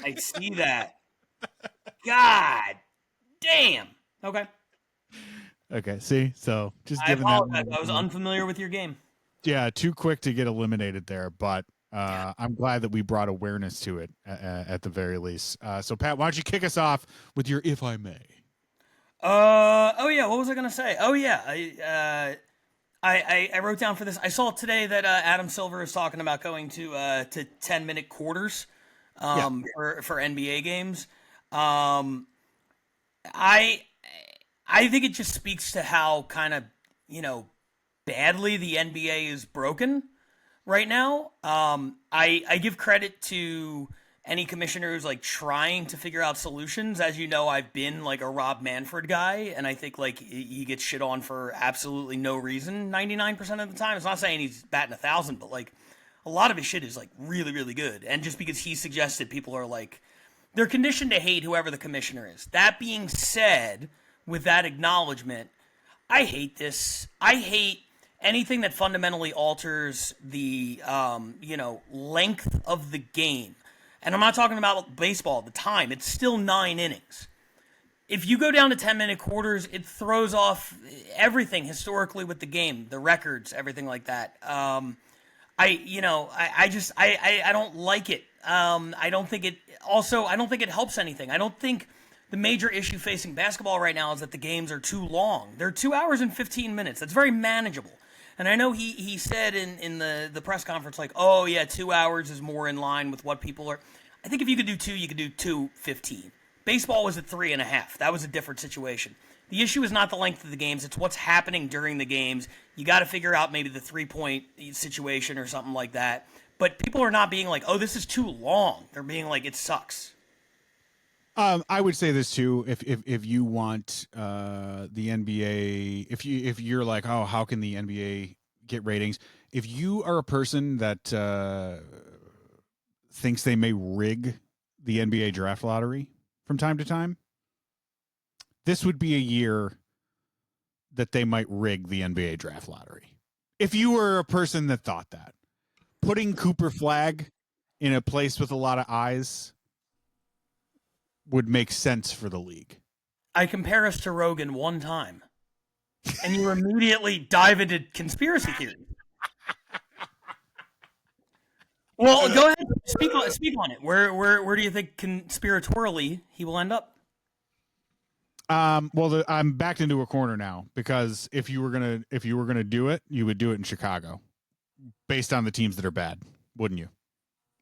I see that. God damn. Okay. Okay, see? So just I giving apologize. that. I was unfamiliar with your game. Yeah, too quick to get eliminated there, but I'm glad that we brought awareness to it at the very least. So Pat, why don't you kick us off with your "If I May"? Oh yeah, what was I gonna say? Oh yeah, I wrote down for this. I saw today that Adam Silver is talking about going to 10-minute quarters for NBA games. I think it just speaks to how kind of badly the NBA is broken right now. I give credit to any commissioner who's like trying to figure out solutions. As you know, I've been like a Rob Manfred guy, and I think like he gets shit on for absolutely no reason 99% of the time. It's not saying he's batting 1,000, but like a lot of his shit is like really, really good. And just because he suggested, people are like, they're conditioned to hate whoever the commissioner is. That being said, with that acknowledgement, I hate this. I hate anything that fundamentally alters the length of the game. And I'm not talking about baseball at the time. It's still 9 innings. If you go down to 10-minute quarters, it throws off everything historically with the game, the records, everything like that. I don't like it. I don't think it helps anything. I don't think the major issue facing basketball right now is that the games are too long. They're 2 hours and 15 minutes. That's very manageable. And I know he said in the press conference, like, oh, yeah, 2 hours is more in line with what people are. I think if you could do 2, you could do 2:15. Baseball was at 3.5. That was a different situation. The issue is not the length of the games. It's what's happening during the games. You got to figure out maybe the 3-point situation or something like that. But people are not being like, oh, this is too long. They're being like, it sucks. I would say this too. If you want the NBA, if you're like, oh, how can the NBA get ratings? If you are a person that thinks they may rig the NBA draft lottery from time to time, this would be a year that they might rig the NBA draft lottery. If you were a person that thought that, putting Cooper Flag in a place with a lot of eyes would make sense for the league. I compare us to Rogan one time, and you immediately dive into conspiracy theory. Well, go ahead, speak on it. Where do you think conspiratorially he will end up? Well, I'm backed into a corner now because if you were gonna do it, you would do it in Chicago, based on the teams that are bad, wouldn't you?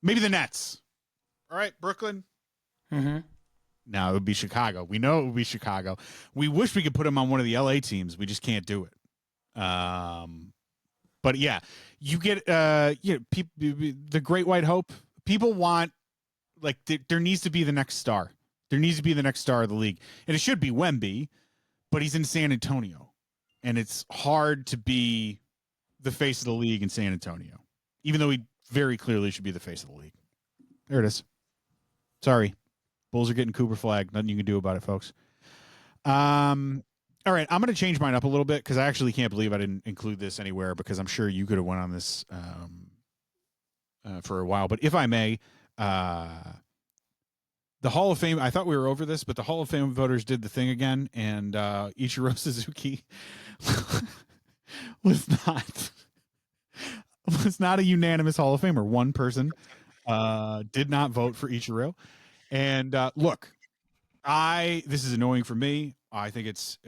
Maybe the Nets. All right, Brooklyn. Mm-hmm. No, it would be Chicago. We know it would be Chicago. We wish we could put them on one of the LA teams. We just can't do it. But yeah, you get the Great White Hope. People want, like, there needs to be the next star. There needs to be the next star of the league, and it should be Wemby, but he's in San Antonio, and it's hard to be the face of the league in San Antonio, even though he very clearly should be the face of the league. There it is. Sorry. Bulls are getting Cooper Flag. Nothing you can do about it, folks. All right, I'm going to change mine up a little bit because I actually can't believe I didn't include this anywhere because I'm sure you could have went on this for a while. But if I may, the Hall of Fame, I thought we were over this, but the Hall of Fame voters did the thing again, and Ichiro Suzuki was not a unanimous Hall of Famer. One person did not vote for Ichiro. And look, this is annoying for me. I think it's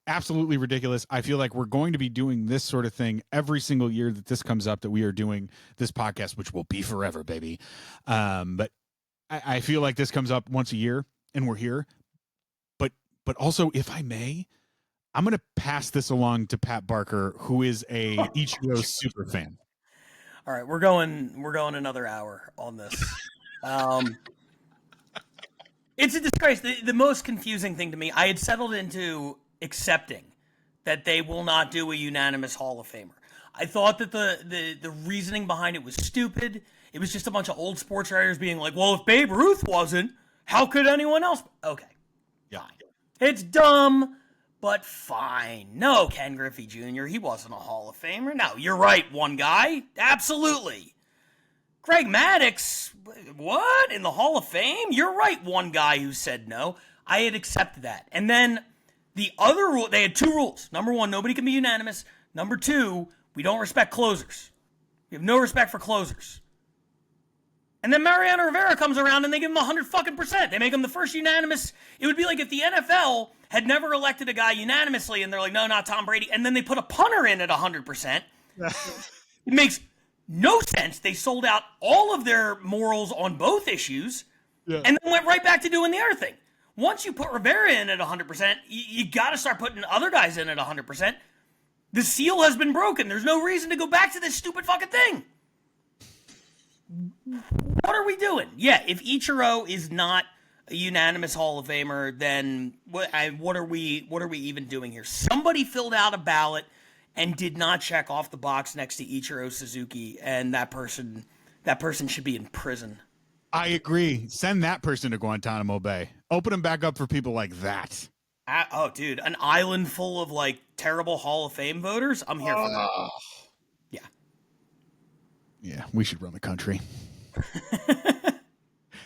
absolutely ridiculous. I feel like we're going to be doing this sort of thing every single year that this comes up, that we are doing this podcast, which will be forever, baby. But I feel like this comes up once a year and we're here. But also, if I may, I'm going to pass this along to Pat Barker, who is a Ichiro super fan. All right, we're going another hour on this. It's a disgrace. The most confusing thing to me, I had settled into accepting that they will not do a unanimous Hall of Famer. I thought that the reasoning behind it was stupid. It was just a bunch of old sports writers being like, well, if Babe Ruth wasn't, how could anyone else? Okay. Yeah. Fine. It's dumb, but fine. No, Ken Griffey Jr., he wasn't a Hall of Famer. No, you're right, one guy. Absolutely. Greg Maddux, what? In the Hall of Fame? You're right, one guy who said no. I had accepted that. And then the other rule, they had two rules. Number one, nobody can be unanimous. Number two, we don't respect closers. We have no respect for closers. And then Mariano Rivera comes around and they give him 100%. They make him the first unanimous. It would be like if the NFL had never elected a guy unanimously and they're like, no, not Tom Brady. And then they put a punter in at 100%. It makes no sense. They sold out all of their morals on both issues and then went right back to doing the other thing. Once you put Rivera in at 100%, you got to start putting other guys in at 100%. The seal has been broken. There's no reason to go back to this stupid fucking thing. What are we doing? Yeah, if Ichiro is not a unanimous Hall of Famer, then what are we even doing here? Somebody filled out a ballot and did not check off the box next to Ichiro Suzuki, and that person should be in prison. I agree. Send that person to Guantanamo Bay. Open them back up for people like that. Oh, dude, an island full of like terrible Hall of Fame voters? I'm here for that. Yeah. Yeah, we should run the country.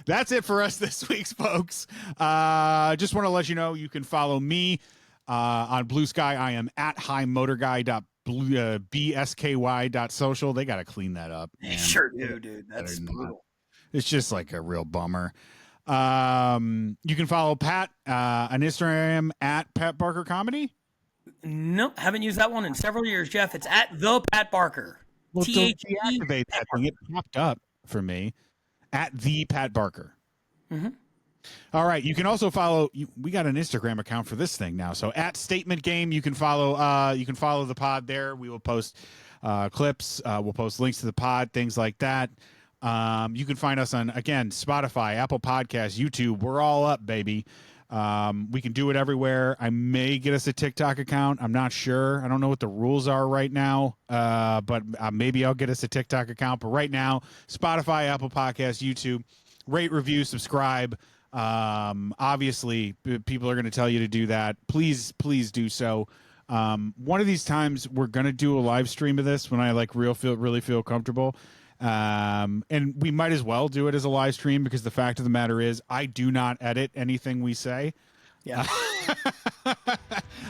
That's it for us this week, folks. Just want to let you know you can follow me on Blue Sky. I am at highmotorguy.bsky.social. They got to clean that up. Man. Sure do, dude. That's brutal. It's just like a real bummer. You can follow Pat on Instagram at Pat Barker Comedy. Nope, haven't used that one in several years, Jeff. It's at the Pat Barker. Well, don't deactivate that thing. It popped up for me at the Pat Barker. Mm-hmm. All right. You can also follow. We got an Instagram account for this thing now. So at Statement Game, you can follow. You can follow the pod there. We will post clips. We'll post links to the pod, things like that. You can find us on, again, Spotify, Apple Podcasts, YouTube. We're all up, baby. We can do it everywhere. I may get us a TikTok account. I'm not sure. I don't know what the rules are right now, but maybe I'll get us a TikTok account. But right now, Spotify, Apple Podcasts, YouTube, rate, review, subscribe. Obviously, people are going to tell you to do that. Please do so. One of these times, we're going to do a live stream of this when I really feel comfortable. And we might as well do it as a live stream because the fact of the matter is I do not edit anything we say. Yeah.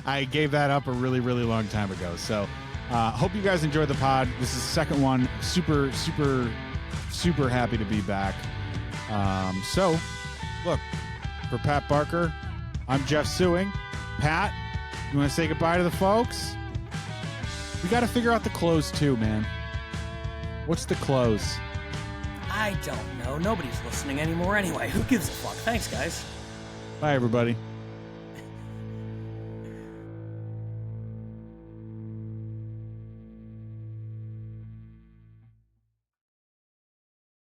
I gave that up a really, really long time ago. So, hope you guys enjoyed the pod. This is the second one. Super, super, super happy to be back. So look, for Pat Barker, I'm Jeff Suing. Pat, you want to say goodbye to the folks? We got to figure out the close too, man. What's the close? I don't know. Nobody's listening anymore anyway. Who gives a fuck? Thanks, guys. Bye, everybody.